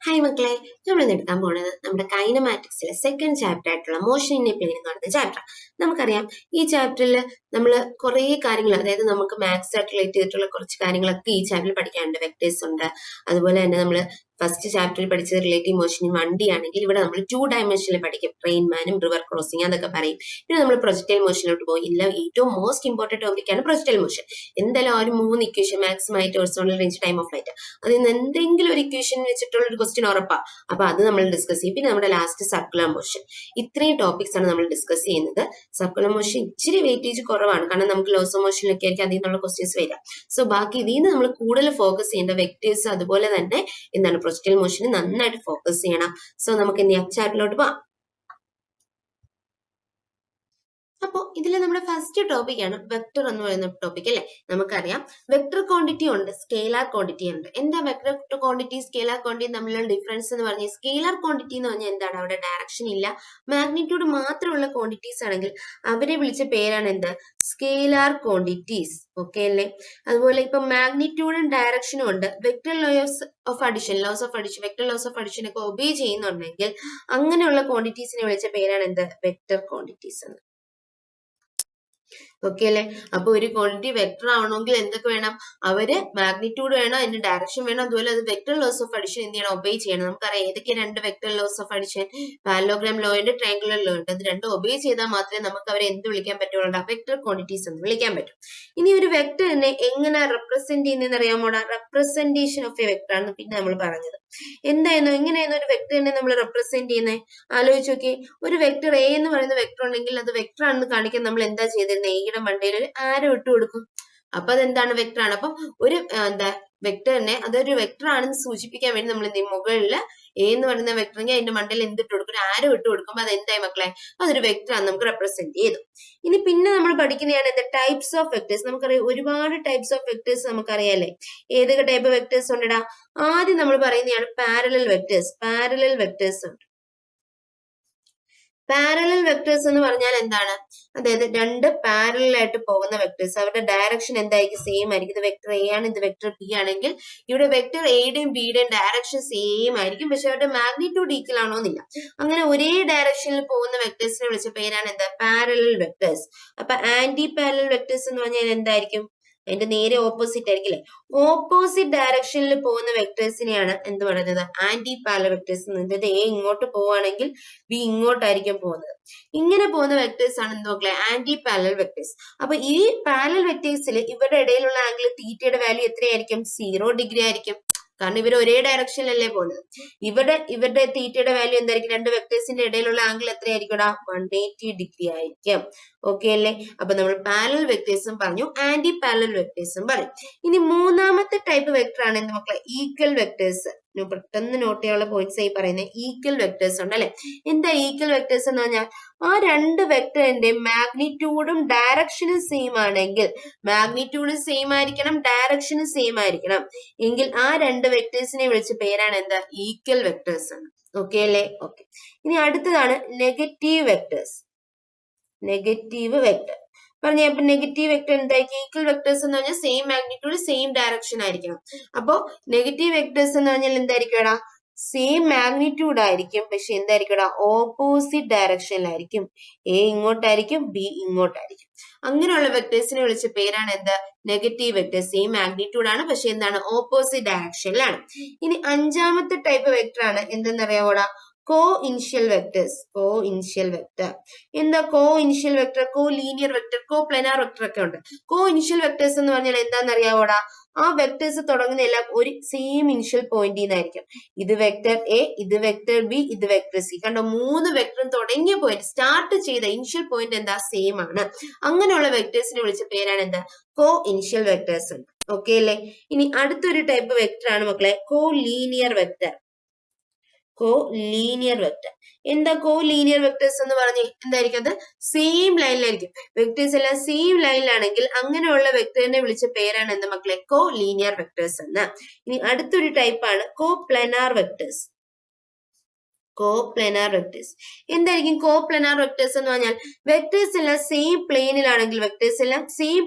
Hi മക്കളെ, നമ്മൾ ഇന്ന് എടുക്കാൻ പോകുന്നത് നമ്മുടെ കൈനമാറ്റിക്സിലെ സെക്കൻഡ് ചാപ്റ്റർ ആയിട്ടുള്ള മോഷൻ ഇൻ എ പ്ലെയിൻ എന്ന് പറയുന്ന ചാപ്റ്റർ. നമുക്കറിയാം ഈ ചാപ്റ്ററിൽ നമ്മൾ കുറേ കാര്യങ്ങൾ, അതായത് നമുക്ക് മാത്സ് ആയിട്ട് റിലേറ്റ് ചെയ്തിട്ടുള്ള കുറച്ച് കാര്യങ്ങളൊക്കെ ഈ ചാപ്റ്ററിൽ പഠിക്കാനുണ്ട്. വെക്ടേഴ്സ് ഉണ്ട്, അതുപോലെ തന്നെ നമ്മൾ ഫസ്റ്റ് ചാപ്റ്ററിൽ പഠിച്ചത് റിലേറ്റീവ് മോഷൻ വണ്ടി ആണെങ്കിൽ ഇവിടെ നമ്മൾ 2 ഡയമെൻഷനിൽ പഠിക്കും. ട്രെയിൻമാനും റിവർ ക്രോസിംഗ് അതൊക്കെ പറയും. പിന്നെ നമ്മൾ പ്രൊജക്ടൈൽ മോഷനിലോട്ട് പോകും. ഇല്ല, ഏറ്റവും മോസ്റ്റ് ഇമ്പോർട്ടന്റ് ടോപ്പിക്കാണ് പ്രൊജക്ടൈൽ മോഷൻ. എന്തായാലും ആ ഒരു 3 ഇക്വേഷൻ, മാക്സിമം ആയിട്ട് horizontal range, time of flight, അതിൽ നിന്ന് എന്തെങ്കിലും ഒരു ഇക്വേഷൻ വെച്ചിട്ടുള്ള ഒരു ക്വസ്റ്റ്യൻ ഉറപ്പാ. അപ്പൊ അത് നമ്മൾ ഡിസ്കസ് ചെയ്യും. പിന്നെ നമ്മുടെ ലാസ്റ്റ് സർക്കുലർ മോഷൻ. ഇത്രയും ടോപ്പിക്സ് ആണ് നമ്മൾ ഡിസ്കസ് ചെയ്യുന്നത്. സർക്കുലർ മോഷൻ ഇച്ചിരി വെയിറ്റേജ് കുറവാണ്, കാരണം നമുക്ക് ലോസ് ഓഫ് മോഷനിലൊക്കെ ആയിരിക്കും അതിൽ നിന്നുള്ള ക്വസ്റ്റ്യൻസ് വരിക. സോ ബാക്കി ഇതിൽ നിന്ന് നമ്മൾ കൂടുതൽ ഫോക്കസ് ചെയ്യേണ്ട വെക്ടേഴ്സ്, അതുപോലെ തന്നെ എന്താണ് പ്രൊജക്ടൈൽ മോഷന് നന്നായിട്ട് ഫോക്കസ് ചെയ്യണം. സോ നമുക്ക് ഇനി ചാപ്റ്ററിലോട്ട് പോവാം. അപ്പോൾ ഇതിൽ നമ്മുടെ ഫസ്റ്റ് ടോപ്പിക് ആണ് വെക്ടർ എന്ന് പറയുന്ന ടോപ്പിക് അല്ലെ. നമുക്കറിയാം വെക്ടർ ക്വാണ്ടിറ്റി ഉണ്ട്, സ്കേലാർ ക്വാണ്ടിറ്റി ഉണ്ട്. എന്താ വെക്ടർ ക്വാണ്ടിറ്റി സ്കേലാർ ക്വാണ്ടിറ്റി തമ്മിലുള്ള ഡിഫറൻസ് എന്ന് പറഞ്ഞാൽ, സ്കേലാർ ക്വാണ്ടിറ്റി എന്ന് പറഞ്ഞാൽ എന്താണ്, അവിടെ ഡയറക്ഷൻ ഇല്ല, മാഗ്നിറ്റ്യൂഡ് മാത്രമുള്ള ക്വാണ്ടിറ്റീസ് ആണെങ്കിൽ അവരെ വിളിച്ച പേരാണ് എന്ത്, സ്കേലാർ ക്വാണ്ടിറ്റീസ്. ഓക്കെ അല്ലേ. അതുപോലെ ഇപ്പൊ മാഗ്നിറ്റ്യൂഡും ഡയറക്ഷനും ഉണ്ട്. Vector laws of addition, vector laws of addition ഒക്കെ ഒബേ ചെയ്യുന്നുണ്ടെങ്കിൽ അങ്ങനെയുള്ള ക്വാണ്ടിറ്റീസിനെ വിളിച്ച പേരാണ് എന്ത്, വെക്ടർ ക്വാണ്ടിറ്റീസ് എന്ന്. ഓക്കെ അല്ലെ. അപ്പൊ ഒരു ക്വാണ്ടിറ്റി വെക്ടർ ആവണമെങ്കിൽ എന്തൊക്കെ വേണം, അവര് മാഗ്നിറ്റ്യൂഡ് വേണം, അതിന്റെ ഡയറക്ഷൻ വേണം, അതുപോലെ അത് വെക്ടർ ലോസ് ഓഫ് അഡിഷൻ എന്ത് ചെയ്യണം, ഒബേ ചെയ്യണം. നമുക്കറിയാം ഏതൊക്കെ രണ്ട് vector laws of addition, parallelogram law ഉണ്ട്, ട്രയാങ്കുലർ ലോ ഉണ്ട്. അത് രണ്ടും ഒബേ ചെയ്താൽ മാത്രമേ നമുക്ക് അവരെ എന്ത് വിളിക്കാൻ പറ്റുള്ളൂ, വെക്ടർ ക്വാണ്ടിറ്റീസ് എന്ന് വിളിക്കാൻ പറ്റും. ഇനി ഒരു വെക്ടറിനെ എങ്ങനെ റെപ്രസെന്റ് ചെയ്യുന്നതെന്ന് അറിയാമോടാ, റെപ്രസെന്റേഷൻ ഓഫ് എ വെക്ടർ ആണ് പിന്നെ നമ്മൾ പറഞ്ഞത്. എന്തായിരുന്നു, എങ്ങനെയായിരുന്നു ഒരു വെക്ടറിനെ നമ്മൾ റെപ്രസെന്റ് ചെയ്യുന്നത്, ആലോചിച്ച് നോക്കി. ഒരു വെക്ടർ എ എന്ന് പറയുന്ന വെക്ടർ ഉണ്ടെങ്കിൽ അത് വെക്ടർ ആണെന്ന് കാണിക്കാൻ നമ്മൾ എന്താ ചെയ്തിരുന്നത്, എയുടെ മണ്ടയിൽ ഒരു ആരോ ഇട്ട് കൊടുക്കും. അപ്പൊ അതെന്താണ്, വെക്ടർ ആണ്. അപ്പം ഒരു എന്താ വെക്ടറിനെ അതൊരു വെക്ടർ ആണെന്ന് സൂചിപ്പിക്കാൻ വേണ്ടി നമ്മൾ എന്ത് ചെയ്യും, മുകളില് എ എന്ന് പറയുന്ന വെക്ടറിനെ അതിന്റെ മണ്ടയിൽ എന്തിട്ട് കൊടുക്കും, ഒരു ആരോ ഇട്ട് കൊടുക്കുമ്പോൾ അത് എന്തായി മക്കളെ, അതൊരു വെക്ടർ ആണ്, നമുക്ക് റെപ്രസെന്റ് ചെയ്തു. ഇനി പിന്നെ നമ്മൾ പഠിക്കുന്നതാണ് എന്ത്, ടൈപ്സ് ഓഫ് വെക്ടേഴ്സ്. നമുക്കറിയാം ഒരുപാട് ടൈപ്സ് ഓഫ് വെക്ടേഴ്സ് നമുക്കറിയാലേ. ഏതൊക്കെ ടൈപ്പ് വെക്ടേഴ്സ് ഉണ്ടടാ, ആദ്യം നമ്മൾ പറയുന്നതാണ് പാരലൽ വെക്ടേഴ്സ്. പാരലൽ വെക്ടേഴ്സ് ഉണ്ട്. പാരലൽ വെക്ടേഴ്സ് എന്ന് പറഞ്ഞാൽ എന്താണ്, അതായത് രണ്ട് പാരലൽ ആയിട്ട് പോകുന്ന വെക്ടേഴ്സ്, അവരുടെ ഡയറക്ഷൻ എന്തായിരിക്കും, സെയിം ആയിരിക്കും. ഇത് വെക്ടർ എ ആണ്, ഇത് വെക്ടർ ബി ആണെങ്കിൽ ഇവിടെ വെക്ടർ എയുടെയും ബിയുടെയും ഡയറക്ഷൻ സെയിം ആയിരിക്കും, പക്ഷെ അവരുടെ മാഗ്നിറ്റ്യൂഡ് ഈക്വൽ ആണോ എന്നില്ല. അങ്ങനെ ഒരേ ഡയറക്ഷനിൽ പോകുന്ന വെക്ടേഴ്സിനെ വിളിച്ച പേരാണ് എന്താ, പാരലൽ വെക്ടേഴ്സ്. അപ്പൊ ആന്റി പാരലൽ വെക്ടേഴ്സ് എന്ന് പറഞ്ഞാൽ എന്തായിരിക്കും, അതിന്റെ നേരെ ഓപ്പോസിറ്റ് ആയിരിക്കും അല്ലെ. ഓപ്പോസിറ്റ് ഡയറക്ഷനിൽ പോകുന്ന വെക്ടേഴ്സിനെയാണ് എന്ത് പറയുന്നത്, ആന്റി പാരലൽ വെക്ടേഴ്സ്. അതായത് എ ഇങ്ങോട്ട് പോവുകയാണെങ്കിൽ ബി ഇങ്ങോട്ടായിരിക്കും പോകുന്നത്. ഇങ്ങനെ പോകുന്ന വെക്ടേഴ്സ് ആണ് എന്ത് നോക്കില്ല, ആന്റി പാരലൽ വെക്ടേഴ്സ്. അപ്പൊ ഈ പാരലൽ വെക്ടേഴ്സിൽ ഇവരുടെ ഇടയിലുള്ള ആംഗിൾ തീറ്റയുടെ വാല്യൂ എത്രയായിരിക്കും, 0 ഡിഗ്രി ആയിരിക്കും. കാരണം ഇവർ ഒരേ ഡയറക്ഷനിലല്ലേ പോകുന്നത്. ഇവരുടെ തീറ്റയുടെ വാല്യൂ എന്തായിരിക്കും, രണ്ട് വെക്ടേഴ്സിന്റെ ഇടയിലുള്ള ആംഗിൾ എത്രയായിരിക്കും, 180 ഡിഗ്രി ആയിരിക്കും. ഓക്കെ അല്ലേ. അപ്പൊ നമ്മൾ പാരലൽ വെക്ടേഴ്സും പറഞ്ഞു, ആന്റി പാരലൽ വെക്ടേഴ്സും പറയും. ഇനി മൂന്നാമത്തെ ടൈപ്പ് വെക്ടർ ആണ് എന്ത് മക്കളെ, ഈക്വൽ വെക്ടേഴ്സ്. പെട്ടെന്ന് നോട്ട് ചെയ്യാനുള്ള പോയിന്റ്സ് ആയി പറയുന്നത് ഈക്വൽ വെക്ടേഴ്സ് ഉണ്ട് അല്ലെ. എന്താ ഈക്വൽ വെക്ടേഴ്സ് എന്ന് പറഞ്ഞാൽ, ആ രണ്ട് വെക്ടറിന്റെ മാഗ്നിറ്റ്യൂഡും ഡയറക്ഷനും സെയിം ആണെങ്കിൽ, മാഗ്നിറ്റ്യൂഡും സെയിം ആയിരിക്കണം, ഡയറക്ഷനും സെയിം ആയിരിക്കണം എങ്കിൽ ആ രണ്ട് വെക്ടേഴ്സിനെ വിളിച്ച പേരാണ് എന്താ, ഈക്വൽ വെക്ടേഴ്സ് ആണ്. ഓക്കെ അല്ലേ. ഓക്കെ. ഇനി അടുത്തതാണ് നെഗറ്റീവ് വെക്ടേഴ്സ്. നെഗറ്റീവ് വെക്ടർ പറഞ്ഞ, അപ്പൊ നെഗറ്റീവ് വെക്ടർ എന്തായിരിക്കും, ഈക്വൽ വെക്ടേഴ്സ് എന്ന് പറഞ്ഞാൽ സെയിം മാഗ്നിറ്റ്യൂഡ് സെയിം ഡയറക്ഷൻ ആയിരിക്കണം. അപ്പോ നെഗറ്റീവ് വെക്ടേഴ്സ് എന്ന് പറഞ്ഞാൽ എന്തായിരിക്കും, സെയിം മാഗ്നിറ്റ്യൂഡ് ആയിരിക്കും, പക്ഷെ എന്തായിരിക്കും, ഓപ്പോസിറ്റ് ഡയറക്ഷനിലായിരിക്കും. എ ഇങ്ങോട്ടായിരിക്കും, ബി ഇങ്ങോട്ടായിരിക്കും. അങ്ങനെയുള്ള വെക്ടേഴ്സിനെ വിളിച്ച പേരാണ് എന്താ, നെഗറ്റീവ് വെക്ടർ. സെയിം മാഗ്നിറ്റ്യൂഡ് ആണ്, പക്ഷെ എന്താണ്, ഓപ്പോസിറ്റ് ഡയറക്ഷനിലാണ്. ഇനി അഞ്ചാമത്തെ ടൈപ്പ് വെക്ടർ ആണ് എന്തെന്നറിയാവോടാ, കോ ഇനിഷ്യൽ വെക്ടേഴ്സ്. കോ ഇനിഷ്യൽ വെക്ടർ എന്താ, കോ ഇനിഷ്യൽ വെക്ടർ, കോ ലീനിയർ വെക്ടർ, കോ പ്ലാനാർ വെക്ടർ ഒക്കെ ഉണ്ട്. കോ ഇനിഷ്യൽ വെക്ടേഴ്സ് എന്ന് പറഞ്ഞാൽ എന്താണെന്ന് അറിയാവോടാ, ആ വെക്ടേഴ്സ് തുടങ്ങുന്ന എല്ലാം ഒരു സെയിം ഇനിഷ്യൽ പോയിന്റിൽ നിന്നായിരിക്കും. ഇത് വെക്ടർ എ, ഇത് വെക്ടർ ബി, ഇത് വെക്ടർ സി. കണ്ടോ, 3 വെക്ടറും തുടങ്ങിയ പോയിന്റ്, സ്റ്റാർട്ട് ചെയ്ത ഇനിഷ്യൽ പോയിന്റ് എന്താ, സെയിം ആണ്. അങ്ങനെയുള്ള വെക്ടേഴ്സിനെ വിളിച്ച പേരാണ് എന്താ, കോ ഇനിഷ്യൽ വെക്ടേഴ്സ് ഉണ്ട്. ഓക്കെ അല്ലേ. ഇനി അടുത്തൊരു ടൈപ്പ് വെക്ടർ ആണ് മക്കളെ, കോ ലീനിയർ വെക്ടർ. കോ ലീനിയർ വെക്ടർ എന്താ, കോ ലീനിയർ വെക്ടേഴ്സ് എന്ന് പറഞ്ഞ് എന്തായിരിക്കും, അത് സെയിം ലൈനിലായിരിക്കും. വെക്ടേഴ്സ് എല്ലാം സെയിം ലൈനിലാണെങ്കിൽ അങ്ങനെയുള്ള വെക്ടറിനെ വിളിച്ച പേരാണ് എന്ത് മക്കളെ, കോ ലീനിയർ വെക്ടേഴ്സ് എന്ന്. ഇനി അടുത്തൊരു ടൈപ്പ് ആണ് കോ പ്ലാനാർ വെക്ടേഴ്സ്. Coplanar vectors. എന്തായിരിക്കും കോപ്ലാനാർ വെക്ടേഴ്സ് എന്ന് പറഞ്ഞാൽ വെക്ടേഴ്സ് എല്ലാം സെയിം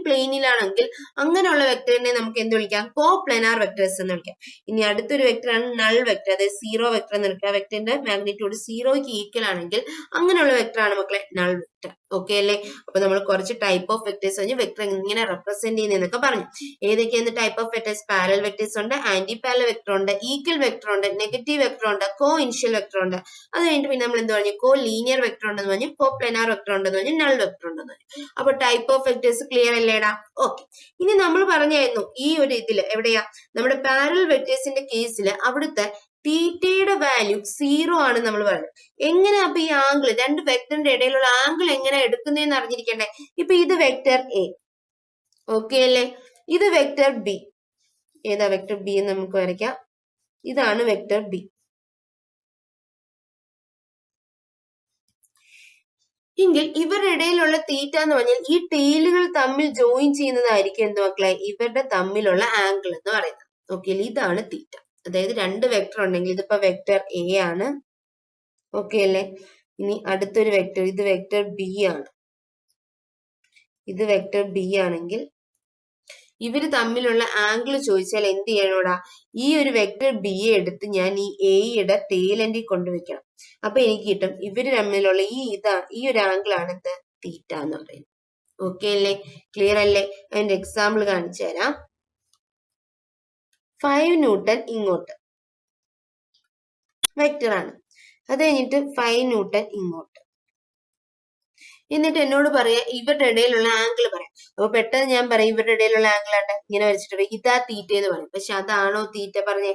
പ്ലെയിനിലാണെങ്കിൽ അങ്ങനെയുള്ള വെക്ടറിനെ നമുക്ക് എന്ത് വിളിക്കാം? കോപ്ലാനാർ വെക്ടേഴ്സ് എന്ന് വിളിക്കാം. ഇനി അടുത്തൊരു വെക്ടറാണ് നൾ വെക്ടർ, അതായത് സീറോ വെക്ടർ എന്ന് വിളിക്കുക. വെക്ടറിന്റെ മാഗ്നിറ്റ്യൂഡ് സീറോയ്ക്ക് ഈക്വൽ ആണെങ്കിൽ അങ്ങനെയുള്ള വെക്ടറാണ് മക്കളെ നൾ വെക്ടർ. ഓക്കെ അല്ലേ? അപ്പൊ നമ്മൾ കുറച്ച് ടൈപ്പ് ഓഫ് വെക്ടേഴ്സ് പറഞ്ഞ് വെക്ടർ ഇങ്ങനെ റെപ്രസെന്റ് ചെയ്യുന്നതൊക്കെ പറഞ്ഞു. ഏതൊക്കെയാണ് type of vectors? Parallel vectors ഉണ്ട്, ആന്റി പാരലൽ വെക്ടർ ഉണ്ട്, ഈക്വൽ വെക്ടർ ഉണ്ട്, നെഗറ്റീവ് വെക്ടർ ഉണ്ട്, കോ ഇനിഷ്യൽ വെക്ടർ ഉണ്ട്. അത് കഴിഞ്ഞിട്ട് പിന്നെ നമ്മൾ എന്ത് പറഞ്ഞു? കോ ലീനിയർ വെക്ടർ ഉണ്ടെന്ന് പറഞ്ഞു, കോ പ്ലാനാർ വെക്ടർ ഉണ്ടെന്ന് പറഞ്ഞു, നൾ വെക്ടർ ഉണ്ടെന്ന് പറഞ്ഞു. അപ്പൊ ടൈപ്പ് ഓഫ് വെക്ടേഴ്സ് ക്ലിയർ അല്ലേടാ? ഓക്കെ. ഇനി നമ്മൾ പറഞ്ഞായിരുന്നു ഈ ഒരു ഇതില് എവിടെയാ നമ്മുടെ പാരലൽ വെക്ടേഴ്സിന്റെ കേസിൽ അവിടുത്തെ തീറ്റയുടെ വാല്യൂ 0 ആണ് നമ്മൾ പറയുന്നത്. എങ്ങനെ അപ്പൊ ഈ ആംഗിൾ, രണ്ട് വെക്ടറിന്റെ ഇടയിലുള്ള ആംഗിൾ എങ്ങനെ എടുക്കുന്നതെന്ന് അറിഞ്ഞിരിക്കണ്ടേ? ഇപ്പൊ ഇത് വെക്ടർ എ, ഓക്കെ അല്ലേ? ഇത് വെക്ടർ ബി. ഏതാ വെക്ടർ ബി എന്ന് നമുക്ക് വരയ്ക്കാം. ഇതാണ് വെക്ടർ ബി. എങ്കിൽ ഇവരുടെ ഇടയിലുള്ള തീറ്റ എന്ന് പറഞ്ഞാൽ ഈ ടെയിലുകൾ തമ്മിൽ ജോയിൻ ചെയ്യുന്നതായിരിക്കും എന്ത് മക്കളെ? ഇവരുടെ തമ്മിലുള്ള ആംഗിൾ എന്ന് പറയുന്നത്. ഓക്കെ, ഇതാണ് തീറ്റ. അതായത് രണ്ട് വെക്ടർ ഉണ്ടെങ്കിൽ ഇതിപ്പോ വെക്ടർ എ ആണ്, ഓക്കെ അല്ലേ? ഇനി അടുത്തൊരു വെക്ടർ, ഇത് വെക്ടർ ബി ആണ്. ഇത് വെക്ടർ ബി ആണെങ്കിൽ ഇവര് തമ്മിലുള്ള ആംഗിൾ ചോദിച്ചാൽ എന്ത് ചെയ്യണോടാ? ഈ ഒരു വെക്ടർ ബി എടുത്ത് ഞാൻ ഈ എയുടെ ടെയിൽ എൻഡിൽ കൊണ്ടുവയ്ക്കണം. അപ്പൊ എനിക്ക് കിട്ടും ഇവര് തമ്മിലുള്ള ഈ ഒരു ആംഗിൾ ആണ് എന്ത്? തീറ്റ എന്ന് പറയുന്നത്. ഓക്കെ അല്ലേ? ക്ലിയർ അല്ലേ? അതിന്റെ എക്സാമ്പിൾ കാണിച്ചു തരാം. 5 ന്യൂട്ടൺ ഇങ്ങോട്ട് വെക്ടർ ആണ്, അത് കഴിഞ്ഞിട്ട് 5 ന്യൂട്ടൺ ഇങ്ങോട്ട്. എന്നിട്ട് എന്നോട് പറയാ ഇവരുടെ ഇടയിലുള്ള ആംഗിൾ പറയാം. അപ്പൊ പെട്ടെന്ന് ഞാൻ പറയും ഇവരുടെ ഇടയിലുള്ള ആംഗിൾ ആണ് ഇങ്ങനെ വരച്ചിട്ട് ഇതാ തീറ്റ എന്ന് പറയും. പക്ഷെ അതാണോ തീറ്റ? പറഞ്ഞേ,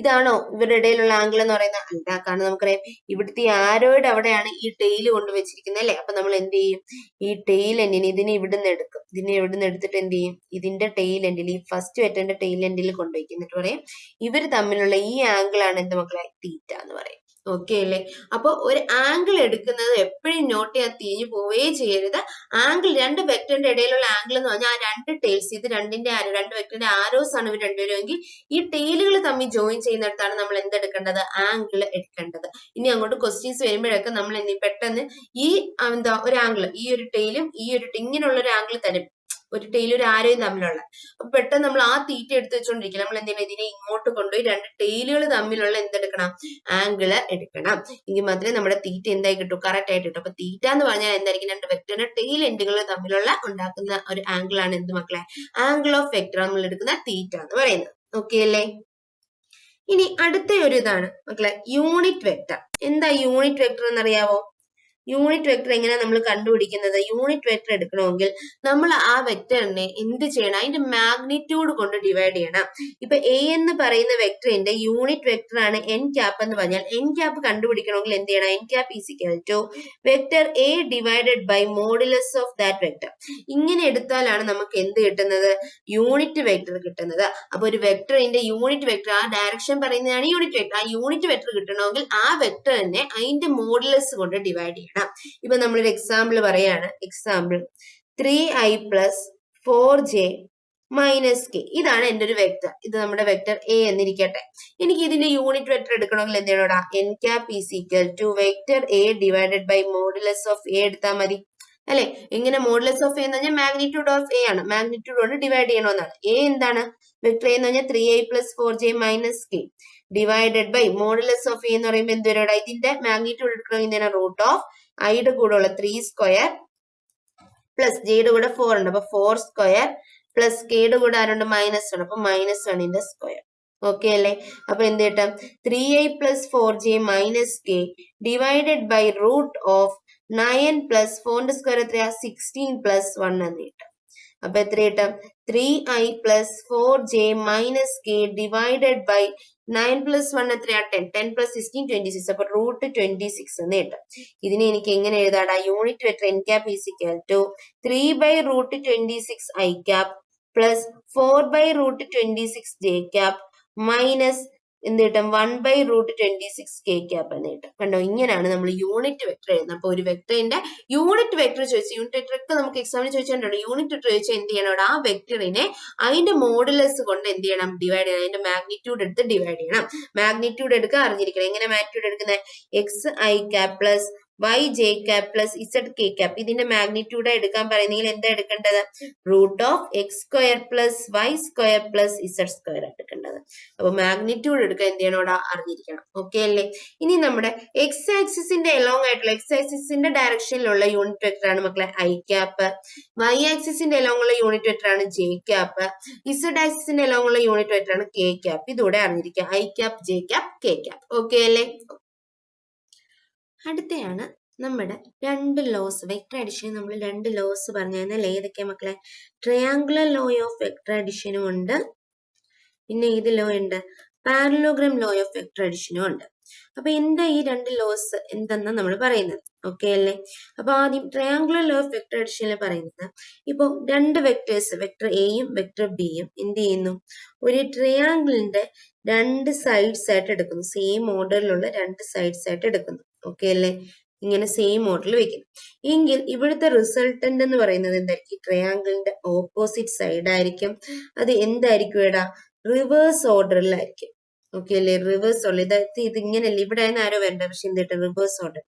ഇതാണോ ഇവരുടെ ഇടയിലുള്ള ആംഗിൾ എന്ന് പറയുന്നത്? അല്ല. കാരണം നമുക്കറിയാം ഇവിടുത്തെ ആരോയുടെ അവിടെയാണ് ഈ ടെയിൽ കൊണ്ട് വെച്ചിരിക്കുന്നത് അല്ലെ? അപ്പൊ നമ്മൾ എന്ത് ചെയ്യും? ഈ ടെയിൽ എൻഡിന് ഇതിനെ ഇവിടുന്ന് എടുക്കും. ഇതിനെ ഇവിടുന്ന് എടുത്തിട്ട് എന്ത് ചെയ്യും? ഇതിന്റെ ടെയിൽ എൻഡിൽ, ഈ ഫസ്റ്റ് വെക്ടറിന്റെ ടെയിൽ എൻഡിൽ കൊണ്ടുവയ്ക്കും. എന്നിട്ട് പറയും ഇവര് തമ്മിലുള്ള ഈ ആംഗിൾ ആണ് എന്ത് മക്കളെ? തീറ്റ എന്ന് പറയും. ഓക്കെ അല്ലേ? അപ്പൊ ഒരു ആംഗിൾ എടുക്കുന്നത് എപ്പോഴും നോട്ട് ചെയ്യാൻ തിരിഞ്ഞു പോവുകയേ ചെയ്യരുത്. ആംഗിൾ, രണ്ട് വെക്ടറിന്റെ ഇടയിലുള്ള ആംഗിൾ എന്ന് പറഞ്ഞാൽ ആ രണ്ട് ടെയിൽസ്, ഇത് രണ്ട് വെക്ടറിന്റെ ആരോസ് ആണ് ഇവർ രണ്ടുപേരും എങ്കിൽ ഈ ടെയിലുകൾ തമ്മിൽ ജോയിൻ ചെയ്യുന്നിടത്താണ് നമ്മൾ എന്തെടുക്കേണ്ടത്? ആംഗിൾ എടുക്കേണ്ടത്. ഇനി അങ്ങോട്ട് ക്വസ്റ്റ്യൻസ് വരുമ്പോഴൊക്കെ നമ്മൾ പെട്ടെന്ന് ഈ ഒരു ആംഗിൾ, ഈ ഒരു ടെയിലും ഈ ഒരു ഇങ്ങനെയുള്ള ഒരു ആംഗിൾ തരും, ഒരു ടെയിലും ഒരു ആരോയും തമ്മിലുള്ള. അപ്പൊ പെട്ടെന്ന് നമ്മൾ ആ തീറ്റ എടുത്ത് വെച്ചോണ്ടിരിക്കണം. നമ്മൾ എന്തിനാ ഇതിനെ ഇങ്ങോട്ട് കൊണ്ടുപോയി രണ്ട് ടെയിലുകൾ തമ്മിലുള്ള എന്തെടുക്കണം? ആംഗിള് എടുക്കണം. എങ്കിൽ മാത്രമേ നമ്മുടെ തീറ്റ എന്തായി കിട്ടും? കറക്റ്റ് ആയിട്ട് കിട്ടും. അപ്പൊ തീറ്റ എന്ന് പറഞ്ഞാൽ എന്തായിരിക്കും? രണ്ട് വെക്ടറിന്റെ ടെയിൽ എൻഡുകൾ തമ്മിലുള്ള ഉണ്ടാക്കുന്ന ഒരു ആംഗിൾ ആണ് എന്ത് മക്കളെ? ആംഗിൾ ഓഫ് വെക്ടർ നമ്മൾ എടുക്കുന്ന തീറ്റ എന്ന് പറയുന്നത്. ഓക്കെ അല്ലേ? ഇനി അടുത്ത ഒരു ഇതാണ് മക്കളെ യൂണിറ്റ് വെക്ടർ. എന്താ യൂണിറ്റ് വെക്ടർ എന്നറിയാവോ? യൂണിറ്റ് വെക്ടർ എങ്ങനെയാണ് നമ്മൾ കണ്ടുപിടിക്കുന്നത്? യൂണിറ്റ് വെക്ടർ എടുക്കണമെങ്കിൽ നമ്മൾ ആ വെക്ടറിനെ എന്ത് ചെയ്യണം? അതിന്റെ മാഗ്നിറ്റ്യൂഡ് കൊണ്ട് ഡിവൈഡ് ചെയ്യണം. ഇപ്പൊ എ എന്ന് പറയുന്ന വെക്ടറിന്റെ യൂണിറ്റ് വെക്ടർ ആണ് എൻ ക്യാപ്പ് എന്ന് പറഞ്ഞാൽ എൻ ക്യാപ്പ് കണ്ടുപിടിക്കണമെങ്കിൽ എന്ത് ചെയ്യണം? N cap is equal to vector A divided by modulus of that vector. ഇങ്ങനെ എടുത്താലാണ് നമുക്ക് എന്ത് കിട്ടുന്നത്? യൂണിറ്റ് വെക്ടർ കിട്ടുന്നത്. അപ്പൊ ഒരു വെക്ടറിന്റെ യൂണിറ്റ് വെക്ടർ, ആ ഡയറക്ഷൻ പറയുന്നതാണ് യൂണിറ്റ് വെക്ടർ. ആ യൂണിറ്റ് വെക്ടർ കിട്ടണമെങ്കിൽ ആ വെക്ടറിനെ അതിന്റെ മോഡുലസ് കൊണ്ട് ഡിവൈഡ് ചെയ്യണം. ഇപ്പൊ നമ്മളൊരു എക്സാമ്പിൾ പറയാണ്. Example 3i + 4j - k. ഇതാണ് എന്റെ ഒരു വെക്ടർ. ഇത് നമ്മുടെ വെക്ടർ എ എന്നിരിക്കട്ടെ. എനിക്ക് ഇതിന്റെ യൂണിറ്റ് വെക്ടർ എടുക്കണമെങ്കിൽ എന്ത് ചെയ്യണോടാ? N cap is equal to vector A divided by modulus of A എടുത്താൽ മതി അല്ലെ? എങ്ങനെ മോഡുലസ് ഓഫ് എ എന്ന് പറഞ്ഞാൽ മാഗ്നിറ്റ്യൂഡ് ഓഫ് എ ആണ്. മാഗ്നിറ്റ്യൂഡ് കൊണ്ട് ഡിവൈഡ് ചെയ്യണമെന്നാണ്. എ എന്താണ്? വെക്ടർ എ എന്ന് പറഞ്ഞാൽ 3i + 4j - k divided by modulus of A എന്ന് പറയുമ്പോൾ എന്ത് വരും? ഇതിന്റെ മാഗ്നിറ്റ്യൂഡ് എടുക്കണമെങ്കിൽ റൂട്ട് ഓഫ് ഐയുടെ കൂടെ ഉള്ള 3 സ്ക്വയർ പ്ലസ് ജെയുടെ കൂടെ 4 ഉണ്ട്. അപ്പൊ 4 സ്ക്വയർ പ്ലസ് കെയുടെ കൂടെ ആരുണ്ട്? -1. അപ്പൊ -1ന്റെ സ്ക്വയർ. ഓക്കെ അല്ലേ? അപ്പൊ എന്ത് കിട്ടും? 3i + 4j - k divided by root of 9 + 4ന്റെ സ്ക്വയർ എത്രയാ? 16 + 1 എന്ന് കിട്ടും. അപ്പൊ എത്ര കിട്ടും? 3i + 4j - k divided by 9 + 1 എത്രയാ? 10. 10 + 16 26. അപ്പൊ റൂട്ട് 26 എന്ന് കിട്ടും. ഇതിനെ എനിക്ക് എങ്ങനെ എഴുതാടാ? Unit vector n cap is equal to 3/√26 i cap plus 4/√26 j cap minus എന്ത് കിട്ടും 1/√26 k ക്യാപ്പ് എന്ന് കിട്ടും. കണ്ടോ, ഇങ്ങനെയാണ് നമ്മൾ യൂണിറ്റ് വെക്ടർ എഴുതുന്നത്. അപ്പൊ ഒരു വെക്ടറിന്റെ യൂണിറ്റ് വെക്ടർ ചോദിച്ചു, യൂണിറ്റ് വെക്ടർ ഒക്കെ നമുക്ക് എക്സാമിന് ചോദിച്ചിട്ടുണ്ട്. യൂണിറ്റ് വെക്ടർ ചോദിച്ചാൽ എന്ത് ചെയ്യണം, ആ വെക്ടറിനെ അതിന്റെ മോഡുലസ് കൊണ്ട് എന്ത് ചെയ്യണം, ഡിവൈഡ് ചെയ്യണം. അതിന്റെ മാഗ്നിറ്റ്യൂഡ് എടുത്ത് ഡിവൈഡ് ചെയ്യണം. മാഗ്നിറ്റ്യൂഡ് എടുക്കുക അറിഞ്ഞിരിക്കണം. എങ്ങനെ മാഗ്നിറ്റ്യൂഡ് എടുക്കുന്നത്, xi പ്ലസ് yj+z ഇതിന്റെ മാഗ്നിറ്റ്യൂഡ് എടുക്കാൻ പറയുന്നെങ്കിൽ എന്താ എടുക്കേണ്ടത്, √(x² + y² + z² എടുക്കേണ്ടത്. അപ്പൊ മാഗ്നിറ്റ്യൂഡ് എടുക്കാൻ എന്ത് ചെയ്യണോടാ, അറിഞ്ഞിരിക്കണം. ഓക്കെ അല്ലേ? ഇനി നമ്മുടെ എക്സ് ആക്സിസിന്റെ എലോങ് ആയിട്ടുള്ള എക്സ് ആക്സിസിന്റെ ഡയറക്ഷനിലുള്ള യൂണിറ്റ് വെക്ടർ ആണ് മക്കളെ i ക്യാപ്പ്. y ആക്സിസിന്റെ എലോങ് ഉള്ള യൂണിറ്റ് വെക്ടർ ആണ് j ക്യാപ്പ്. z ആക്സിസിന്റെ എലോങ് ഉള്ള യൂണിറ്റ് വെക്ടർ ആണ് k ക്യാപ്പ്. ഇതൂടെ അറിഞ്ഞിരിക്കുക, i cap, j cap, k cap. Okay അല്ലേ? അടുത്തയാണ് നമ്മുടെ രണ്ട് ലോസ്. വെക്ടർ അഡിഷൻ നമ്മൾ രണ്ട് ലോസ് പറഞ്ഞു കഴിഞ്ഞാൽ ഏതൊക്കെയാ മക്കളെ, ട്രയാങ്കുലർ ലോ ഓഫ് വെക്ടർ അഡിഷനും ഉണ്ട്, പിന്നെ ഏത് ലോ ഉണ്ട്, പാരലോഗ്രാം ലോ ഓഫ് വെക്ടർ അഡിഷനും ഉണ്ട്. അപ്പൊ എന്താ ഈ രണ്ട് ലോസ് എന്തെന്നാ നമ്മൾ പറയുന്നത്. ഓക്കെ അല്ലേ? അപ്പൊ ആദ്യം ട്രയാങ്കുലർ ലോ ഓഫ് വെക്ടർ അഡിഷനിൽ പറയുന്നത്, ഇപ്പൊ രണ്ട് വെക്ടേഴ്സ്, വെക്ടർ എയും വെക്ടർ ബിയും എന്ത് ചെയ്യുന്നു, ഒരു ട്രയാങ്കിളിന്റെ രണ്ട് സൈഡ്സ് ആയിട്ട് എടുക്കുന്നു. സെയിം ഓർഡറിലുള്ള രണ്ട് സൈഡ്സ് ആയിട്ട് എടുക്കുന്നു. ഓക്കെ അല്ലേ? ഇങ്ങനെ സെയിം ഓർഡറിൽ വെക്കുന്നു എങ്കിൽ ഇവിടുത്തെ റിസൾട്ടന്റ് എന്ന് പറയുന്നത് എന്തായിരിക്കും, ട്രയാങ്കിളിന്റെ ഓപ്പോസിറ്റ് സൈഡ് ആയിരിക്കും. അത് എന്തായിരിക്കും ഇടാ, റിവേഴ്സ് ഓർഡറിലായിരിക്കും. ഓക്കെ അല്ലേ? Reverse order. ഇത് ഇങ്ങനെയല്ലേ, ഇവിടെ ആരോ വേണ്ട, പക്ഷെ എന്തിട്ട് റിവേഴ്സ് ഓർഡർ.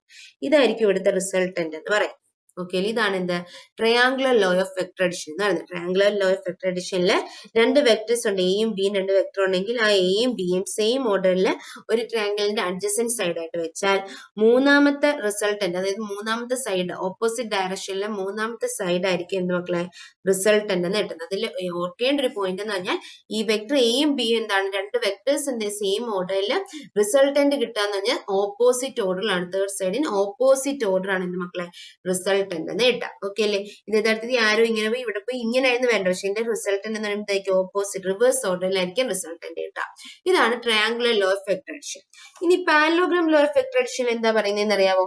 ഇതായിരിക്കും ഇവിടുത്തെ റിസൾട്ടന്റ് എന്ന് പറയും. ഓക്കെ, ഇതാണ് എന്താ triangular law of vector addition എന്ന് പറയുന്നത്. ട്രയാങ്കുലർ ലോ ഓഫ് വെക്ടർ അഡിഷനിൽ രണ്ട് വെക്ടേഴ്സ് ഉണ്ട്, എയും ബിയും രണ്ട് വെക്ടർ ഉണ്ടെങ്കിൽ ആ എയും ബിയും സെയിം ഓർഡറിൽ ഒരു ട്രയാങ്കിളിന്റെ അഡ്ജസന്റ് സൈഡ് ആയിട്ട് വെച്ചാൽ മൂന്നാമത്തെ റിസൾട്ടന്റ്, അതായത് മൂന്നാമത്തെ സൈഡ് ഓപ്പോസിറ്റ് ഡയറക്ഷനിലെ മൂന്നാമത്തെ സൈഡ് ആയിരിക്കും എന്ത് മക്കളെ, റിസൾട്ടന്റ് എന്ന് കിട്ടുന്നത്. അതിൽ ഓർക്കേണ്ട ഒരു പോയിന്റ് എന്ന് പറഞ്ഞാൽ ഈ വെക്ടർ എയും ബിയും എന്താണ്, രണ്ട് വെക്ടേഴ്സിന്റെ സെയിം ഓർഡറിൽ റിസൾട്ടന്റ് കിട്ടാന്ന് പറഞ്ഞാൽ ഓപ്പോസിറ്റ് ഓർഡറിലാണ്. തേർഡ് സൈഡിന് ഓപ്പോസിറ്റ് ഓർഡർ ആണ് എന്ത് മക്കളെ, റിസൾട്ടന്റ് എന്ന് കിട്ടാം. ഓക്കെ അല്ലേ? ഇത് യഥാർത്ഥത്തിൽ ആരും ഇങ്ങനെ പോയി ഇവിടെ പോയി ഇങ്ങനെയായിരുന്നു വേണ്ട, പക്ഷെ ഇതിന്റെ റിസൾട്ടന്റ് എന്ന് പറയുമ്പോഴത്തേക്ക് ഓപ്പോസിറ്റ് റിവേഴ്സ് ഓർഡറിലായിരിക്കും റിസൾട്ടന്റ് കിട്ടാം. ഇതാണ് triangular law of vector addition. ഇനി parallelogram law of vector addition എന്താ പറയുന്നതെന്ന് അറിയാമോ?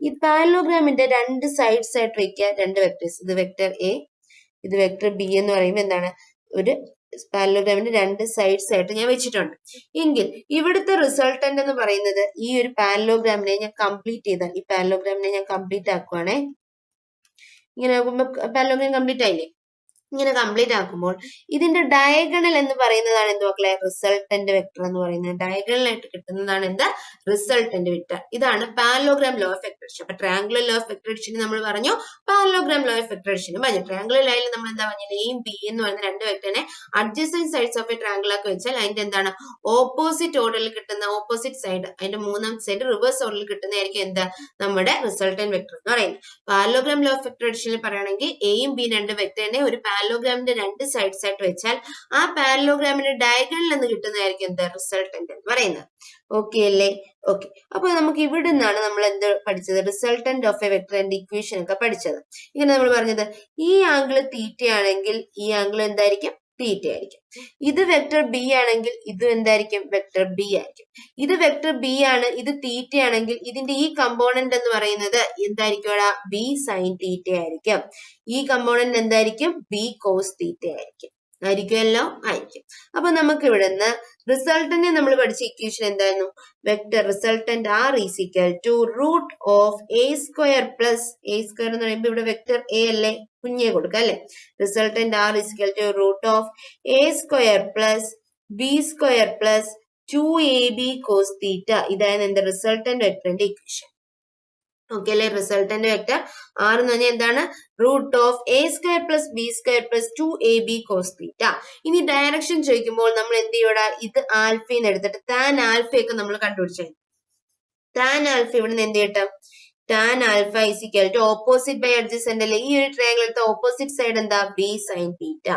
ഈ പാരലോഗ്രാമിന്റെ രണ്ട് സൈഡ്സ് ആയിട്ട് വെക്കുക രണ്ട് വെക്ടേഴ്സ്. ഇത് വെക്ടർ എ, ഇത് വെക്ടർ ബി എന്ന് പറയുമ്പോൾ എന്താണ്, ഒരു പാരലോഗ്രാമിന്റെ രണ്ട് സൈഡ്സ് ആയിട്ട് ഞാൻ വെച്ചിട്ടുണ്ട് എങ്കിൽ ഇവിടുത്തെ റിസൾട്ടന്റ് എന്ന് പറയുന്നത് ഈ ഒരു പാരലോഗ്രാമിനെ ഞാൻ കംപ്ലീറ്റ് ചെയ്താൽ, ഈ പാരലോഗ്രാമിനെ ഞാൻ കംപ്ലീറ്റ് ആക്കുവാണേ. ഇങ്ങനെ ആക്കുമ്പോൾ പാരലോഗ്രാം കംപ്ലീറ്റ് ആയില്ലേ? ഇങ്ങനെ കംപ്ലീറ്റ് ആക്കുമ്പോൾ ഇതിന്റെ ഡയഗണൽ എന്ന് പറയുന്നതാണ് എന്ത് മക്കളെ, റിസൾട്ടന്റ് വെക്ടർ എന്ന് പറയുന്നത്. ഡയഗണൽ ആയിട്ട് കിട്ടുന്നതാണ് എന്താ, റിസൾട്ടന്റ് വെക്ടർ. ഇതാണ് parallelogram law of vector addition. അപ്പൊ triangular law of vector addition നമ്മൾ പറഞ്ഞു, പാരലോഗ്രാം ലോ ഓഫ് വെക്ടർ അഡിഷനും പറഞ്ഞു. ട്രയാങ്കുലർ ലൈനിൽ നമ്മൾ എന്താ പറഞ്ഞത്, എയും ബി എന്ന് പറയുന്ന രണ്ട് വെക്ടറിനെ adjacent sides of a triangle ആക്കി വെച്ചാൽ അതിന്റെ എന്താണ്, ഓപ്പോസിറ്റ് ഓർഡറിൽ കിട്ടുന്ന ഓപ്പോസിറ്റ് സൈഡ്, അതിന്റെ മൂന്നാമത്തെ സൈഡ് റിവേഴ്സ് ഓർഡറിൽ കിട്ടുന്നതായിരിക്കും എന്താ, നമ്മുടെ റിസൾട്ടന്റ് വെക്ടർ എന്ന് പറയുന്നത്. പാരലോഗ്രാം ലോ ഓഫ് വെക്ടർ അഡിഷനിൽ പറയുകയാണെങ്കിൽ എയും ബി രണ്ട് വെക്ടറിനെ ഒരു പാരലോഗ്രാമിന്റെ രണ്ട് സൈഡ്സ് ആയിട്ട് വെച്ചാൽ ആ പാരലോഗ്രാമിന്റെ ഡയഗണൽ എന്ന് കിട്ടുന്നതായിരിക്കും എന്താ, റിസൾട്ടന്റ് എന്ന് പറയുന്നത്. ഓക്കെ അല്ലേ? ഓക്കെ, അപ്പൊ നമുക്ക് ഇവിടെ നിന്നാണ് നമ്മൾ എന്ത് പഠിച്ചത്, resultant of A vector and equation ഒക്കെ പഠിച്ചത്. ഇങ്ങനെ നമ്മൾ പറഞ്ഞത് ഈ ആംഗിൾ തീറ്റ ആണെങ്കിൽ ഈ ആംഗിൾ എന്തായിരിക്കും, തീറ്റ ആയിരിക്കും. ഇത് വെക്ടർ ബി ആണെങ്കിൽ ഇത് എന്തായിരിക്കും, വെക്ടർ ബി ആയിരിക്കും. ഇത് വെക്ടർ ബി ആണ്, ഇത് തീറ്റ ആണെങ്കിൽ ഇതിന്റെ ഈ കമ്പോണന്റ് എന്ന് പറയുന്നത് എന്തായിരിക്കും, ബി സൈൻ തീറ്റ ആയിരിക്കും. ഈ കമ്പോണന്റ് എന്തായിരിക്കും, ബി കോസ് തീറ്റ ആയിരിക്കും. ആയിരിക്കുമല്ലോ, ആയിരിക്കും. അപ്പൊ നമുക്ക് ഇവിടുന്ന് റിസൾട്ടന്റ് നമ്മൾ പഠിച്ച ഇക്വേഷൻ എന്തായിരുന്നു, vector resultant R is equal to root of A square plus, A square എന്ന് പറയുമ്പോൾ ഇവിടെ വെക്ടർ എ അല്ലേ, കുഞ്ഞെ കൊടുക്കുക അല്ലെ. Resultant R is equal to root of A square plus B square plus 2ab cos theta. ഇതായിരുന്നു എന്റെ resultant വെക്ടറിന്റെ ഇക്വേഷൻ. ഓക്കെ അല്ലെ? റിസൾട്ടന്റ് വെക്ടർ ആർ എന്ന് പറഞ്ഞാൽ എന്താണ്, root of A square plus B square plus 2ab cos theta. ഇനി direction ചോദിക്കുമ്പോൾ നമ്മൾ എന്ത് ചെയ്യൂടാ, ഇത് ആൽഫന്ന് എടുത്തിട്ട് ടാൻ ആൽഫയൊക്കെ നമ്മൾ കണ്ടുപിടിച്ചു. ടാൻ ആൽഫ ഇവിടെ നിന്ന് എന്ത് കിട്ടും, tan alpha is equal to opposite by adjacent അല്ലെ. ഈ ഒരു ട്രയാങ്കിൾ എടുത്ത ഓപ്പോസിറ്റ് സൈഡ് എന്താ, ബി സൈൻ തീറ്റ.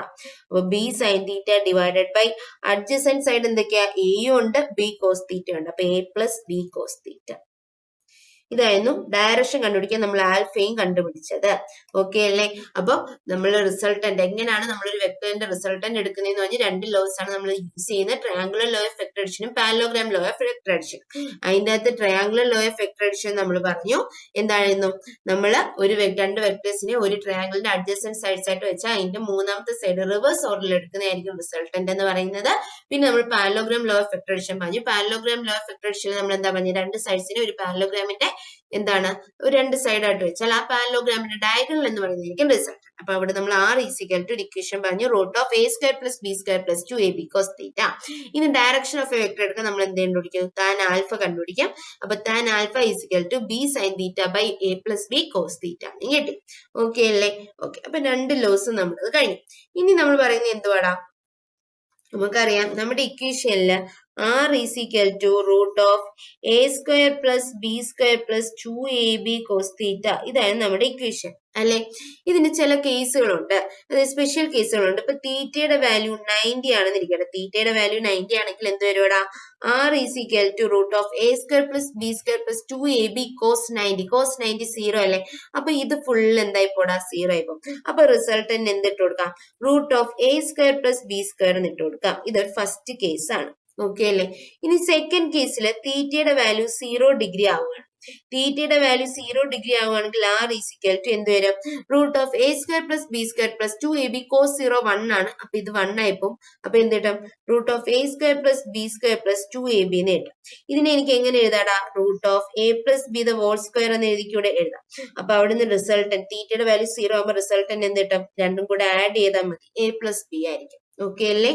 അപ്പൊ B sine theta divided by adjacent side എന്തൊക്കെയാ, എയും ഉണ്ട് ബി കോസ് തീറ്റ ഉണ്ട്. അപ്പൊ A plus B cos theta. ഇതായിരുന്നു ഡയറക്ഷൻ കണ്ടുപിടിക്കാൻ നമ്മൾ ആൽഫയും കണ്ടുപിടിച്ചത്. ഓക്കെ അല്ലേ? അപ്പൊ നമ്മൾ റിസൾട്ടന്റ് എങ്ങനെയാണ് നമ്മളൊരു വെക്ടറിന്റെ റിസൾട്ടന്റ് എടുക്കുന്നതെന്ന് പറഞ്ഞാൽ രണ്ട് ലോസ് ആണ് നമ്മൾ യൂസ് ചെയ്യുന്നത്. ട്രയാങ്കുലർ ലോ ഓഫ് വെക്ടർ അഡിഷനും പാരലോഗ്രാം ലോ ഓഫ് വെക്ടർ അഡിഷനും. അതിന്റെ അകത്ത് triangular law of vector addition നമ്മൾ പറഞ്ഞു എന്തായിരുന്നു, നമ്മൾ രണ്ട് വെക്ടേഴ്സിനെ ഒരു ട്രയാങ്കിളിന്റെ അഡ്ജസന്റ് സൈഡ്സ് ആയിട്ട് വെച്ചാൽ അതിന്റെ മൂന്നാമത്തെ സൈഡ് റിവേഴ്സ് ഓർഡറിൽ എടുക്കുന്നതായിരിക്കും റിസൾട്ടന്റ് എന്ന് പറയുന്നത്. പിന്നെ നമ്മൾ parallelogram law of vector addition പറഞ്ഞു. പാരലോഗ്രാം ലോ ഓഫ് വെക്ടർ അഡിഷനിൽ നമ്മൾ എന്താ പറഞ്ഞു, രണ്ട് സൈഡ്സിനെ ഒരു പാരലോഗ്രാമിന്റെ എന്താണ് രണ്ട് സൈഡായിട്ട് വെച്ചാൽ ആ പാരലോഗ്രാമിന്റെ ഡയഗണൽ എന്ന് പറയുന്നതായിരിക്കും റിസൾട്ട്. അപ്പൊ അവിടെ നമ്മൾ R = ഇക്വേഷൻ പറഞ്ഞു root of A² + B² + 2AB cos θ. ഇനി ഡയറക്ഷൻ ഓഫ് എ വെക്ടർ എടുക്കാൻ നമ്മൾ എന്ത് കണ്ടുപിടിക്കും, tan ആൽഫ കണ്ടുപിടിക്കാം. അപ്പൊ tan alpha = B sin θ / A + B cos θ കിട്ടി. ഓക്കെ അല്ലേ? ഓക്കെ, അപ്പൊ രണ്ട് ലോസും നമ്മളത് കഴിഞ്ഞു. ഇനി നമ്മൾ പറയുന്നത് എന്തുവാടാ, നമുക്കറിയാം നമ്മുടെ ഇക്വേഷനില് R = root of A² + B² + 2AB cos θ ഇതായിരുന്നു നമ്മുടെ ഇക്വേഷൻ അല്ലെ. ഇതിന് ചില കേസുകളുണ്ട്, അതായത് സ്പെഷ്യൽ കേസുകളുണ്ട്. ഇപ്പൊ തീറ്റയുടെ വാല്യൂ 90 ആണെന്ന് ഇരിക്കട്ടെ. തീറ്റയുടെ വാല്യൂ 90 ആണെങ്കിൽ എന്ത് വരുവാടാ, R = root of A² + B² + 2AB cos 90. cos 90 0 അല്ലെ. അപ്പൊ ഇത് ഫുൾ എന്തായി പോടാ, 0 ആയി പോകും. അപ്പൊ റിസൾട്ടന്റ് എന്തിട്ട് കൊടുക്കാം, റൂട്ട് ഓഫ് A² + B² എന്ന് ഇട്ട് കൊടുക്കാം. ഇതൊരു ഫസ്റ്റ് കേസ് ആണ്. ഓക്കെ അല്ലേ? ഇനി സെക്കൻഡ് കേസിൽ തീറ്റയുടെ വാല്യൂ 0 ഡിഗ്രി ആവുകയാണ്. തീറ്റയുടെ വാല്യൂ 0 ഡിഗ്രി ആവുകയാണെങ്കിൽ R = എന്ത് വരും, root of A² + B² + 2AB cos 0 1 ആണ്. അപ്പൊ ഇത് 1 ആയിപ്പോവും. അപ്പൊ എന്ത് കിട്ടും, root of A² + B² + 2AB എന്ന് കിട്ടും. ഇതിനെ എനിക്ക് എങ്ങനെ എഴുതാടാ, റൂട്ട് ഓഫ് A + B ² എന്ന് എഴുതിക്കൂടെ എഴുതാം. അപ്പൊ അവിടുന്ന് റിസൾട്ടന്റ് തീറ്റയുടെ വാല്യൂ 0 ആകുമ്പോൾ റിസൾട്ടന്റ് എന്ത് കിട്ടും, രണ്ടും കൂടെ ആഡ് ചെയ്താൽ മതി, A + B ആയിരിക്കും. ഓക്കെ അല്ലേ?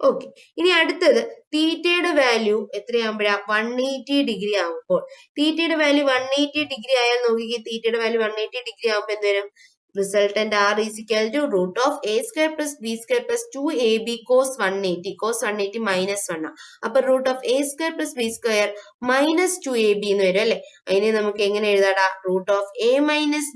ഓക്കെ, ഇനി അടുത്തത് തീറ്റയുടെ വാല്യൂ എത്രയാകുമ്പോഴാ, 180 ഡിഗ്രി ആകുമ്പോൾ. തീറ്റയുടെ വാല്യൂ 180 ഡിഗ്രി ആയാൽ നോക്കിക്കേ, തീറ്റയുടെ വാല്യൂ 180 ഡിഗ്രി ആകുമ്പോൾ എന്ത് വരും, resultant R = root of A² + B² + 2AB cos 180. cos 180 -1 അപ്പൊ root of A² + B² - 2AB എന്ന് വരും അല്ലെ. അതിനെ നമുക്ക് എങ്ങനെ എഴുതാടാ, റൂട്ട് ഓഫ് A -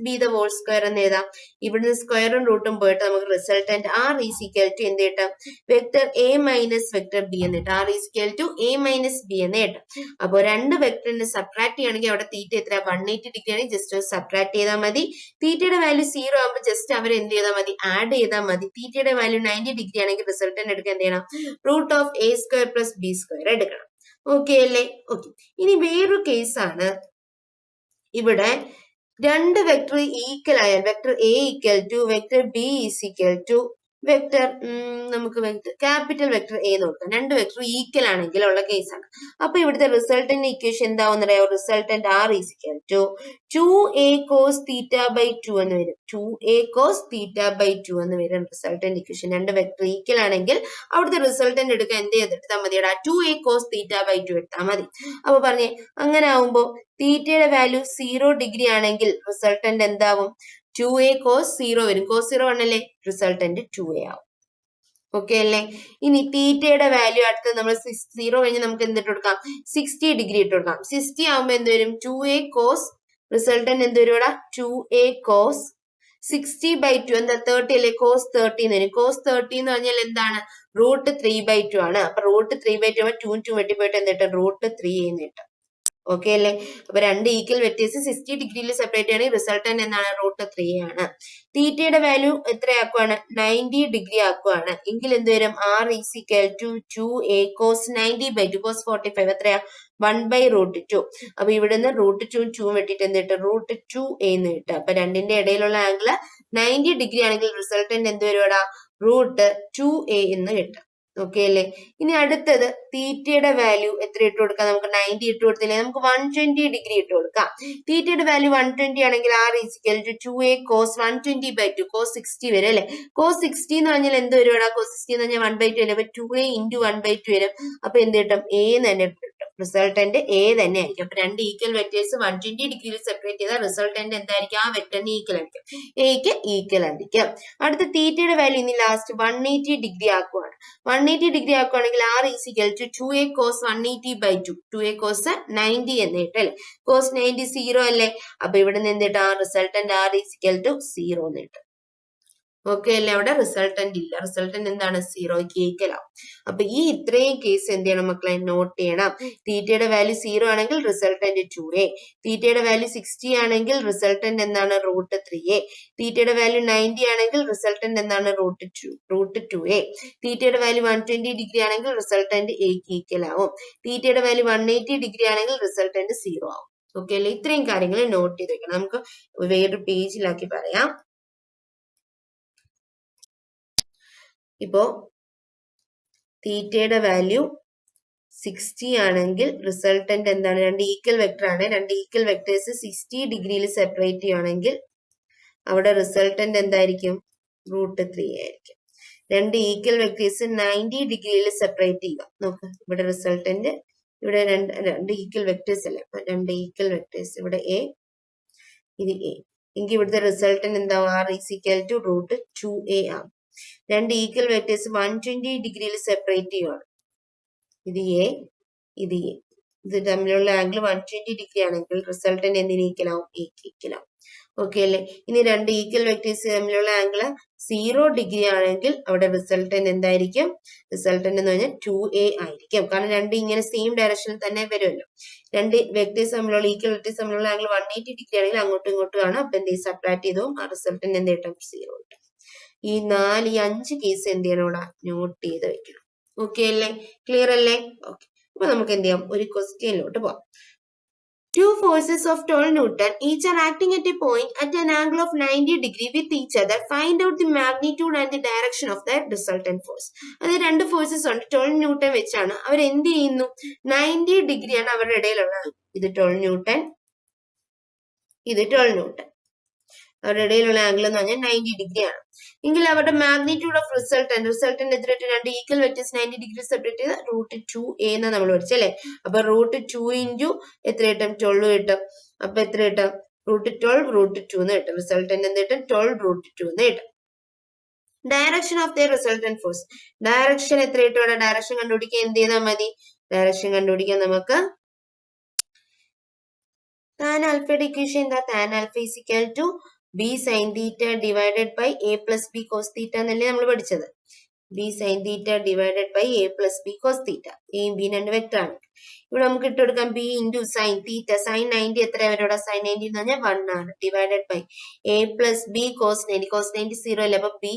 B ² എന്ന് എഴുതാം. ഇവിടുന്ന് സ്ക്വയറും റൂട്ടും പോയിട്ട് നമുക്ക് റിസൾട്ടന്റ് R = എന്ത് കിട്ടും, വെക്ടർ A - വെക്ടർ B എന്ന് കിട്ടും. R = A - B എന്ന് കിട്ടും. അപ്പൊ രണ്ട് വെക്ടറിനെ സബ്ട്രാക്ട് ചെയ്യുകയാണെങ്കിൽ അവിടെ തീറ്റ എത്ര, 180 ഡിഗ്രി ആണെങ്കിൽ ജസ്റ്റ് സബ്ട്രാക്ട് ചെയ്താൽ മതി. തീറ്റയുടെ വാല്യൂ 0 ആകുമ്പോൾ ജസ്റ്റ് അവർ എന്ത് ചെയ്താൽ മതി, ആഡ് ചെയ്താൽ മതി. തീറ്റയുടെ വാല്യൂ 90 ഡിഗ്രി ആണെങ്കിൽ റിസൾട്ടന്റ് എടുക്കാൻ എന്ത് ചെയ്യണം, റൂട്ട് ഓഫ് A² + B² എടുക്കണം. ഓക്കെ അല്ലേ? ഓക്കെ, ഇനി വേറൊരു കേസാണ്, ഇവിടെ രണ്ട് വെക്ടർ ഈക്വൽ ആയാൽ vector A = vector B = vector നമുക്ക് ക്യാപിറ്റൽ വെക്ടർ A നോക്കാം. രണ്ട് വെക്ടർ ഈക്വൽ ആണെങ്കിൽ ഉള്ള കേസാണ്. അപ്പൊ ഇവിടുത്തെ റിസൾട്ടന്റ് ഇക്വേഷൻ എന്താവുന്ന അറിയാമോ, റിസൾട്ടന്റ് R = 2A cos θ/2 എന്ന് വരും. 2A cos θ/2 എന്ന് വരും റിസൾട്ടന്റ് ഇക്വേഷൻ. രണ്ട് വെക്ടർ ഈക്വൽ ആണെങ്കിൽ അവിടുത്തെ റിസൾട്ടന്റ് എടുക്കാൻ എന്ത് ചെയ്തെടുത്താൽ മതിയടാ, 2A cos θ/2 എടുത്താൽ മതി. അപ്പൊ പറഞ്ഞേ, അങ്ങനെ ആവുമ്പോ തീറ്റയുടെ വാല്യൂ 0 ഡിഗ്രി ആണെങ്കിൽ റിസൾട്ടന്റ് എന്താവും, 2A cos 0 വരും. cos 0 1 റിസൾട്ടന്റ് 2A ആവും. ഓക്കെ അല്ലേ? ഇനി തീറ്റയുടെ വാല്യൂ അടുത്ത് നമ്മൾ 0 കഴിഞ്ഞ് നമുക്ക് എന്തിട്ട് കൊടുക്കാം, 60 ഡിഗ്രി ഇട്ട് കൊടുക്കാം. 60 ആവുമ്പോ എന്ത് വരും, 2A cos റിസൾട്ടന്റ് എന്ത് വരും, 2A cos 60/2 എന്താ 30 അല്ലേ, cos 30 എന്ന് വരും. cos 30 എന്ന് പറഞ്ഞാൽ എന്താണ്, റൂട്ട് 3/2 ആണ്. അപ്പൊ റൂട്ട് 3/2 ആവുമ്പോൾ 2 2 വെട്ടിപ്പോയിട്ട് എന്ത് കിട്ടും, റൂട്ട് 3 എന്ന് കിട്ടും. ഓക്കെ അല്ലേ? അപ്പൊ രണ്ട് ഈക്വൽ വെക്ടേഴ്സ് 60 ഡിഗ്രിയിൽ സെപ്പറേറ്റ് ചെയ്യണമെങ്കിൽ റിസൾട്ടന്റ് എന്താണ്, റൂട്ട് 3 ആണ്. തീറ്റയുടെ വാല്യൂ എത്രയാക്കുവാണ്, 90 ഡിഗ്രി ആക്കുവാണ് എങ്കിൽ എന്ത് വരും, R = 2A cos 90/2 cos 45 എത്രയാ, 1/√2. അപ്പൊ ഇവിടുന്ന് റൂട്ട് 2 2 വെട്ടിട്ട് എന്ത് കിട്ടും, റൂട്ട് 2A എന്ന് കിട്ടും. അപ്പൊ രണ്ടിന്റെ ഇടയിലുള്ള ആംഗിള് 90 ഡിഗ്രി ആണെങ്കിൽ റിസൾട്ടന്റ് എന്ത് വരുവാടാ, റൂട്ട് 2A എന്ന് കിട്ടും. ഓക്കെ അല്ലേ? ഇനി അടുത്തത് തീറ്റയുടെ വാല്യൂ എത്ര ഇട്ട് കൊടുക്കാം, നമുക്ക് 90 ഇട്ട് കൊടുത്തില്ലേ, നമുക്ക് 120 ഡിഗ്രി ഇട്ട് കൊടുക്കാം. തീറ്റയുടെ വാല്യൂ 120 ആണെങ്കിൽ R = 2A cos 120/2 cos 60 വരും അല്ലെ. cos 60 എന്ന് പറഞ്ഞാൽ എന്ത് വരുവാടാ, cos 60 എന്ന് പറഞ്ഞാൽ 1/2 അല്ലേ. അപ്പൊ 2A × 1/2 വരും. അപ്പൊ എന്ത് കിട്ടും, A തന്നെ കിട്ടും. റിസൾട്ടന്റ് A തന്നെ ആയിരിക്കും. അപ്പൊ രണ്ട് ഈക്വൽ വെക്ടേഴ്സ് 120 ഡിഗ്രിയിൽ സെപ്പറേറ്റ് ചെയ്താൽ റിസൾട്ടന്റ് എന്തായിരിക്കും, ആ വെക്ടറിന് ഈക്വൽ ആയിരിക്കും, Aക്ക് ഈക്വൽ ആയിരിക്കും. അടുത്ത തീറ്റയുടെ വാല്യൂ ഇനി ലാസ്റ്റ് 180 ഡിഗ്രി ആക്കുവാണ്. 180 ഡിഗ്രി ആക്കുവാണെങ്കിൽ R = 2A cos 180/2 2A cos 90 എന്ന് കിട്ടും അല്ലെ. cos 90 0 അല്ലേ. അപ്പൊ ഇവിടെ നിന്ന് എന്തിട്ടാ, റിസൾട്ടന്റ് R = 0 എന്ന് കിട്ടും. ഓക്കെ അല്ലേ? അവിടെ റിസൾട്ടന്റ് ഇല്ല. റിസൾട്ടന്റ് എന്താണ്? സീറോയ്ക്ക് ഈക്വൽ ആവും. അപ്പൊ ഈ ഇത്രയും കേസ് എന്ത് ചെയ്യണം മക്കളെ? നോട്ട് ചെയ്യണം. തീറ്റയുടെ വാല്യൂ 0 ആണെങ്കിൽ റിസൾട്ടന്റ് 2a, തീറ്റയുടെ വാല്യൂ 60 ആണെങ്കിൽ റിസൾട്ടന്റ് എന്താണ്? √3a, തീറ്റയുടെ വാല്യൂ 90 ആണെങ്കിൽ റിസൾട്ടന്റ് എന്താണ്? √2a, തീറ്റയുടെ വാല്യൂ 120 ഡിഗ്രി ആണെങ്കിൽ റിസൾട്ടന്റ് എക്ക് ഈക്വൽ ആവും, തീറ്റയുടെ വാല്യൂ 180 ഡിഗ്രി ആണെങ്കിൽ റിസൾട്ടന്റ് 0 ആവും. ഓക്കെ അല്ലേ? ഇത്രയും കാര്യങ്ങൾ നോട്ട് ചെയ്ത് വെക്കണം. നമുക്ക് വേറൊരു പേജിലാക്കി പറയാം. ഇപ്പോ തീറ്റയുടെ വാല്യൂ 60 ആണെങ്കിൽ റിസൾട്ടന്റ് എന്താണ്? രണ്ട് ഈക്വൽ വെക്ടർ ആണ്. രണ്ട് ഈക്വൽ വെക്ടേഴ്സ് 60 ഡിഗ്രിയിൽ സെപ്പറേറ്റ് ചെയ്യുകയാണെങ്കിൽ അവിടെ റിസൾട്ടന്റ് എന്തായിരിക്കും? √3 ആയിരിക്കും. രണ്ട് ഈക്വൽ വെക്ടേഴ്സ് 90 ഡിഗ്രിയിൽ സെപ്പറേറ്റ് ചെയ്യുക. നോക്ക്, ഇവിടെ റിസൾട്ടന്റ്, ഇവിടെ രണ്ട് ഈക്വൽ വെക്ടേഴ്സ് അല്ലേ? അപ്പൊ രണ്ട് ഈക്വൽ വെക്ടേഴ്സ്, ഇവിടെ എ, ഇത് എ, എങ്കിൽ ഇവിടുത്തെ റിസൾട്ടന്റ് എന്താവും? R = √2a ആവും. രണ്ട് ഈക്വൽ വെക്ടേഴ്സ് 120 ഡിഗ്രിയിൽ സെപ്പറേറ്റ് ചെയ്യുവാണ്. ഇത് എ, ഇത് എ, ഇത് തമ്മിലുള്ള ആംഗിൾ 120 ഡിഗ്രി ആണെങ്കിൽ റിസൾട്ടന്റ് എന്തിന് ഈക്വൽ ആവും? എക്ക് ഈക്വൽ ആവും. ഓക്കെ അല്ലേ? ഇനി രണ്ട് ഈക്വൽ വെക്ടേഴ്സ് തമ്മിലുള്ള ആംഗിൾ 0 ഡിഗ്രി ആണെങ്കിൽ അവിടെ റിസൾട്ടന്റ് എന്തായിരിക്കും? റിസൾട്ടന്റ് എന്ന് പറഞ്ഞാൽ 2a ആയിരിക്കും. കാരണം രണ്ട് ഇങ്ങനെ സെയിം ഡയറക്ഷനിൽ തന്നെ വരുമല്ലോ. രണ്ട് വെക്ടേഴ്സ് തമ്മിലുള്ള ഈക്വൽ വെക്ടേഴ്സ് തമ്മിലുള്ള ആംഗിൾ 180 ഡിഗ്രി ആണെങ്കിൽ അങ്ങോട്ടും ഇങ്ങോട്ടും ആണ്. അപ്പൊ എന്ത് ചെയ്യും? സബ്ട്രാക്ട് ചെയ്തു ആ റിസൾട്ടന്റ് എന്ത് കിട്ടും? 0 കിട്ടും. ഈ 5 കേസ് എന്ത് ചെയ്യണം? ഇവിടെ നോട്ട് ചെയ്ത് വെക്കണം. ഓക്കെ അല്ലേ? ക്ലിയർ അല്ലേ? ഓക്കെ. അപ്പൊ നമുക്ക് എന്ത് ചെയ്യാം? ഒരു ക്വസ്റ്റ്യനിലോട്ട് പോവാം. Two forces of 12 Newton each are acting at a point at an angle of 90 degree with each other. Find out the magnitude and the direction of the resultant force. അത് രണ്ട് forces ഉണ്ട്, 12 newton വെച്ചാണ് അവർ എന്ത് ചെയ്യുന്നു? 90 ഡിഗ്രിയാണ് അവരുടെ ഇടയിലുള്ളത്. ഇത് 12 newton, ഇത് 12 ന്യൂട്ടൺ. അവരുടെ ഇടയിലുള്ള ആംഗിൾ എന്ന് പറഞ്ഞാൽ 90 ഡിഗ്രി ആണ്. എങ്കിൽ അവരുടെ മാഗ്നിറ്റ്യൂഡ് ഓഫ് റിസൾട്ടന്റ് എത്രയായിട്ട്? രണ്ട് ഈക്വൽ വെക്ടേഴ്സ് 90 ഡിഗ്രി സെപ്പറേറ്റ് ചെയ്ത് √2a എന്ന് നമ്മൾ പഠിച്ചല്ലേ? അപ്പൊ √2 ഇൻറ്റു എത്ര കിട്ടും? 12 കിട്ടും. അപ്പൊ എത്ര കിട്ടും? √12 എന്ന് കിട്ടും. റിസൾട്ടന്റ് എന്ത് കിട്ടും? 12 എന്ന് കിട്ടും. Direction of the resultant force, direction എത്ര കിട്ടും? ഡയറക്ഷൻ കണ്ടുപിടിക്കാൻ എന്ത് ചെയ്താൽ മതി? ഡയറക്ഷൻ കണ്ടുപിടിക്കാൻ നമുക്ക് tan ആൽഫയുടെ ഇക്വേഷൻ എന്താ? tan alpha = b sin theta divided by a plus b cos theta എന്നല്ലേ നമ്മൾ പഠിച്ചത്? b sin theta divided by a plus b cos theta. എയും ബി രണ്ട് വെക്ടർ ആണ്. ഇവിടെ നമുക്ക് ഇട്ട് കൊടുക്കാം b into sin theta. sin 90 എത്ര വരും? sin 90 എന്ന് പറഞ്ഞാൽ 1 ആണ്. Divided by a plus b cos 90. cos 90 0 അല്ലേ? അപ്പൊ b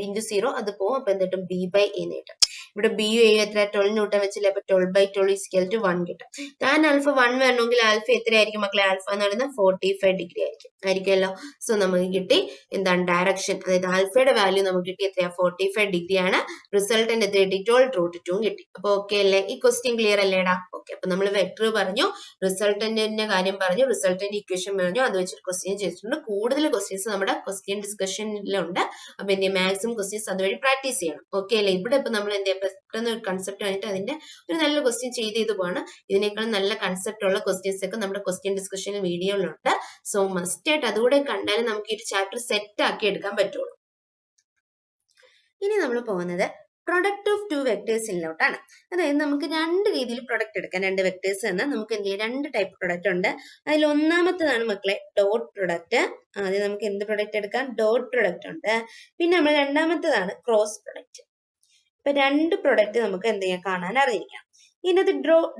into 0 അത് പോകും. അപ്പൊ എന്ത് കിട്ടും? b by a കിട്ടും. ഇവിടെ ബി യു എയും എത്ര? 12 ന്യൂട്ടൺ വെച്ചില്ല. അപ്പൊ 12/12 = 1 കിട്ടും. tan ആൽഫ 1 വരണമെങ്കിൽ ആൽഫ എത്രയായിരിക്കും മക്കളെ? ആൽഫ എന്ന് പറയുന്നത് 45 ഡിഗ്രി ആയിരിക്കുമല്ലോ. സോ നമുക്ക് കിട്ടി എന്താണ്? ഡയറക്ഷൻ, അതായത് ആൽഫയുടെ വാല്യൂ നമുക്ക് കിട്ടി എത്രയാ? 45 ഡിഗ്രി ആണ്. റിസൾട്ടന്റ് എത്ര കിട്ടി? 12√2 കിട്ടി. അപ്പൊ ഓക്കെ അല്ലേ? ഈ ക്വസ്റ്റ്യൻ ക്ലിയർ അല്ലേടാ? ഓക്കെ. അപ്പൊ നമ്മൾ വെക്ടർ പറഞ്ഞു, റിസൾട്ടന്റിന്റെ കാര്യം പറഞ്ഞു, റിസൾട്ടന്റ് ഇക്വേഷൻ പറഞ്ഞു, അത് വെച്ചിട്ട് ക്വസ്റ്റ്യൻ ചെയ്തിട്ടുണ്ട്. കൂടുതൽ ക്വസ്റ്റ്യൻസ് നമ്മുടെ ക്വസ്റ്റ്യൻ ഡിസ്കഷനിലുണ്ട്. അപ്പൊ എന്ത് മാക്സിമം ക്വസ്റ്റ്യൻസ് അതുവഴി പ്രാക്ടീസ് ചെയ്യണം. ഓക്കെ അല്ലേ? ഇവിടെ ഇപ്പൊ നമ്മൾ എന്ത് പെട്ടെന്ന് ഒരു കൺസെപ്റ്റ് ആയിട്ട് അതിന്റെ ഒരു നല്ല ക്വസ്റ്റ്യൻ ചെയ്ത് പോവാണ്. ഇതിനേക്കാൾ നല്ല കൺസെപ്റ്റ് ഉള്ള ക്വസ്റ്റ്യൻസ് ഒക്കെ നമ്മുടെ ക്വസ്റ്റ്യൻ ഡിസ്കഷൻ വീഡിയോയിലുണ്ട്. സോ മസ്റ്റ് ആയിട്ട് അതുകൂടെ കണ്ടാലും നമുക്ക് ഈ ചാപ്റ്റർ സെറ്റ് ആക്കി എടുക്കാൻ പറ്റുള്ളൂ. ഇനി നമ്മൾ പോകുന്നത് പ്രൊഡക്റ്റ് ഓഫ് ടു വെക്ടേഴ്സിലോട്ടാണ്. അതായത് നമുക്ക് രണ്ട് രീതിയിൽ പ്രൊഡക്റ്റ് എടുക്കാം. രണ്ട് വെക്ടേഴ്സ് തന്നെ നമുക്ക് എന്ത് ചെയ്യാം? രണ്ട് ടൈപ്പ് പ്രൊഡക്റ്റ് ഉണ്ട്. അതിൽ ഒന്നാമത്തേതാണ് മക്കളെ ഡോട്ട് പ്രൊഡക്റ്റ്. ആദ്യം നമുക്ക് എന്ത് പ്രൊഡക്റ്റ് എടുക്കാം? ഡോട്ട് പ്രൊഡക്റ്റ് ഉണ്ട്. പിന്നെ നമ്മൾ രണ്ടാമത്തേതാണ് ക്രോസ് പ്രൊഡക്റ്റ്. ഇപ്പൊ രണ്ട് പ്രൊഡക്റ്റ് നമുക്ക് എന്ത് ചെയ്യാം? കാണാൻ അറിയിക്കാം. ഇതിനകത്ത്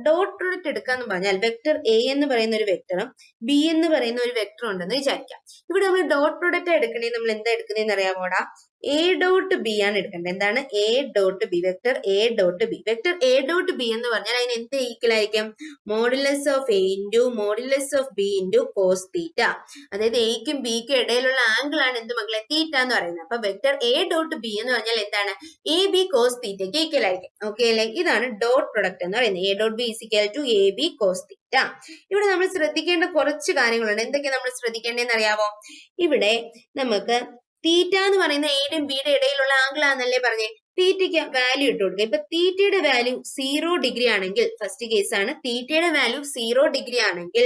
ഡോട്ട് പ്രൊഡക്റ്റ് എടുക്കാന്ന് പറഞ്ഞാൽ വെക്ടർ എ എന്ന് പറയുന്ന ഒരു വെക്ടറും ബി എന്ന് പറയുന്ന ഒരു വെക്ടറും ഉണ്ടെന്ന് വിചാരിക്കാം. ഇവിടെ നമ്മൾ ഡോട്ട് പ്രൊഡക്റ്റ് എടുക്കണേ നമ്മൾ എന്താ എടുക്കുന്നതെന്ന് അറിയാമോടാ? എ ഡോട്ട് ബി ആണ് എടുക്കേണ്ടത്. എന്താണ്? A dot B, vector A dot B. Vector A dot B എന്ന് പറഞ്ഞാൽ അതിന് എന്ത് ഈക്വൽ ആയിരിക്കും? Modulus of A into modulus of B into cos theta. അതായത് എയ്ക്കും ബിക്കും ഇടയിലുള്ള ആംഗിൾ ആണ് എന്ത് മക്കളെ? തീറ്റ എന്ന് പറയുന്നത്. അപ്പൊ വെക്ടർ എ ഡോട്ട് ബി എന്ന് പറഞ്ഞാൽ എന്താണ്? എ ബി കോസ് തീറ്റയ്ക്ക് ഈക്വൽ ആയിരിക്കും. ഓക്കെ അല്ലേ? ഇതാണ് ഡോട്ട് പ്രൊഡക്റ്റ് എന്ന് പറയുന്നത്. A dot B = A B cos theta. ഇവിടെ നമ്മൾ ശ്രദ്ധിക്കേണ്ട കുറച്ച് കാര്യങ്ങളുണ്ട്. എന്തൊക്കെയാണ് നമ്മൾ ശ്രദ്ധിക്കേണ്ടതെന്ന് അറിയാമോ? ഇവിടെ നമുക്ക് തീറ്റ എന്ന് പറയുന്ന എയുടെയും ബിയുടെ ഇടയിലുള്ള ആംഗിൾ ആണെന്നല്ലേ പറഞ്ഞേ? തീറ്റയ്ക്ക് വാല്യൂ ഇട്ട് കൊടുക്കുക. ഇപ്പൊ തീറ്റയുടെ വാല്യൂ 0 ഡിഗ്രി ആണെങ്കിൽ, ഫസ്റ്റ് കേസ് ആണ്, തീറ്റയുടെ വാല്യൂ 0 ഡിഗ്രി ആണെങ്കിൽ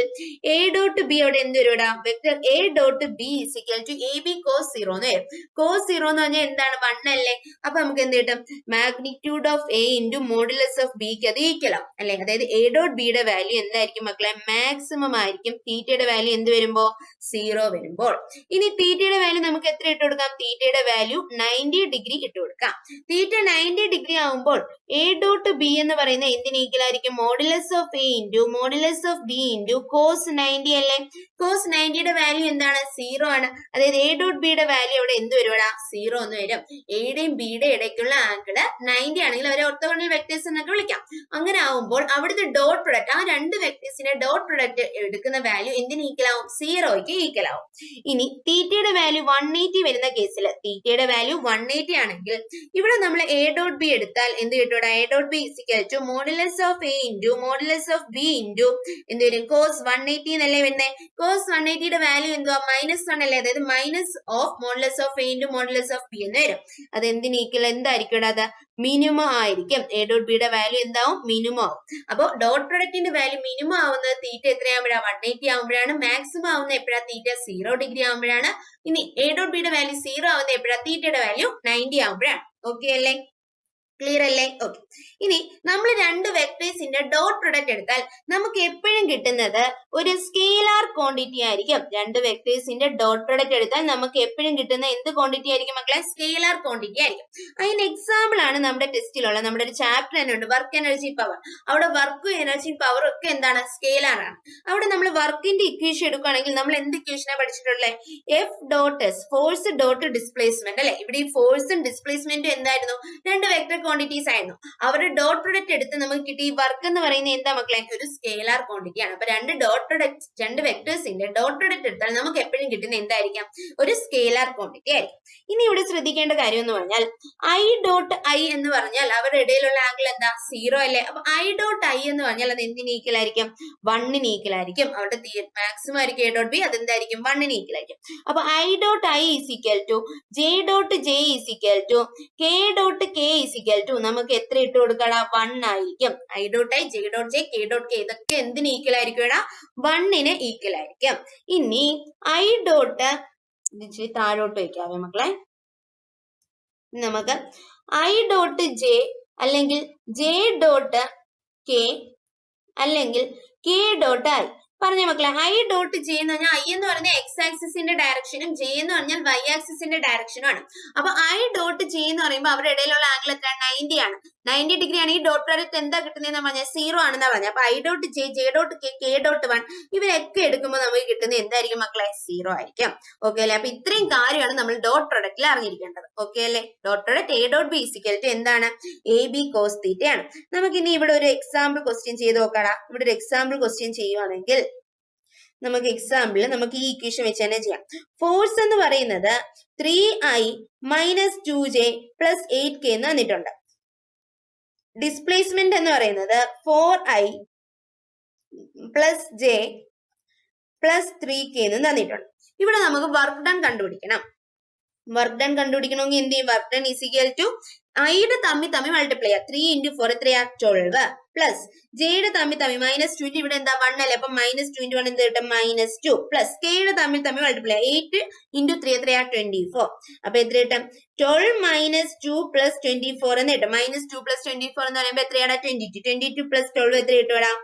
എ ഡോട്ട് ബി അവിടെ എന്ത് വരും? Vector A dot B is equal to A B cos 0 എന്ന് വരും. കോസ് 0 എന്ന് പറഞ്ഞാൽ എന്താണ്? 1 അല്ലേ? അപ്പൊ നമുക്ക് എന്ത് കിട്ടും? Magnitude of A into modulus of ബിക്ക് അത് ഈക്വൽ ആവും അല്ലെ? അതായത് എ ഡോട്ട് ബിയുടെ വാല്യൂ എന്തായിരിക്കും മക്കളെ? മാക്സിമം ആയിരിക്കും തീറ്റയുടെ വാല്യൂ എന്ത് വരുമ്പോ? 0 വരുമ്പോൾ. ഇനി തീറ്റയുടെ വാല്യൂ നമുക്ക് എത്ര ഇട്ട് കൊടുക്കാം? തീറ്റയുടെ വാല്യൂ 90 ഡിഗ്രി ഇട്ട് കൊടുക്കാം. തീറ്റ 90 ഡിഗ്രി ആവുമ്പോൾ എ ഡോട്ട് ബി എന്ന് പറയുന്ന എന്തിന് ഈക്വൽ ആയിരിക്കും? Modulus of A into modulus of B into cos 90 അല്ലേ? കോസ് 90യുടെ വാല്യൂ എന്താണ്? 0 ആണ്. അതായത് എ ഡോട്ട് ബിയുടെ വാല്യൂ അവിടെ എന്ത് വരും? 0 എന്ന് വരും. എയുടെയും ബിയുടെ ഇടയ്ക്കുള്ള ആംഗിള് 90 ആണെങ്കിൽ അവരെ ഓർത്തോഗണൽ വെക്ടേഴ്സ് എന്നൊക്കെ വിളിക്കാം. അങ്ങനെ ആവുമ്പോൾ അവിടുത്തെ ഡോട്ട് പ്രൊഡക്റ്റ്, ആ രണ്ട് വെക്ടേഴ്സിന്റെ ഡോട്ട് പ്രൊഡക്റ്റ് എടുക്കുന്ന വാല്യൂ എന്തിന് ഈക്വൽ ആവും? 0ക്ക് ഈക്വൽ ആവും. ഇനി തീറ്റയുടെ വാല്യൂ 180 വരുന്ന കേസിൽ, തീറ്റയുടെ വാല്യൂ 180 ആണെങ്കിൽ ഇവിടെ നമ്മൾ എ ഡോട്ട് ബി എടുത്താൽ എന്ത് കിട്ടും? A dot B is equal to modulus of A into modulus of B into എന്ത് വരും? കോസ് 180 എന്നല്ലേ വരുന്നത്? കോസ് 180യുടെ വാല്യൂ എന്തുവാ? -1 അല്ലേ? അതായത് minus of modulus of A into modulus of B എന്ന് വരും. അത് എന്തിന് ഈക്വൽ? എന്തായിരിക്കും? അത് മിനിമം ആയിരിക്കും. എ ഡോട്ട് ബിയുടെ വാല്യൂ എന്താവും? മിനിമം ആവും. അപ്പൊ ഡോട്ട് പ്രൊഡക്റ്റിന്റെ വാല്യൂ മിനിമം ആവുന്നത് തീറ്റ എത്രയാകുമ്പോഴാണ്? 180 ആവുമ്പോഴാണ്. മാക്സിമം ആവുന്നത് എപ്പോഴാണ്? തീറ്റ 0 ഡിഗ്രി ആവുമ്പോഴാണ്. ഇനി എ ഡോട്ട് ബിയുടെ വാല്യൂ 0 ആവുന്നത് എപ്പോഴാണ്? തീറ്റയുടെ വാല്യൂ 90 ആവുമ്പോഴാണ്. ഓക്കെ അല്ലേ? ക്ലിയർ അല്ലേ? ഓക്കെ. ഇനി നമ്മൾ രണ്ട് വെക്ടേഴ്സിന്റെ ഡോട്ട് പ്രൊഡക്റ്റ് എടുത്താൽ നമുക്ക് എപ്പോഴും കിട്ടുന്നത് ഒരു സ്കെയിലാർ ക്വാണ്ടിറ്റി ആയിരിക്കും. രണ്ട് വെക്ടേഴ്സിന്റെ ഡോട്ട് പ്രൊഡക്റ്റ് എടുത്താൽ നമുക്ക് എപ്പോഴും കിട്ടുന്ന എന്ത് ക്വാണ്ടിറ്റി ആയിരിക്കും മക്കളെ? സ്കെയിലാർ ക്വാണ്ടിറ്റി ആയിരിക്കും. അതിന് എക്സാമ്പിൾ ആണ് നമ്മുടെ ടെസ്റ്റിലുള്ള നമ്മുടെ ഒരു ചാപ്റ്റർ തന്നെ ഉണ്ട്, വർക്ക് എനർജി പവർ. അവിടെ വർക്കും എനർജി പവറും ഒക്കെ എന്താണ്? സ്കെയിലാർ ആണ്. അവിടെ നമ്മൾ വർക്കിന്റെ ഇക്വേഷൻ എടുക്കുകയാണെങ്കിൽ നമ്മൾ എന്ത് ഇക്വേഷനാണ് പഠിച്ചിട്ടുള്ളത്? F dot S, force dot displacement അല്ലെ? ഇവിടെ ഈ ഫോഴ്സും ഡിസ്പ്ലേസ്മെന്റും എന്തായിരുന്നു? രണ്ട് വെക്ടർ ക്വാണ്ടിറ്റീസ് ആയിരുന്നു. അവരുടെ ഡോട്ട് പ്രൊഡക്റ്റ് എടുത്ത് നമുക്ക് കിട്ടി ഈ വർക്ക് എന്ന് പറയുന്നത് എന്താ മക്കളെ? ഒരു സ്കെയിലാർ ക്വാണ്ടിറ്റി ആണ്. അപ്പൊ രണ്ട് ഡോട്ട് പ്രൊഡക്റ്റ്, രണ്ട് വെക്ടേഴ്സിന്റെ ഡോട്ട് പ്രൊഡക്റ്റ് എടുത്താൽ നമുക്ക് എപ്പോഴും കിട്ടുന്ന എന്തായിരിക്കാം? ഒരു സ്കെയിലാർ ക്വാണ്ടിറ്റി ആയിരിക്കും. ഇനി ഇവിടെ ശ്രദ്ധിക്കേണ്ട കാര്യം എന്ന് പറഞ്ഞാൽ ഐ ഡോട്ട് ഐ എന്ന് പറഞ്ഞാൽ അവരുടെ ഇടയിലുള്ള ആംഗിൾ എന്താ? 0 അല്ലേ? അപ്പൊ ഐ ഡോട്ട് ഐ എന്ന് പറഞ്ഞാൽ അത് എന്തിന് ഈക്വൽ ആയിരിക്കും? 1ന് ഈക്വൽ ആയിരിക്കും. അവരുടെ മാക്സിമം ആയിരിക്കും എ ഡോട്ട് ബി, അതെന്തായിരിക്കും? 1ന് ഈക്വൽ ആയിരിക്കും. അപ്പൊ I dot I is equal to J dot J is equal to K dot K is equal to നമുക്ക് എത്ര ഇട്ട് കൊടുക്കണം? 1 ആയിരിക്കും. I dot I, J dot J, K dot K ഇതൊക്കെ എന്തിന് ഈക്വൽ ആയിരിക്കും? 1ന് ഈക്വൽ ആയിരിക്കും. ഇനി ഐ ഡോട്ട് താഴോട്ട് വയ്ക്കാവേ മക്കളെ. നമുക്ക് ഐ ഡോട്ട് ജെ അല്ലെങ്കിൽ ജെ ഡോട്ട് കെ അല്ലെങ്കിൽ കെ ഡോട്ട് ഐ പറഞ്ഞ മക്കളെ. ഐ ഡോട്ട് ജെ എന്ന് പറഞ്ഞാൽ ഐ എന്ന് പറയുന്നത് എക്സ് ആക്സിസിന്റെ ഡയറക്ഷനും ജെ എന്ന് പറഞ്ഞാൽ വൈ ആക്സിസിന്റെ ഡയറക്ഷനും ആണ്. അപ്പൊ ഐ ഡോട്ട് ജെ എന്ന് പറയുമ്പോൾ അവരുടെ ഇടയിലുള്ള ആംഗിൾ എത്ര? 90 ആണ്. 90 ഡിഗ്രി ആണെങ്കിൽ ഡോട്ട് പ്രൊഡക്റ്റ് എന്താ കിട്ടുന്നതെന്ന് പറഞ്ഞാൽ 0 ആണെന്നാ പറഞ്ഞത്. അപ്പൊ I dot J, J dot K, K dot 1 ഇവരൊക്കെ എടുക്കുമ്പോൾ നമുക്ക് കിട്ടുന്നത് എന്തായിരിക്കും മക്കളെ? 0 ആയിരിക്കും. ഓക്കെ അല്ലെ? അപ്പൊ ഇത്രയും കാര്യമാണ് നമ്മൾ ഡോട്ട് പ്രൊഡക്റ്റിൽ അറിഞ്ഞിരിക്കേണ്ടത്. ഓക്കെ അല്ലെ? Dot product A dot B is equal to എന്താണ്? എ ബി കോസ് തീറ്റ ആണ്. നമുക്ക് ഇനി ഇവിടെ ഒരു എക്സാമ്പിൾ ക്വസ്റ്റ്യൻ ചെയ്ത് നോക്കാം. ഇവിടെ ഒരു എക്സാമ്പിൾ ക്വസ്റ്റ്യൻ ചെയ്യുവാണെങ്കിൽ നമുക്ക് എക്സാമ്പിൾ നമുക്ക് ഈ ഇക്വേഷൻ വെച്ച് തന്നെ ചെയ്യാം. ഫോഴ്സ് എന്ന് പറയുന്നത് 3i - 2j + 8k എന്ന് തന്നിട്ടുണ്ട്. ഡിസ്പ്ലേസ്മെന്റ് എന്ന് പറയുന്നത് 4i + j + 3k എന്ന് തന്നിട്ടുണ്ട്. ഇവിടെ നമുക്ക് വർക്ക് ഡൺ കണ്ടുപിടിക്കണം. വർക്ക് ഡൺ കണ്ടുപിടിക്കണമെങ്കിൽ എന്ത് ചെയ്യും? Work done is equal to ഐയുടെ തമ്മിൽ മൾട്ടിപ്ലൈ ചെയ്യാം. 3 × 4 എത്രയാ? 12 പ്ലസ് ജെയുടെ തമ്മിൽ -2 ഇവിടെ എന്താ? 1 അല്ലേ? അപ്പൊ -2 × 1 എന്ത് കിട്ടും? -2 പ്ലസ് കെയുടെ തമ്മിൽ മൾട്ടിപ്ലൈ 8 × 3 എത്രയാ? 24. അപ്പൊ എത്ര കിട്ടും? 12 - 2 + 24 എന്ന് കിട്ടും. -2 + 24 എന്ന് പറയുമ്പോൾ എത്രയാണ്? 22. 22 + 12 എത്ര കിട്ടും?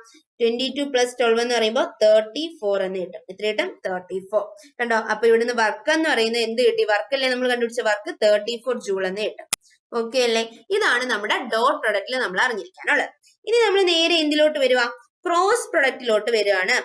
22 + 12 എന്ന് പറയുമ്പോൾ 34 എന്ന് കിട്ടും. എത്ര കിട്ടും? 34. കണ്ടോ? അപ്പൊ ഇവിടുന്ന് വർക്ക് എന്ന് പറയുന്നത് എന്ത് കിട്ടി? വർക്ക് അല്ലേ നമ്മൾ കണ്ടുപിടിച്ച വർക്ക്? 34 ജൂൾ എന്ന് കിട്ടും. ഓക്കെ അല്ലേ? ഇതാണ് നമ്മുടെ ഡോട്ട് പ്രൊഡക്റ്റിൽ നമ്മൾ അറിഞ്ഞിരിക്കാനുള്ളത്. ഇനി നമ്മൾ നേരെ എന്തിലോട്ട് വരുക? ക്രോസ് പ്രൊഡക്റ്റിലോട്ട് വരുവാണ്.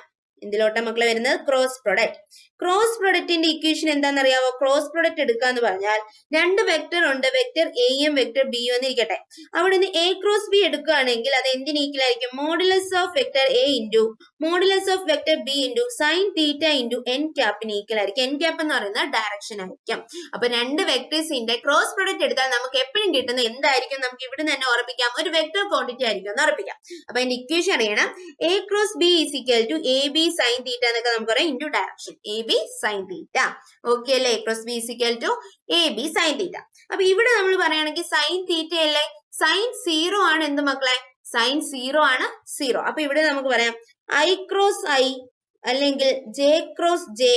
എന്തിലോട്ടാ മക്കളെ വരുന്നത്? Cross product. ക്രോസ് പ്രൊഡക്റ്റിന്റെ ഇക്വേഷൻ എന്താണെന്നറിയാവോ? ക്രോസ് പ്രൊഡക്റ്റ് എടുക്കാന്ന് പറഞ്ഞാൽ രണ്ട് വെക്ടർ ഉണ്ട്, വെക്ടർ എയും വെക്ടർ ബിയും എന്നിരിക്കട്ടെ. അവിടെ നിന്ന് എ ക്രോസ് ബി എടുക്കുകയാണെങ്കിൽ അത് എന്തിന് ഈക്വൽ ആയിരിക്കും? Modulus of vector A into modulus of vector B into sine theta into n ക്യാപ്പിന് ഈക്വൽ ആയിരിക്കും. എൻ ക്യാപ്പ് എന്ന് പറയുന്ന ഡയറക്ഷൻ ആയിരിക്കും. അപ്പൊ രണ്ട് വെക്ടേഴ്സിന്റെ ക്രോസ് പ്രൊഡക്റ്റ് എടുത്താൽ നമുക്ക് എപ്പോഴും കിട്ടുന്നത് എന്തായിരിക്കും? നമുക്ക് ഇവിടെ തന്നെ ഉറപ്പിക്കാം, ഒരു വെക്ടർ ക്വാണ്ടിറ്റി ആയിരിക്കും എന്ന് ഉറപ്പിക്കാം. അപ്പൊ അതിന്റെ ഇക്വേഷൻ അറിയണം. A cross B is equal to A B sine theta എന്നൊക്കെ നമുക്ക് പറയാം into direction A B sine theta. Okay അല്ലേ? A cross B is equal to A B sine theta. അപ്പൊ ഇവിടെ നമ്മൾ പറയുകയാണെങ്കിൽ സൈൻ തീറ്റ അല്ലേ, സൈൻ 0 ആണ് എന്ത് മക്കളെ? സൈൻ 0 ആണ് 0. അപ്പൊ ഇവിടെ നമുക്ക് പറയാം ഐ ക്രോസ് ഐ അല്ലെങ്കിൽ ജെ ക്രോസ് ജെ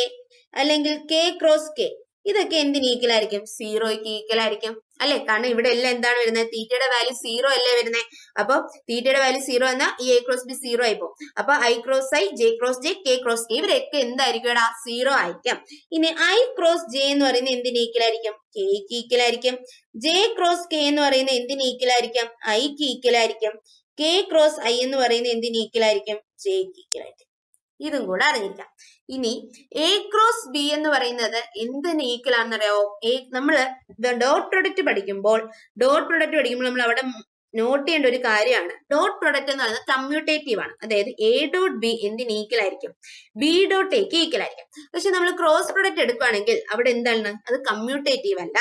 അല്ലെങ്കിൽ കെ ക്രോസ് കെ ഇതൊക്കെ എന്തിന് ഈക്വൽ ആയിരിക്കും? 0ക്ക് ഈക്വൽ ആയിരിക്കും അല്ലെ? കാരണം ഇവിടെ എല്ലാം എന്താണ് വരുന്നത്? തീറ്റയുടെ വാല്യൂ 0 അല്ലേ വരുന്നത്. അപ്പൊ തീറ്റയുടെ വാല്യൂ 0 എന്നാൽ ഈ എ ക്രോസ് ബി 0 ആയി പോകും. അപ്പൊ I cross I, J cross J, K cross K ഇവരൊക്കെ എന്തായിരിക്കും? 0 ആയിരിക്കും. ഇനി ഐ ക്രോസ് ജെ എന്ന് പറയുന്നത് എന്തിന് ഈക്വൽ ആയിരിക്കും? കെക്ക് ഈക്വൽ ആയിരിക്കും. ജെ ക്രോസ് കെ എന്ന് പറയുന്നത് എന്തിന് ഈക്വൽ ആയിരിക്കും? ഐക്ക് ഈക്വൽ ആയിരിക്കും. കെ ക്രോസ് ഐ എന്ന് പറയുന്നത് എന്തിന് ഈക്വൽ ആയിരിക്കും? ജെക്ക് ഈക്വൽ ആയിരിക്കും. ഇതും കൂടെ അറിഞ്ഞിരിക്കാം. ഇനി എ ക്രോസ് ബി എന്ന് പറയുന്നത് എന്തിന് ഈക്വൽ ആണെന്ന് അറിയാവോ? നമ്മള് ഡോട്ട് പ്രൊഡക്റ്റ് പഠിക്കുമ്പോൾ നമ്മൾ അവിടെ നോട്ട് ചെയ്യേണ്ട ഒരു കാര്യമാണ്, ഡോട്ട് പ്രൊഡക്റ്റ് എന്ന് പറയുന്നത് കമ്മ്യൂട്ടേറ്റീവ് ആണ്. അതായത് എ ഡോട്ട് ബി എന്തിന് ഈക്വൽ ആയിരിക്കും? ബി ഡോട്ട് എക്ക് ഈക്വൽ ആയിരിക്കും. പക്ഷെ നമ്മൾ ക്രോസ് പ്രൊഡക്റ്റ് എടുക്കുകയാണെങ്കിൽ അവിടെ എന്താണ്? അത് കമ്മ്യൂട്ടേറ്റീവ് അല്ല.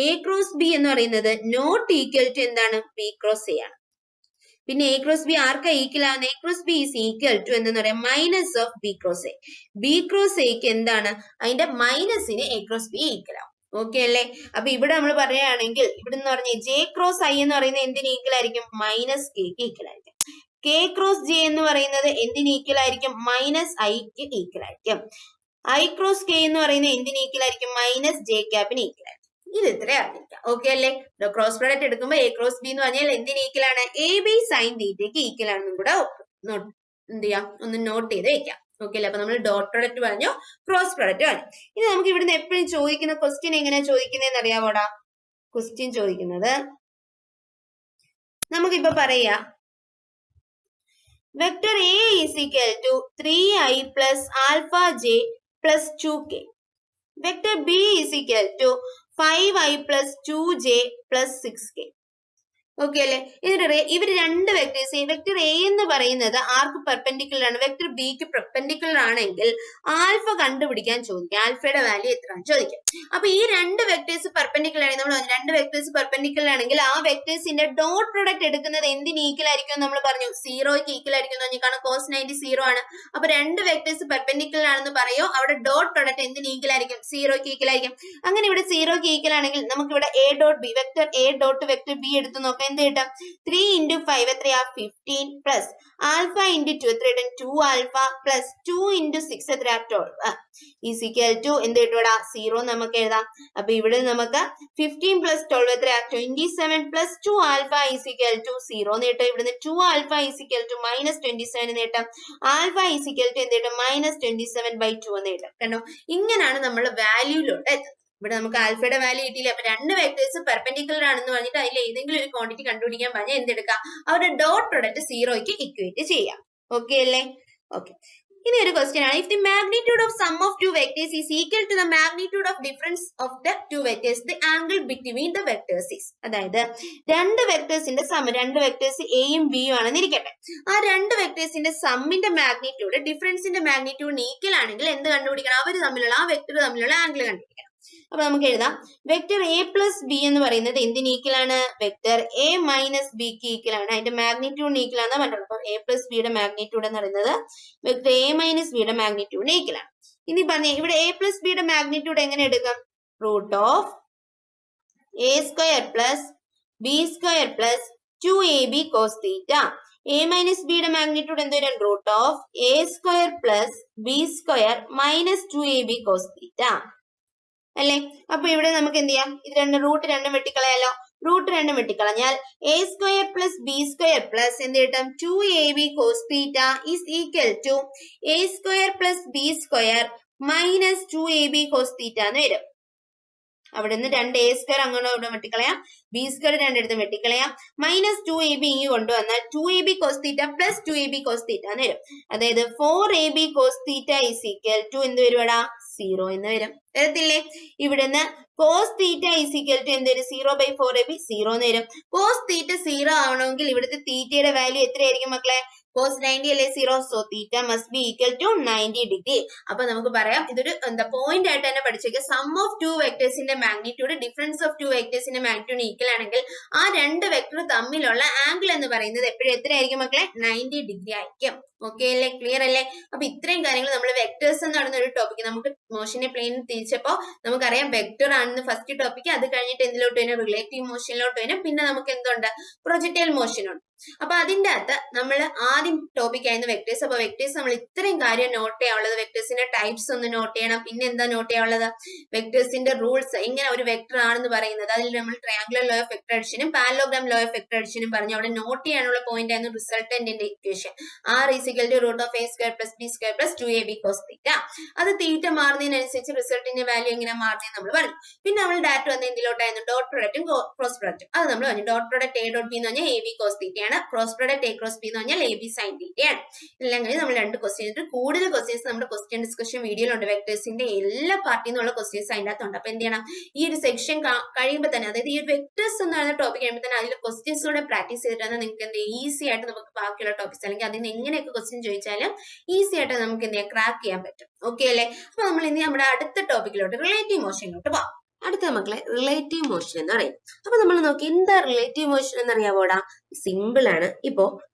എ ക്രോസ് ബി എന്ന് പറയുന്നത് നോട്ട് ഈക്വൽ ടു എന്താണ്? ബി ക്രോസ് എ ആണ്. പിന്നെ എ ക്രോസ് ബി ആർക്കാ ഈക്വൽ ആവുന്നത്? A cross B is equal to എന്ന് പറയാം minus of B cross A. B cross എക്ക് എന്താണ്? അതിന്റെ മൈനസിന് എ ക്രോസ് ബി ഈക്വൽ ആവും. ഓക്കെ അല്ലേ? അപ്പൊ ഇവിടെ നമ്മൾ പറയുകയാണെങ്കിൽ ഇവിടെ എന്ന് പറഞ്ഞ ജെ ക്രോസ് ഐ എന്ന് പറയുന്നത് എന്തിന് ഈക്വൽ ആയിരിക്കും? മൈനസ് കെക്ക് ഈക്വൽ ആയിരിക്കും. കെ ക്രോസ് ജെ എന്ന് പറയുന്നത് എന്തിന് ഈക്വൽ ആയിരിക്കും? മൈനസ് ഐക്ക് ഈക്വൽ ആയിരിക്കും. ഐ ക്രോസ് കെ എന്ന് പറയുന്നത് എന്തിന് ഈക്വൽ ആയിരിക്കും? മൈനസ് ജെ ക്യാപ്പിന് ഈക്വൽ ആയിരിക്കും. ഇത് ഇത്ര അറിഞ്ഞിരിക്കാം. ഓക്കെ അല്ലേ? ക്രോസ് പ്രോഡക്റ്റ് എടുക്കുമ്പോൾ എ ക്രോസ് ബി എന്ന് പറഞ്ഞാൽ എന്തിന് ഈക്വൽ ആണ്? എ ബി സൈൻ തീറ്റയ്ക്ക് ഈക്വൽ ആണെന്നും കൂടെ എന്ത് ചെയ്യാം? ഒന്ന് നോട്ട് ചെയ്ത് വെക്കാം. ഓക്കെ അല്ലേ? അപ്പൊ നമ്മൾ ഡോട്ട് പ്രോഡക്റ്റ് പറഞ്ഞു, ക്രോസ് പ്രോഡക്റ്റ് പറഞ്ഞു. ഇനി നമുക്ക് ഇവിടുന്ന് എപ്പോഴും ചോദിക്കുന്ന ക്വസ്റ്റ്യൻ എങ്ങനെയാ ചോദിക്കുന്നതെന്ന് അറിയാവോടാ? ക്വസ്റ്റ്യൻ ചോദിക്കുന്നത് നമുക്കിപ്പോ പറയാ vector A is equal to 3i plus alpha J plus 2k. Vector B is equal to 5i plus 2j plus 6k. Okay അല്ലെ? ഇതിന്റെ ഇവർ രണ്ട് വെക്ടേഴ്സ്, വെക്ടർ എ എന്ന് പറയുന്നത് ആർക്ക് പെർപെൻഡിക്കുലർ ആണ്? വെക്ടർ ബിക്ക് പെർപെൻഡിക്കുലർ ആണെങ്കിൽ ആൽഫ കണ്ടുപിടിക്കാൻ ചോദിക്കാം. ആൽഫയുടെ വാല്യൂ എത്രയാണ് ചോദിക്കാം. അപ്പൊ ഈ രണ്ട് വെക്ടേഴ്സ് പെർപെൻഡിക്കുലർ ആണെങ്കിൽ നമ്മൾ രണ്ട് വെക്ടേഴ്സ് പെർപെൻഡിക്കുലർ ആണെങ്കിൽ ആ വെക്ടേഴ്സിന്റെ ഡോട്ട് പ്രൊഡക്റ്റ് എടുക്കുന്നത് എന്തിന് ഈക്വൽ ആയിരിക്കും? നമ്മൾ പറഞ്ഞു 0ക്ക് ഈക്വൽ ആയിരിക്കും എന്ന് പറഞ്ഞു. കാരണം cos 90 0 ആണ്. അപ്പൊ രണ്ട് വെക്ടേഴ്സ് പെർപെൻഡിക്കുലർ ആണെന്ന് പറയോ, അവിടെ ഡോട്ട് പ്രൊഡക്റ്റ് എന്തിന് ഈക്വൽ ആയിരിക്കും? 0ക്ക് ഈക്വൽ ആയിരിക്കും. അങ്ങനെ ഇവിടെ 0ക്ക് ഈക്വൽ ആണെങ്കിൽ നമുക്ക് ഇവിടെ A dot B, vector A dot vector B എടുത്ത് നോക്കാം. എന്ത് കിട്ടും? 3 into 5 എത്രയാ? 15 പ്ലസ് ആൽഫ into 2 എത്ര കിട്ടും? 2 ആൽഫ പ്ലസ് 2 into 6 എത്രയാ? 12 ഈസ് ഈക്വൽ ടു എന്ത് കിട്ടും? 0 നമുക്ക് എഴുതാം. അപ്പൊ ഇവിടെ നമുക്ക് 15 പ്ലസ് 12 എത്രയാ? 27 plus 2 alpha is equal to 0 എന്ന് കിട്ടും. ഇവിടുന്ന് 2 alpha is equal to minus 27 എന്ന് കിട്ടും. ആൽഫ ഈസ് ഈക്വൽ ടു എന്ത് കിട്ടും? മൈനസ് 27/2 എന്ന് കിട്ടും. കണ്ടോ? ഇങ്ങനെയാണ് നമ്മൾ വാല്യൂയിലോട്ട് എത്തുന്നത്. ഇവിടെ നമുക്ക് ആൽഫയുടെ വാല്യൂ കിട്ടിയില്ല. അപ്പൊ രണ്ട് വെക്ടേഴ്സ് പെർപെൻഡിക്കുലർ ആണെന്ന് പറഞ്ഞിട്ട് അതിൽ ഏതെങ്കിലും ഒരു ക്വാണ്ടിറ്റി കണ്ടുപിടിക്കാൻ പറഞ്ഞാൽ എന്തെടുക്കാം? അവരുടെ ഡോട്ട് പ്രൊഡക്റ്റ് 0ക്ക് ഇക്വേറ്റ് ചെയ്യാം. ഓക്കെ അല്ലേ? ഓക്കെ. ഇനി ഒരു ക്വസ്റ്റ്യൻ ആണ്, if the magnitude of sum of two vectors is equal to the magnitude of difference of the two vectors, the angle between the vectors is. അതായത് രണ്ട് വെക്ടേഴ്സിന്റെ some, രണ്ട് vectors എയും ബിയും ആണെന്ന് ഇരിക്കട്ടെ. ആ രണ്ട് വെക്ടേഴ്സിന്റെ സമ്മിന്റെ മാഗ്നിറ്റ്യൂഡ് ഡിഫറൻസിന്റെ മാഗ്നിറ്റ്യൂഡിന് ഈക്വൽ ആണെങ്കിൽ എന്ത് കണ്ടുപിടിക്കണം? അവർ തമ്മിലുള്ള ആ വെക്ടർ തമ്മിലുള്ള ആംഗിൾ കണ്ടുപിടിക്കണം. അപ്പൊ നമുക്ക് എഴുതാം വെക്ടർ എ പ്ലസ് ബി എന്ന് പറയുന്നത് എന്തിന് ഈക്വൽ ആണ്? വെക്ടർ എ മൈനസ് ബിക്ക് ഈക്വൽ ആണ്. അതിന്റെ മാഗ്നിറ്റ്യൂഡിന് ഈക്വൽ ആണെന്ന് പറഞ്ഞത്. അപ്പൊ എ പ്ലസ് ബിയുടെ മാഗ്നിറ്റ്യൂഡ് എന്ന് പറയുന്നത് വെക്ടർ എ മൈനസ് ബിയുടെ മാഗ്നിറ്റ്യൂഡിന് ഈക്വൽ ആണ്. ഇനി പറഞ്ഞേ ഇവിടെ എ പ്ലസ് ബിയുടെ മാഗ്നിറ്റ്യൂഡ് എങ്ങനെ എടുക്കാം? Root of A square plus B square plus 2ab cos theta. A minus ബിയുടെ മാഗ്നിറ്റ്യൂഡ് എന്ത് വരും? Root of A square plus B square minus 2ab cos theta അല്ലെ? അപ്പൊ ഇവിടെ നമുക്ക് എന്ത് ചെയ്യാം? ഇത് റൂട്ട് രണ്ടും വെട്ടിക്കളയാലോ. റൂട്ട് രണ്ടും വെട്ടിക്കളഞ്ഞാൽ A square plus B square plus എന്ത് കിട്ടും? 2ab cos theta is equal to A square plus B square minus 2ab cos theta എന്ന് വരും. അവിടെ നിന്ന് രണ്ട് എ സ്ക്വയർ അങ്ങോട്ട് വെട്ടിക്കളയാം, ബി സ്ക്വയർ രണ്ടിടത്തും വെട്ടിക്കളയാം, മൈനസ് 2ab ഇങ്ങ് കൊണ്ടുവന്നാൽ 2ab cos theta plus 2ab cos theta എന്ന് വരും. അതായത് 4ab cos theta is equal to എന്ത് വരുവാടാ? 0 എന്ന് വരും. വരത്തില്ലേ? ഇവിടുന്ന് cos theta is equal to എന്ത് വരും? 0/4ab 0 എന്ന് വരും. cos തീറ്റ 0 ആവണമെങ്കിൽ ഇവിടുത്തെ തീറ്റയുടെ വാല്യൂ എത്രയായിരിക്കും മക്കളെ? cos 90 അല്ലെ 0, so theta must be equal to 90 degree. അപ്പൊ നമുക്ക് പറയാം ഇതൊരു പോയിന്റ് ആയിട്ട് തന്നെ പഠിച്ചേക്കുക. സം ഓഫ് ടു വെക്ടേഴ്സിന്റെ മാഗ്നിറ്റ്യൂഡ് ഡിഫറൻസ് ഓഫ് ടു വെക്ടേഴ്സിന്റെ മാഗ്നിറ്റ്യൂഡ് ഈക്വൽ ആണെങ്കിൽ ആ രണ്ട് വെക്ടർ തമ്മിലുള്ള ആംഗിൾ എന്ന് പറയുന്നത് എപ്പോഴും എത്രയായിരിക്കും മക്കളെ? 90 ഡിഗ്രി ആയിരിക്കും. ഓക്കെ അല്ലേ? ക്ലിയർ അല്ലേ? അപ്പൊ ഇത്രയും കാര്യങ്ങൾ നമ്മൾ വെക്ടേഴ്സ് എന്ന് പറയുന്ന ഒരു ടോപ്പിക് നമുക്ക് മോഷന്റെ പ്ലെയിൻ തിരിച്ചപ്പോ നമുക്കറിയാം വെക്ടർ ആണെന്ന് ഫസ്റ്റ് ടോപ്പിക്. അത് കഴിഞ്ഞിട്ട് എന്തിലോട്ട് വരും? റിലേറ്റീവ് മോഷനിലോട്ട് വരും. പിന്നെ നമുക്ക് എന്തുണ്ട്? പ്രൊജക്ടൈൽ മോഷൻ ഉണ്ട്. അപ്പൊ അതിന്റെ അകത്ത് നമ്മൾ ആദ്യം ടോപ്പിക് ആയിരുന്നു വെക്ടേഴ്സ്. അപ്പൊ വെക്ടേഴ്സ് നമ്മൾ ഇത്രയും കാര്യം നോട്ട് ചെയ്യാനുള്ളത്. വെക്ടേഴ്സിന്റെ ടൈപ്സ് ഒന്ന് നോട്ട് ചെയ്യണം. പിന്നെ എന്താ നോട്ട് ചെയ്യാനുള്ളത്? വെക്ടേഴ്സിന്റെ റൂൾസ്, എങ്ങനെ ഒരു വെക്ടർ ആണെന്ന് പറയുന്നത്. അതിൽ നമ്മൾ ട്രയാങ്കുലർ ലോ ഓഫ് വെക്ടർ അഡിഷനും പാരലോഗ്രാം ലോ ഓഫ് വെക്ടർ അഡിഷനും പറഞ്ഞു. അവിടെ നോട്ട് ചെയ്യാനുള്ള പോയിന്റ് ആയിരുന്നു റിസൾട്ടന്റിന്റെ equation. R = √(a² + b² + 2ab cos θ. അത് തീറ്റ മാറുന്നതിനനുസരിച്ച് റിസൾട്ടിന്റെ വാല്യൂ എങ്ങനെ മാറുന്നത് നമ്മൾ പറഞ്ഞു. പിന്നെ നമ്മൾ ഡാറ്റ വന്ന എന്തിലോട്ടായിരുന്നു? Dot പ്രൊഡക്റ്റും cross പ്രൊഡക്റ്റും. അത് നമ്മൾ പറഞ്ഞു. ഡോട്ട് പ്രൊഡക്റ്റ് A.B എന്ന് പറഞ്ഞാൽ AB cos θ ആണ്. Cross product A cross B എന്ന് പറഞ്ഞാൽ AB sin θ ആണ്. ഇതെല്ലാം കഴിഞ്ഞ് നമ്മൾ 2 ക്വസ്റ്റ്യൻ. കൂടുതൽ ക്വസ്റ്റ്യൻസ് നമ്മുടെ ക്വസ്റ്റ്യൻ ഡിസ്കഷൻ വീഡിയോയിലുണ്ട്. വെക്ടേഴ്സിന്റെ എല്ലാ പാർട്ടിൽ നിന്നുള്ള ക്വസ്റ്റ്യൻസ് അതിന്റെ അകത്തുണ്ട്. അപ്പൊ എന്ത് ചെയ്യണം? ഈ ഒരു സെക്ഷൻ കഴിയുമ്പോൾ തന്നെ, അതായത് ഈ വെക്ടേഴ്സ് എന്ന് പറയുന്ന ടോപ്പിക് കഴിയുമ്പോൾ തന്നെ അതിൽ ക്വസ്റ്റ്യൻസ് കൂടെ പ്രാക്ടീസ് ചെയ്തിട്ടാണ് നിങ്ങൾക്ക് എന്ത് ഈസി ആയിട്ട് നമുക്ക് ബാക്കിയുള്ള ടോപ്പിക്സ് അല്ലെങ്കിൽ അതിന് എങ്ങനെയൊക്കെ ക്വസ്റ്റ്യൻ ചോദിച്ചാലും ഈസി ആയിട്ട് നമുക്ക് എന്ത് ചെയ്യാം? ക്രാക്ക് ചെയ്യാൻ പറ്റും. ഓക്കെ അല്ലേ? അപ്പൊ നമ്മൾ ഇനി നമ്മുടെ അടുത്ത ടോപ്പിക്കിലോട്ട് റിലേറ്റീവ് മോഷനിലോട്ട് പോവാം. അടുത്ത മക്കളെ റിലേറ്റീവ് മോഷൻ എന്ന് പറയും. അപ്പൊ നമ്മൾ നോക്കി എന്താ റിലേറ്റീവ് മോഷൻ എന്നറിയാവോടാ? സിമ്പിൾ ആണ്. ഇപ്പോ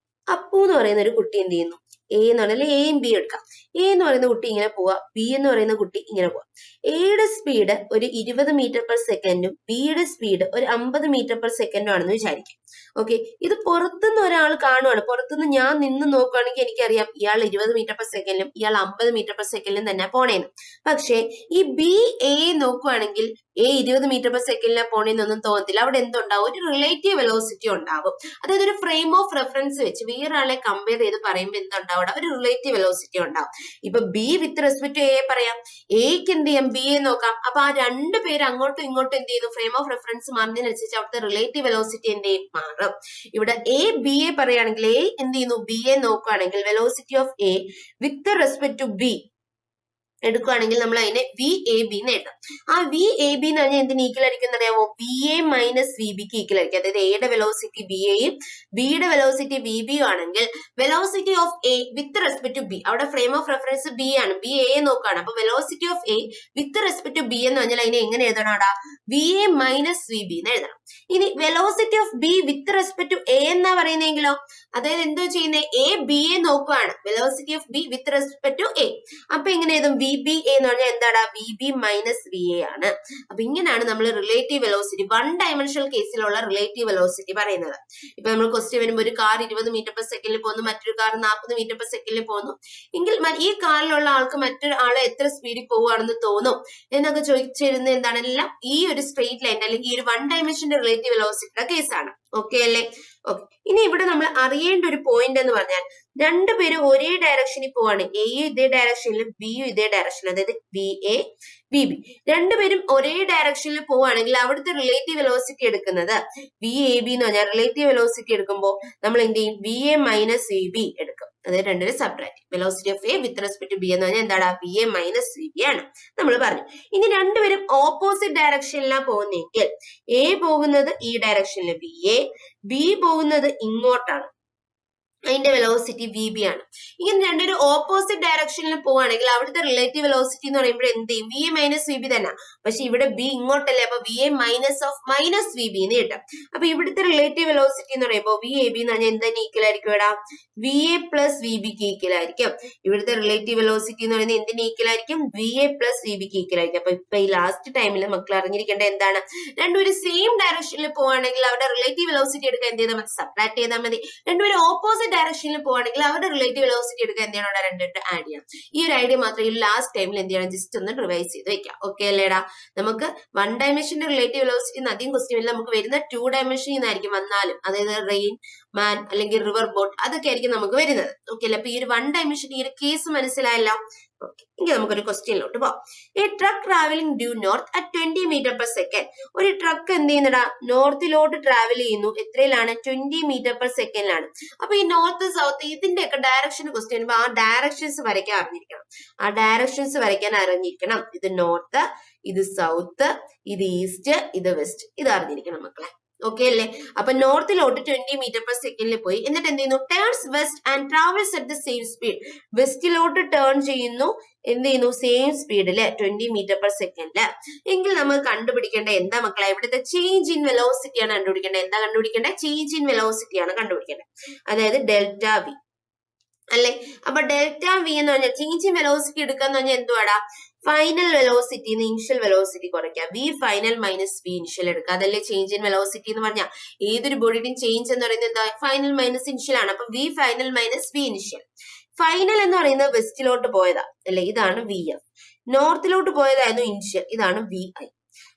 അപ്പു എന്ന് പറയുന്ന ഒരു കുട്ടി എന്ത് ചെയ്യുന്നു? എ എന്ന് പറഞ്ഞാൽ എയും ബി എടുക്കാം. എ എന്ന് പറയുന്ന കുട്ടി ഇങ്ങനെ പോവാ, ബി എന്ന് പറയുന്ന കുട്ടി ഇങ്ങനെ പോവാ. എയുടെ സ്പീഡ് ഒരു 20 മീറ്റർ/സെക്കൻഡും ബിയുടെ സ്പീഡ് ഒരു 50 മീറ്റർ/സെക്കൻഡും ആണെന്ന് വിചാരിക്കും. ഓക്കെ, ഇത് പുറത്തുനിന്ന് ഒരാൾ കാണുവാണ്. പുറത്തുനിന്ന് ഞാൻ നിന്ന് നോക്കുകയാണെങ്കിൽ എനിക്കറിയാം ഇയാൾ 20 മീറ്റർ/സെക്കൻഡിലും ഇയാൾ 50 മീറ്റർ/സെക്കൻഡിലും തന്നെ പോണേന്ന്. പക്ഷേ ഈ ബി എ നോക്കുകയാണെങ്കിൽ എ 20 മീറ്റർ/സെക്കൻഡിലാണ് പോണേന്നൊന്നും തോന്നത്തില്ല. അവിടെ എന്തുണ്ടാവും? ഒരു റിലേറ്റീവ് വെലോസിറ്റി ഉണ്ടാവും. അതായത് ഒരു ഫ്രെയിം ഓഫ് റെഫറൻസ് വെച്ച് വേറൊരാളെ കമ്പയർ ചെയ്ത് പറയുമ്പോൾ എന്തുണ്ടാവും? ഒരു റിലേറ്റീവ് വെലോസിറ്റി ഉണ്ടാവും. ഇപ്പൊ B with respect to A പറയാം, എക്ക് എന്ത് ചെയ്യാം? ബി എ നോക്കാം. അപ്പൊ ആ രണ്ട് പേര് അങ്ങോട്ടും ഇങ്ങോട്ടും എന്ത് ചെയ്യുന്നു? ഫ്രെയിം ഓഫ് റെഫറൻസ് മാറുന്നതിനനുസരിച്ച് അവിടുത്തെ റിലേറ്റീവ് വെലോസിറ്റി എന്ത് ചെയ്യും? മാറും. ഇവിടെ എ ബി എ പറയുകയാണെങ്കിൽ എ എന്ത് ചെയ്യുന്നു? ബി എ നോക്കുകയാണെങ്കിൽ velocity of A with respect to B എടുക്കുകയാണെങ്കിൽ നമ്മൾ അതിനെ വി എ ബി എന്ന് എഴുതാം. ആ വി എ ബി എന്ന് പറഞ്ഞാൽ എന്തിന് ഈക്വൽ ആയിരിക്കും എന്നറിയാമോ? വി എ മൈനസ് വി ബിക്ക് ഈക്വൽ ആയിരിക്കും. അതായത് എയുടെ വെലോസിറ്റി ബി എയും ബിയുടെ വെലോസിറ്റി വി ബിയും ആണെങ്കിൽ velocity of A with respect to B, അവിടെ ഫ്രെയിം ഓഫ് റെഫറൻസ് ബി ആണ്, ബി എ നോക്കുകയാണ്. അപ്പൊ velocity of A with respect to B എന്ന് പറഞ്ഞാൽ അതിനെ എങ്ങനെ എഴുതണം? അവിടെ V A minus V B എന്ന് എഴുതണം. ഇനി velocity of B with respect to A എന്നാ പറയുന്നെങ്കിലോ, അതായത് എന്തോ ചെയ്യുന്നത്? എ ബി എ നോക്കുകയാണ്, velocity of B with respect to A. അപ്പൊ എങ്ങനെ എഴുതും? വി ബി എ എന്ന് പറഞ്ഞാൽ എന്താടാ? V B minus V A ആണ്. അപ്പൊ ഇങ്ങനെയാണ് നമ്മൾ റിലേറ്റീവ് വെലോസിറ്റി, 1 ഡയമെൻഷണൽ കേസിലുള്ള റിലേറ്റീവ് വെലോസിറ്റി പറയുന്നത്. ഇപ്പൊ നമ്മൾ ക്വസ്റ്റ്യൻ വരുമ്പോൾ ഒരു കാർ 20 മീറ്റർ/സെക്കൻഡിൽ പോകുന്നു, മറ്റൊരു കാർ 40 മീറ്റർ/സെക്കൻഡിൽ പോകുന്നു എങ്കിൽ ഈ കാറിലുള്ള ആൾക്ക് മറ്റൊരാളെ എത്ര സ്പീഡിൽ പോവുകയാണെന്ന് തോന്നും എന്നൊക്കെ ചോദിച്ചിരുന്നത് എന്താണ്? എല്ലാം ഈ ഒരു സ്ട്രെയിറ്റ് ലൈൻ അല്ലെങ്കിൽ ഈ ഒരു 1 ഡയമെൻഷന്റെ റിലേറ്റീവ് വെലോസിറ്റിയുടെ കേസാണ്. ഓക്കെ അല്ലേ? ഓക്കെ, ഇനി ഇവിടെ നമ്മൾ അറിയേണ്ട ഒരു പോയിന്റ് എന്ന് പറഞ്ഞാൽ രണ്ടുപേരും ഒരേ ഡയറക്ഷനിൽ പോവാണ്. എയും ഇതേ ഡയറക്ഷനിലും ബിയും ഇതേ ഡയറക്ഷനിലും, അതായത് ബി എ ബി ബി രണ്ടുപേരും ഒരേ ഡയറക്ഷനിൽ പോവുകയാണെങ്കിൽ അവിടുത്തെ റിലേറ്റീവ് വെലോസിറ്റി എടുക്കുന്നത് വി എ ബി എന്ന് പറഞ്ഞാൽ റിലേറ്റീവ് വെലോസിറ്റി എടുക്കുമ്പോൾ നമ്മൾ എന്ത് ചെയ്യും? V A minus V B എടുക്കും. അതായത് രണ്ടുപേരും separate. Velocity of A with respect to B എന്ന് പറഞ്ഞാൽ എന്താണ്? V A minus V B ആണ് നമ്മൾ പറഞ്ഞു. ഇനി രണ്ടുപേരും ഓപ്പോസിറ്റ് ഡയറക്ഷനിലാണ് പോകുന്നതെങ്കിൽ എ പോകുന്നത് ഈ ഡയറക്ഷനിൽ ബി എ, ബി പോകുന്നത് ഇങ്ങോട്ടാണ്, അതിന്റെ വെലോസിറ്റി വി ബി ആണ്. ഇങ്ങനെ രണ്ടൊരു ഓപ്പോസിറ്റ് ഡയറക്ഷനിൽ പോവുകയാണെങ്കിൽ അവിടുത്തെ റിലേറ്റീവ് വെലോസിറ്റി എന്ന് പറയുമ്പോൾ എന്ത് ചെയ്യും? V A minus V B തന്നെ. പക്ഷെ ഇവിടെ ബി ഇങ്ങോട്ടല്ലേ, അപ്പൊ V A minus of minus V B എന്ന് കിട്ടും. അപ്പൊ ഇവിടുത്തെ റിലേറ്റീവ് വെലോസിറ്റി എന്ന് പറയുമ്പോൾ വി എ ബി എന്ന് പറഞ്ഞാൽ എന്തിന് ഈക്വൽ ആയിരിക്കും? ഇവിടെ വി എ പ്ലസ് വി ബിക്ക് ഈക്വൽ ആയിരിക്കും. ഇവിടുത്തെ റിലേറ്റീവ് വെലോസിറ്റി എന്ന് പറയുന്നത് എന്തിന് ഈക്വൽ ആയിരിക്കും? വി എ പ്ലസ് വി ബിക്ക് ഈക്വൽ ആയിരിക്കും. അപ്പൊ ഇപ്പൊ ഈ ലാസ്റ്റ് ടൈമിൽ മക്കൾ അറിഞ്ഞിരിക്കേണ്ട എന്താണ്? രണ്ടുപേരും സെയിം ഡയറക്ഷനിൽ പോവുകയാണെങ്കിൽ അവരുടെ റിലേറ്റീവ് വെലോസിറ്റി എടുക്കാൻ എന്ത് ചെയ്താൽ മതി? സബ്ട്രാക്ട് ചെയ്താൽ മതി. രണ്ടുപേരും ഓപ്പോസിറ്റ് ഡയറക്ഷനിൽ പോവുകയാണെങ്കിൽ അവരുടെ റിലേറ്റീവ് വെലോസിറ്റി എടുക്കാൻ എന്ത് ചെയ്യണം? അവിടെ രണ്ടിട്ട് ആഡ് ചെയ്യാം. ഈ ഒരു ഐഡിയ മാത്രം ഈ ലാസ്റ്റ് ടൈമിൽ എന്ത് ചെയ്യണം? ജസ്റ്റ് ഒന്ന് റിവൈസ് ചെയ്ത് വെക്കാം. ഓക്കെ അല്ലേടാ? നമുക്ക് 1 ഡയമെൻഷന്റെ റിലേറ്റീവ് വെലോസിറ്റി അധികം ക്വസ്റ്റ്യൻ ഇല്ല. നമുക്ക് വരുന്ന 2 ഡയമെൻഷനിൽ നിന്നായിരിക്കും വന്നാലും, അതായത് റെയിൻ മാൻ അല്ലെങ്കിൽ റിവർ ബോട്ട് അതൊക്കെ ആയിരിക്കും നമുക്ക് വരുന്നത്. ഓക്കെ അല്ലേ? അപ്പൊ ഈ ഒരു 1 ഡയമെൻഷൻ ഈ ഒരു കേസ് മനസ്സിലായല്ലോ. ഓക്കെ, ഇനി നമുക്കൊരു ക്വസ്റ്റ്യനിലോട്ട് പോവാം. A truck travelling due north at 20 metre second. ഒരു ട്രക്ക് എന്ത് ചെയ്യുന്നടാ? നോർത്തിലോട്ട് ട്രാവൽ ചെയ്യുന്നു. എത്രയിലാണ്? 20 മീറ്റർ/സെക്കൻഡിലാണ്. അപ്പൊ ഈ നോർത്ത് സൗത്ത് ഇതിന്റെ ഒക്കെ ഡയറക്ഷൻ ക്വസ്റ്റ്യൻ വരുമ്പോ ആ ഡയറക്ഷൻസ് വരയ്ക്കാൻ അറിഞ്ഞിരിക്കണം. ഇത് നോർത്ത്, ഇത് സൗത്ത്, ഇത് ഈസ്റ്റ്, ഇത് വെസ്റ്റ്, ഇത് അറിഞ്ഞിരിക്കണം മക്കളെ. ഓക്കെ അല്ലേ? അപ്പൊ നോർത്തിലോട്ട് 20 മീറ്റർ പെർ സെക്കൻഡിൽ പോയി. എന്നിട്ട് എന്ത് ചെയ്യുന്നു? Turns west and travels at the same speed. വെസ്റ്റിലോട്ട് ടേൺ ചെയ്യുന്നു, എന്ത് ചെയ്യുന്നു? സെയിം സ്പീഡില് 20 മീറ്റർ പെർ സെക്കൻഡില്. എങ്കിൽ നമ്മൾ കണ്ടുപിടിക്കേണ്ട എന്താ മക്കളെ? ഇവിടുത്തെ ചേഞ്ച് ഇൻ വെലോസിറ്റി ആണ് കണ്ടുപിടിക്കേണ്ടത്. എന്താ കണ്ടുപിടിക്കേണ്ടത്? ചേഞ്ച് ഇൻ വെലോസിറ്റി ആണ് കണ്ടുപിടിക്കേണ്ടത്. അതായത് ഡെൽറ്റ വി അല്ലെ? അപ്പൊ ഡെൽറ്റ വി എന്ന് പറഞ്ഞാൽ ചേഞ്ച് ഇൻ വെലോസിറ്റി എടുക്കാന്ന് പറഞ്ഞാൽ എന്തുവാടാ? ഫൈനൽ വെലോസിറ്റി ഇനിഷ്യൽ വെലോസിറ്റി കുറയ്ക്കുക. V final minus V initial എടുക്കുക. അതല്ലേ ചേഞ്ച് ഇൻ വെലോസിറ്റി എന്ന് പറഞ്ഞാൽ? ഏതൊരു ബോഡിയുടെയും ചേഞ്ച് എന്ന് പറയുന്നത് എന്താ? ഫൈനൽ മൈനസ് ഇനിഷ്യൽ ആണ്. അപ്പൊ V final minus V initial. Final എന്ന് പറയുന്നത് വെസ്റ്റിലോട്ട് പോയതാ അല്ലെ? ഇതാണ് വി എഫ്. നോർത്തിലോട്ട് പോയതായിരുന്നു ഇനിഷ്യൽ. ഇതാണ് വി ഐ.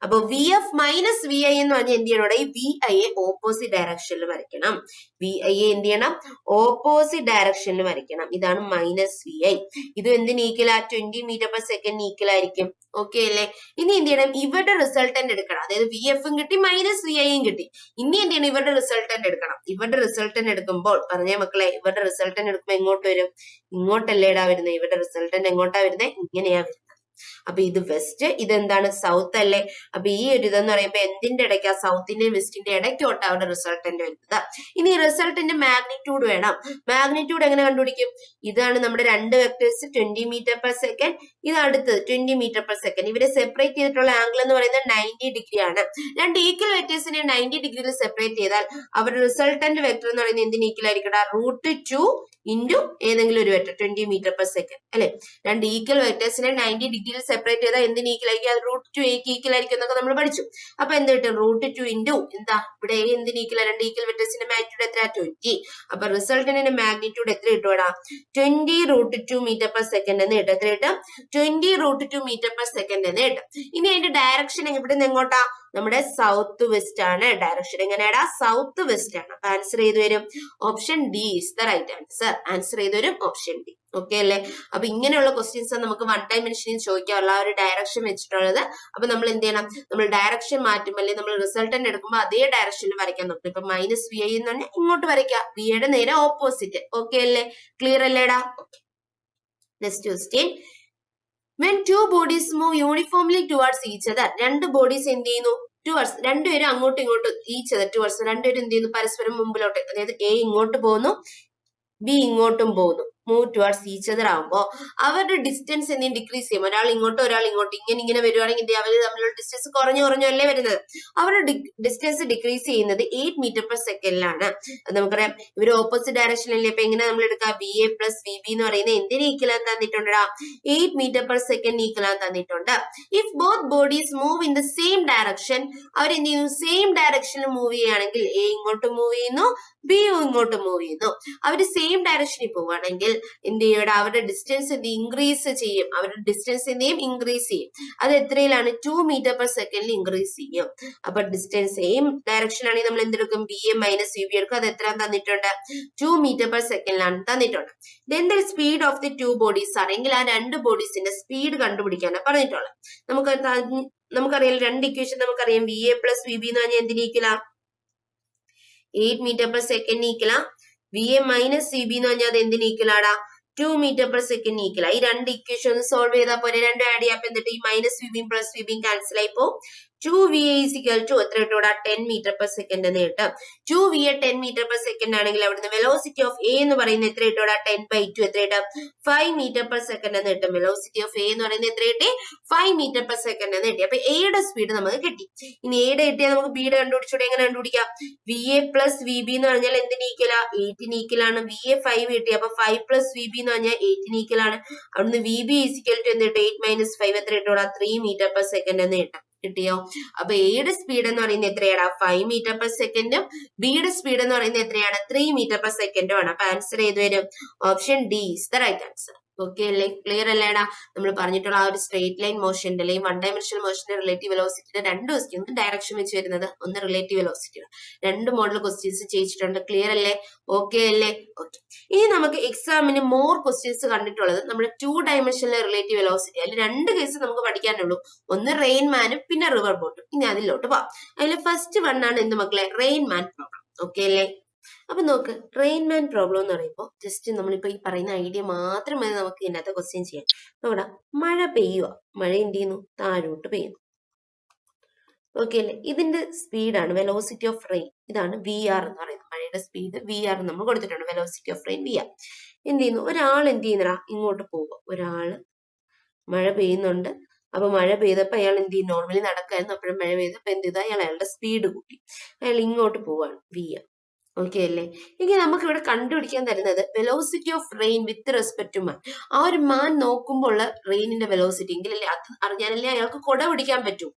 അപ്പൊ V F minus V I എന്ന് പറഞ്ഞാൽ എന്ത് ചെയ്യണം? ഈ വി ഐയെ ഓപ്പോസിറ്റ് ഡയറക്ഷനിൽ വരയ്ക്കണം. വി ഐയെ എന്ത് ചെയ്യണം? ഓപ്പോസിറ്റ് ഡയറക്ഷനിൽ വരയ്ക്കണം. ഇതാണ് മൈനസ് വി ഐ. ഇത് എന്തിന് ഈക്വലാ? 20 മീറ്റർ പെർ സെക്കൻഡ് ഈക്വലായിരിക്കും. ഓക്കെ അല്ലേ? ഇനി എന്ത് ചെയ്യണം? ഇവരുടെ റിസൾട്ടന്റ് എടുക്കണം. അതായത് വി എഫും കിട്ടി, മൈനസ് വി ഐയും കിട്ടി. ഇനി എന്ത് ചെയ്യണം? ഇവരുടെ റിസൾട്ടന്റ് എടുക്കണം. ഇവരുടെ റിസൾട്ടന്റ് എടുക്കുമ്പോൾ പറഞ്ഞേ മക്കളെ, ഇവരുടെ റിസൾട്ടന്റ് എടുക്കുമ്പോൾ എങ്ങോട്ട് വരും? ഇങ്ങോട്ടല്ലേടാ വരുന്നത്. ഇവരുടെ റിസൾട്ടന്റ് എങ്ങോട്ടാ വരുന്നത്? ഇങ്ങനെയാ വരുന്നത്. അപ്പൊ ഇത് വെസ്റ്റ്, ഇതെന്താണ്? സൗത്ത് അല്ലേ? അപ്പൊ ഈ ഒരു ഇതെന്ന് പറയുമ്പോ എന്തിന്റെ ഇടയ്ക്കാ? സൗത്തിന്റെയും വെസ്റ്റിന്റെ ഇടയ്ക്കോട്ടാ അവിടെ റിസൾട്ടന്റ് വരുന്നത്. ഇനി റിസൾട്ടിന്റെ മാഗ്നിറ്റ്യൂഡ് വേണം. മാഗ്നിറ്റ്യൂഡ് എങ്ങനെ കണ്ടുപിടിക്കും? ഇതാണ് നമ്മുടെ രണ്ട് വെക്ടേഴ്സ്, 20 മീറ്റർ പെർ സെക്കൻഡ്. ഇത് അടുത്തത് 20 മീറ്റർ പെർ സെക്കൻഡ്. ഇവരെ സെപ്പറേറ്റ് ചെയ്തിട്ടുള്ള ആംഗിൾ എന്ന് പറയുന്നത് 90 ഡിഗ്രി ആണ്. രണ്ട് ഈക്വൽ വെക്ടേഴ്സിനെ 90 ഡിഗ്രിയിൽ സെപ്പറേറ്റ് ചെയ്താൽ അവരുടെ റിസൾട്ടന്റ് വെക്ടർ എന്ന് പറയുന്നത് എന്തിന് ഈക്വൽ ആയിരിക്കട്ടെ? √2 ഇൻറ്റു ഏതെങ്കിലും ഒരു വെക്ടർ 20 മീറ്റർ പെർ സെക്കൻഡ് അല്ലെ? രണ്ട് ഈക്വൽ വെക്ടേഴ്സിനെ 90 ഡിഗ്രിയിൽ സെപ്പറേറ്റ് ചെയ്താൽ എന്തിന് ഈക്വൽ ആയിരിക്കും? അത് √2 എക്ക് ഈക്വൽ ആയിരിക്കും എന്നൊക്കെ നമ്മൾ പഠിച്ചു. അപ്പൊ എന്ത് കിട്ടും? √2 ഇൻറ്റു എന്താ? ഇവിടെ എന്തിന് ഈക്വൽ? രണ്ട് ഈക്വൽ വെക്ടേഴ്സിന്റെ മാഗ്നിറ്റ്യൂഡ് എത്ര? 20. അപ്പൊ റിസൾട്ടിന്റെ മാഗ്നിറ്റ്യൂഡ് എത്ര കിട്ടുവാടാ? 20 √2 മീറ്റർ പെർ സെക്കൻഡ് എന്ന് കിട്ടും. എത്ര കിട്ടും? 20 √2 മീറ്റർ പെർ സെക്കൻഡ് എന്ന് കിട്ടും. ഇനി അതിന്റെ ഡയറക്ഷൻ ഇവിടെ നിന്ന് എങ്ങോട്ടാ? നമ്മുടെ സൗത്ത് വെസ്റ്റ് ആണ്. ഡയറക്ഷൻ എങ്ങനെയാടാ? സൗത്ത് വെസ്റ്റ് ആണ്. അപ്പൊ ആൻസർ ചെയ്ത് വരും option D is the right answer. Answer ചെയ്ത് വരും ഓപ്ഷൻ ഡി. ഓക്കെ അല്ലേ? അപ്പൊ ഇങ്ങനെയുള്ള ക്വസ്റ്റ്യൻസ് നമുക്ക് വൺ ഡയമെൻഷനിൽ ചോദിക്കാനുള്ള ഒരു ഡയറക്ഷൻ വെച്ചിട്ടുള്ളത്. അപ്പൊ നമ്മൾ എന്ത് ചെയ്യണം? നമ്മൾ ഡയറക്ഷൻ മാറ്റും, അല്ലെങ്കിൽ നമ്മൾ റിസൾട്ടന്റ് എടുക്കുമ്പോൾ അതേ ഡയറക്ഷനിൽ വരയ്ക്കാൻ നോക്കണം. ഇപ്പൊ മൈനസ് വി ഐ എന്ന് പറഞ്ഞാൽ ഇങ്ങോട്ട് വരയ്ക്കാം, വി യുടെ നേരെ ഓപ്പോസിറ്റ്. ഓക്കെ അല്ലേ? ക്ലിയർ അല്ലേടാ? Next question. When two bodies move uniformly towards each other, രണ്ട് ബോഡീസ് എന്ത് ചെയ്യുന്നു? ടുവേർഡ്സ്, രണ്ടുപേരും അങ്ങോട്ടും ഇങ്ങോട്ടും ഈച്ച് അതർ ടുവേർഡ്സ്, രണ്ടുപേരും എന്ത് ചെയ്യുന്നു? പരസ്പരം മുമ്പിലോട്ട്. അതായത് എ ഇങ്ങോട്ട് പോകുന്നു, ബി ഇങ്ങോട്ടും പോകുന്നു. മൂവ് ടുവേർഡ്സ് ഈച്ച് അതർ ആകുമ്പോ അവരുടെ ഡിസ്റ്റൻസ് എന്തെങ്കിലും ഡിക്രീസ് ചെയ്യും. ഒരാൾ ഇങ്ങോട്ടും ഒരാൾ ഇങ്ങോട്ടും ഇങ്ങനെ വരുവാണെങ്കിൽ അവർ തമ്മിലുള്ള ഡിസ്റ്റൻസ് കുറഞ്ഞല്ലേ വരുന്നത്. അവരുടെ ഡിസ്റ്റൻസ് ഡിക്രീസ് ചെയ്യുന്നത് 8 മീറ്റർ പെർ സെക്കൻഡിലാണ്. അത് നമുക്കറിയാം. ഇവർ ഓപ്പോസിറ്റ് ഡയറക്ഷനിൽ. ഇപ്പൊ എങ്ങനെ നമ്മൾ എടുക്കാം? V A plus V B എന്ന് പറയുന്നത് എന്തിന് ഈക്വലാൻ തന്നിട്ടുണ്ടാ? 8 മീറ്റർ പെർ സെക്കൻഡ് ഈക്വലാൻ തന്നിട്ടുണ്ട്. If both bodies move in the same direction, അവർ എന്ത് ചെയ്യുന്നു? സെയിം ഡയറക്ഷനിൽ മൂവ് ചെയ്യുകയാണെങ്കിൽ എ ഇങ്ങോട്ട് മൂവ് ചെയ്യുന്നു, ബി ഇങ്ങോട്ട് മൂവ് ചെയ്യുന്നു. അവര് സെയിം ഡയറക്ഷനിൽ പോവുകയാണെങ്കിൽ എന്ത് ചെയ്യും? അവരുടെ ഡിസ്റ്റൻസ് എന്ത് ഇൻക്രീസ് ചെയ്യും. അവരുടെ ഡിസ്റ്റൻസ് എന്ത് ചെയ്യും? ഇൻക്രീസ് ചെയ്യും. അത് എത്രയിലാണ്? 2 മീറ്റർ പെർ സെക്കൻഡിൽ ഇൻക്രീസ് ചെയ്യും. അപ്പൊ ഡിസ്റ്റൻസ് സെയിം ഡയറക്ഷൻ ആണെങ്കിൽ നമ്മൾ എന്തെടുക്കും? V A minus V B എടുക്കും. അത് എത്ര തന്നിട്ടുണ്ട്? 2 മീറ്റർ പെർ സെക്കൻഡിലാണ് തന്നിട്ടുണ്ട്. Then the speed of the two bodies ആണെങ്കിൽ ആ രണ്ട് ബോഡീസിന്റെ സ്പീഡ് കണ്ടുപിടിക്കാനാണ് പറഞ്ഞിട്ടുള്ളത്. നമുക്കറിയാം രണ്ട് ഇക്വേഷൻ നമുക്കറിയാം. V A plus V B എന്ന് പറഞ്ഞാൽ എന്തിനീക്കലാ? 8 മീറ്റർ പെർ സെക്കൻഡ് ഈക്വലാ. V A minus V B എന്ന് പറഞ്ഞാൽ അത് എന്തിന് ഈക്വലാടാ? 2 മീറ്റർ പെർ സെക്കൻഡ് ഈക്വലാ. ഈ രണ്ട് ഇക്വേഷൻ ഒന്ന് സോൾവ് ചെയ്താൽ പോലെ, രണ്ടും ആഡ് ചെയ്യാം. എന്നിട്ട് ഈ മൈനസ് വി ബിയും പ്ലസ് വി ബിയും ക്യാൻസൽ ആയി പോകും. 2VA is equal to എത്ര കിട്ടൂടാ? 10 മീറ്റർ പെർ സെക്കൻഡ് എന്ന് കിട്ടും. 2VA 10 മീറ്റർ പെർ സെക്കൻഡ് ആണെങ്കിൽ അവിടുന്ന് വെലോസിറ്റി ഓഫ് എ എന്ന് പറയുന്നത് എത്ര കിട്ടൂടാ? 10/2 എത്ര കിട്ടും? 5 മീറ്റർ പെർ സെക്കൻഡ് എന്ന് കിട്ടും. വെലോസിറ്റി ഓഫ് എ എന്ന് പറയുന്നത് എത്ര കിട്ടി? 5 മീറ്റർ പെർ സെക്കൻഡ് എന്ന് കിട്ടി. അപ്പൊ എയുടെ സ്പീഡ് നമുക്ക് കിട്ടി. ഇനി എയുടെ കിട്ടിയാൽ നമുക്ക് ബിയുടെ കണ്ടുപിടിച്ചൂടെ? എങ്ങനെ കണ്ടുപിടിക്കാം? VA പ്ലസ് VB എന്ന് പറഞ്ഞാൽ എന്തിന് ഈക്വലാ? 8 ഈക്വലാണ്. VA 5 കിട്ടി. അപ്പൊ 5 പ്ലസ് VB എന്ന് പറഞ്ഞാൽ 8 ഈക്വലാണ്. അവിടുന്ന് VB is equal to എന്ത് കിട്ടും? 8 മൈനസ് 5 എത്ര കിട്ടൂടാ? 3 മീറ്റർ പെർ സെക്കൻഡ് എന്ന് കിട്ടും. കിട്ടിയോ? അപ്പൊ എയുടെ സ്പീഡ് എന്ന് പറയുന്നത് എത്രയാണ്? 5 മീറ്റർ പെർ സെക്കൻഡും ബിയുടെ സ്പീഡ് എന്ന് പറയുന്നത് എത്രയാണ്? 3 മീറ്റർ പെർ സെക്കൻഡും ആണ്. അപ്പൊ ആൻസർ ഏത് വരും? Option D is the right answer. Okay അല്ലേ? ക്ലിയർ അല്ലേടാ? നമ്മൾ പറഞ്ഞിട്ടുള്ള ആ ഒരു സ്ട്രേറ്റ് ലൈൻ മോഷന്റെ അല്ലെങ്കിൽ വൺ ഡയമെൻഷണൽ മോഷന്റെ റിലേറ്റീവ് വെലോസിറ്റിയുടെ രണ്ട് ക്വസ്റ്റ്യൻസ് ഡയറക്ഷൻ വെച്ച് വരുന്നത്, ഒന്ന് റിലേറ്റീവ് വെലോസിറ്റിയുടെ. രണ്ട് മോഡൽ ക്വസ്റ്റ്യൻസ് ചെയ്യിച്ചിട്ടുണ്ട്. ക്ലിയർ അല്ലേ? ഓക്കെ അല്ലേ? ഓക്കെ. ഇനി നമുക്ക് എക്സാമിന് മോർ ക്വസ്റ്റ്യൻസ് കണ്ടിട്ടുള്ളത് നമ്മുടെ 2 ഡയമെൻഷനിലെ റിലേറ്റീവ് വെലോസിറ്റി. അതിൽ രണ്ട് കേസ് നമുക്ക് പഠിക്കാനുള്ളൂ. ഒന്ന് റെയിൻമാനും പിന്നെ റിവർ ബോട്ടും. ഇനി അതിലോട്ട് പോവാം. അതിൽ ഫസ്റ്റ് വൺ ആണ് എന്ത് മക്കളെ? റെയിൻമാൻ പ്രോബ്ലം. ഓക്കെ അല്ലേ? അപ്പൊ നോക്ക്, റെയിൻമാൻ പ്രോബ്ലം എന്ന് പറയുമ്പോൾ ജസ്റ്റ് നമ്മളിപ്പോ ഈ പറയുന്ന ഐഡിയ മാത്രം മതി നമുക്ക് ഇതിനകത്ത് ക്വസ്റ്റ്യൻ ചെയ്യാൻ. നോക്കടാ, മഴ പെയ്യുക. മഴ എന്ത് ചെയ്യുന്നു? താഴോട്ട് പെയ്യുന്നു. ഓക്കെ അല്ലേ? ഇതിന്റെ സ്പീഡാണ് വെലോസിറ്റി ഓഫ് റെയിൻ. ഇതാണ് VR എന്ന് പറയുന്നത്. മഴയുടെ സ്പീഡ് VR നമ്മൾ കൊടുത്തിട്ടുണ്ട്. Velocity of rain VR. എന്ത് ചെയ്യുന്നു? ഒരാൾ എന്ത് ചെയ്യുന്നടാ? ഇങ്ങോട്ട് പോകുക. ഒരാള് മഴ പെയ്യുന്നുണ്ട്. അപ്പൊ മഴ പെയ്തപ്പോ അയാൾ എന്ത് ചെയ്യും? നോർമലി നടക്കായിരുന്നു. അപ്പോഴും മഴ പെയ്തപ്പോ എന്ത് ചെയ്താൽ അയാളുടെ സ്പീഡ് കൂട്ടി. അയാൾ ഇങ്ങോട്ട് പോവാണ് VR. ഓക്കെ അല്ലേ? ഇനി നമുക്ക് ഇവിടെ കണ്ടുപിടിക്കാൻ തരുന്നത് velocity of rain with respect to man. ആ ഒരു മാൻ നോക്കുമ്പോൾ ഉള്ള റെയിനിന്റെ വെലോസിറ്റി എങ്കിലല്ലേ അത് അറിഞ്ഞാലല്ലേ അയാൾക്ക് കുട പിടിക്കാൻ പറ്റൂ.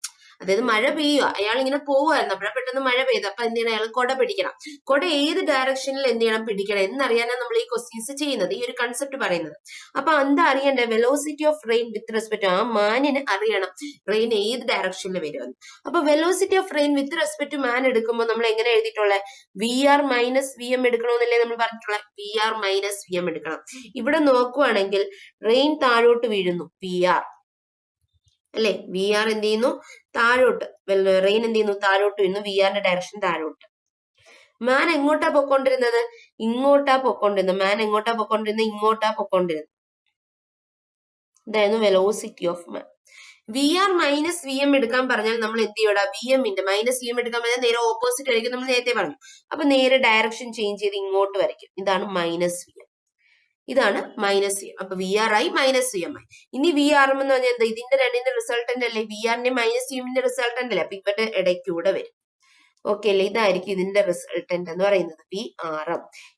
അതായത് മഴ പെയ്യുക, അയാൾ ഇങ്ങനെ പോവുമായിരുന്നു, അപ്പോഴെ പെട്ടെന്ന് മഴ പെയ്തു. അപ്പൊ എന്ത് ചെയ്യണം? അയാൾ കുട പിടിക്കണം. കുട ഏത് ഡയറക്ഷനിൽ എന്ത് ചെയ്യണം? പിടിക്കണം എന്നറിയാനാണ് നമ്മൾ ഈ ക്വസ്റ്റ്യൻസ് ചെയ്യുന്നത്, ഈ ഒരു കൺസെപ്റ്റ് പറയുന്നത്. അപ്പൊ എന്താ അറിയണ്ടേ? Velocity of rain with respect. ആ മാനിന് അറിയണം റെയിൻ ഏത് ഡയറക്ഷനിൽ വരുമെന്ന്. അപ്പൊ velocity of rain with respect to man എടുക്കുമ്പോൾ നമ്മൾ എങ്ങനെ എഴുതിയിട്ടുള്ളത്? VR മൈനസ് VM എടുക്കണമെന്നല്ലേ നമ്മൾ പറഞ്ഞിട്ടുള്ളത്? VR മൈനസ് VM എടുക്കണം. ഇവിടെ നോക്കുവാണെങ്കിൽ റെയിൻ താഴോട്ട് വീഴുന്നു, VR അല്ലെ? VR എന്ത് ചെയ്യുന്നു? താഴോട്ട്. റെയിൻ എന്ത് ചെയ്യുന്നു? താഴോട്ട് വീഴുന്നു. VR ഡയറക്ഷൻ താഴോട്ട്. മാൻ എങ്ങോട്ടാ പൊക്കോണ്ടിരുന്നത്? ഇങ്ങോട്ടാ പൊക്കോണ്ടിരുന്നത്. മാൻ എങ്ങോട്ടാ പൊക്കോണ്ടിരുന്നത്? ഇങ്ങോട്ടാ പൊക്കോണ്ടിരുന്നത്. ഇതായിരുന്നു velocity of man. VR minus VM എടുക്കാൻ പറഞ്ഞാൽ നമ്മൾ എന്ത് ചെയ്യടാ? മൈനസ് VM എടുക്കാൻ പറഞ്ഞാൽ നേരെ ഓപ്പോസിറ്റ് ആയിരിക്കും, നമ്മൾ നേരത്തെ പറഞ്ഞു. അപ്പൊ നേരെ ഡയറക്ഷൻ ചേഞ്ച് ചെയ്ത് ഇങ്ങോട്ട് വരയ്ക്കും. ഇതാണ് മൈനസ് VM. ഇതാണ് മൈനസ് VM. അപ്പൊ VR ആയി മൈനസ് VM ആയി. ഇനി VR എന്ന് പറഞ്ഞാൽ എന്താ? ഇതിന്റെ രണ്ടിന്റെ റിസൾട്ടന്റ് അല്ലേ? VR മൈനസ് VMന്റെ റിസൾട്ടന്റ് അല്ലേ? അപ്പൊ ഇവരുടെ ഇടയ്ക്കൂടെ വരും. ഓക്കെ അല്ലേ? ഇതായിരിക്കും ഇതിന്റെ റിസൾട്ടന്റ് എന്ന് പറയുന്നത്, VR.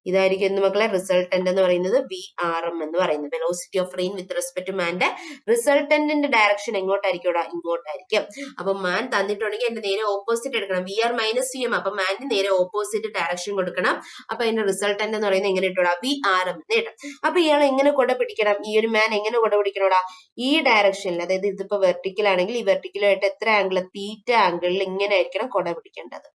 ഇതായിരിക്കും എന്ന് മക്കളെ റിസൾട്ടന്റ് എന്ന് പറയുന്നത്, VR എന്ന് പറയുന്നത്. Velocity of rain with respect to മാന്റെ റിസൾട്ടന്റിന്റെ ഡയറക്ഷൻ എങ്ങോട്ടായിരിക്കും? ഇങ്ങോട്ടായിരിക്കും. അപ്പൊ മാൻ തന്നിട്ടുണ്ടെങ്കിൽ എന്റെ നേരെ ഓപ്പോസിറ്റ് എടുക്കണം. VR minus VM. അപ്പൊ മാനിന് നേരെ ഓപ്പോസിറ്റ് ഡയറക്ഷൻ കൊടുക്കണം. അപ്പൊ അതിന്റെ റിസൾട്ടന്റ് എന്ന് പറയുന്നത് എങ്ങനെ ഇട്ടോടാ? VR എന്ന് ഇടാം. അപ്പൊ ഇയാൾ എങ്ങനെ കുട പിടിക്കണം? ഈ ഒരു മാൻ എങ്ങനെ കുട പിടിക്കണോടാ? ഈ ഡയറക്ഷനിൽ, അതായത് ഇതിപ്പോ വെർട്ടിക്കൽ ആണെങ്കിൽ ഈ വെർട്ടിക്കലുമായിട്ട് എത്ര ആംഗിൾ? തീറ്റ ആംഗിളിൽ ഇങ്ങനെ ആയിരിക്കണം കുട പിടിക്കേണ്ടത്.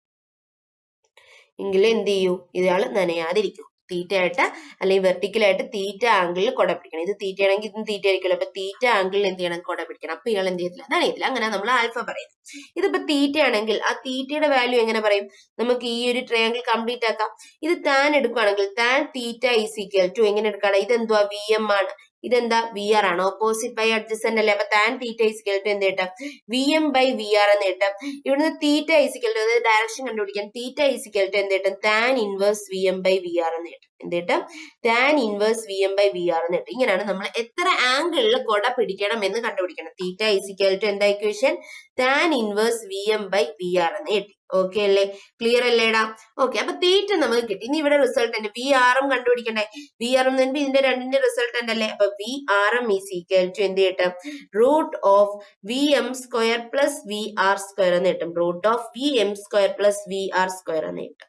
എങ്കിൽ എന്ത് ചെയ്യൂ? ഇയാൾ നനയാതിരിക്കും. തീറ്റ ആയിട്ട് അല്ലെങ്കിൽ വെർട്ടിക്കലായിട്ട് തീറ്റ ആംഗിളിൽ കുട പിടിക്കണം. ഇത് തീറ്റ ആണെങ്കിൽ ഇതും തീറ്റ ആയിരിക്കുമല്ലോ. അപ്പൊ തീറ്റ ആംഗിളിൽ എന്ത് ചെയ്യണം? കുട പിടിക്കണം. അപ്പൊ ഇയാൾ എന്ത് ചെയ്യത്തില്ല? നനയത്തില്ല. അങ്ങനെ നമ്മൾ ആൽഫ പറയുന്നത്. ഇതിപ്പോ തീറ്റ ആണെങ്കിൽ ആ തീറ്റയുടെ വാല്യൂ എങ്ങനെ പറയും? നമുക്ക് ഈ ഒരു ട്രയാങ്കിൾ കംപ്ലീറ്റ് ആക്കാം. ഇത് ടാൻ എടുക്കുകയാണെങ്കിൽ tan theta is equal to എങ്ങനെ എടുക്കണം? ഇതെന്തുവാ? VM ആണ്. ഇതെന്താ? VR ആണ്. ഓപ്പോസിറ്റ് ബൈ അഡ്ജസന്റ് അല്ലേ? അപ്പൊ tan theta is equal to എന്ത് കിട്ടാം? VM ബൈ VR എന്ന് കിട്ടാം. ഇവിടുന്ന് തീറ്റ ഈസ് ഈക്വൽ ടു, അതായത് ഡയറക്ഷൻ കണ്ടുപിടിക്കാൻ തീറ്റ ഈസ് ഈക്വൽ ടു എന്ത് കിട്ടും? Tan inverse VM by VR എന്ന് കിട്ടും. എന്ത് കിട്ടും? Tan inverse VM by VR എന്ന് കിട്ടും. ഇങ്ങനെയാണ് നമ്മൾ എത്ര ആംഗിളിൽ കുട പിടിക്കണം എന്ന് കണ്ടുപിടിക്കണം. തീറ്റ ഈസ് ഈക്വൽ ടു എന്താ equation? Tan inverse VM by VR എന്ന് കിട്ടി. ഓക്കെ അല്ലേ? ക്ലിയർ അല്ലേടാ? ഓക്കെ. അപ്പൊ തീറ്റ നമുക്ക് കിട്ടി. ഇനി ഇവിടെ റിസൾട്ടന്റ് VR കണ്ടുപിടിക്കണ്ടേ? VR എന്ന് പറയുമ്പോൾ ഇതിന്റെ രണ്ടിന്റെ റിസൾട്ടന്റ് അല്ലേ? അപ്പൊ VR ഈസ് ഈക്വൽ ടു എന്ത് കിട്ടും? Root of VM square plus VR square എന്ന് കിട്ടും. Root of VM square plus VR square എന്ന് കിട്ടും.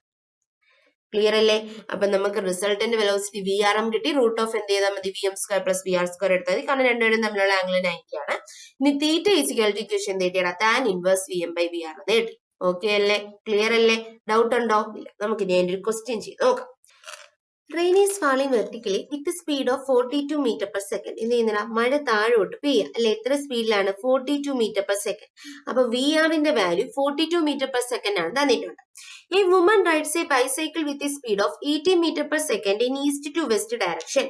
ക്ലിയർ അല്ലേ? അപ്പൊ നമുക്ക് റിസൾട്ടന്റ് വെലോസിറ്റി VR കിട്ടി. റൂട്ട് ഓഫ് എന്ത് ചെയ്താൽ മതി? VM square plus VR square എടുത്താൽ മതി. കാരണം രണ്ടുപേരും തമ്മിലുള്ള ആംഗിൾ 90 ആണ്. ഇനി theta is equal to equation എന്ത് കിട്ടിയാ? Tan inverse VM by VR എന്ന് കിട്ടി. ഓക്കെ അല്ലേ? ക്ലിയർ അല്ലേ? ഡൗട്ട് ഉണ്ടോ? ഇല്ല. നമുക്ക് ഇനി അതിന്റെ ഒരു ക്വസ്റ്റ്യൻ ചെയ്ത് നോക്കാം. Rain is falling vertically with speed of 42 metre per second. ഇത് ചെയ്യുന്ന മഴ താഴോട്ട് പെയ്യുക അല്ലെ? എത്ര സ്പീഡിലാണ്? 42 മീറ്റർ പെർ സെക്കൻഡ്. അപ്പൊ VRന്റെ വാല്യൂ 42 മീറ്റർ പെർ സെക്കൻഡ് ആണ് തന്നിട്ടുണ്ട്. A woman rides a bicycle with a speed of 80 meter per second in east to west direction.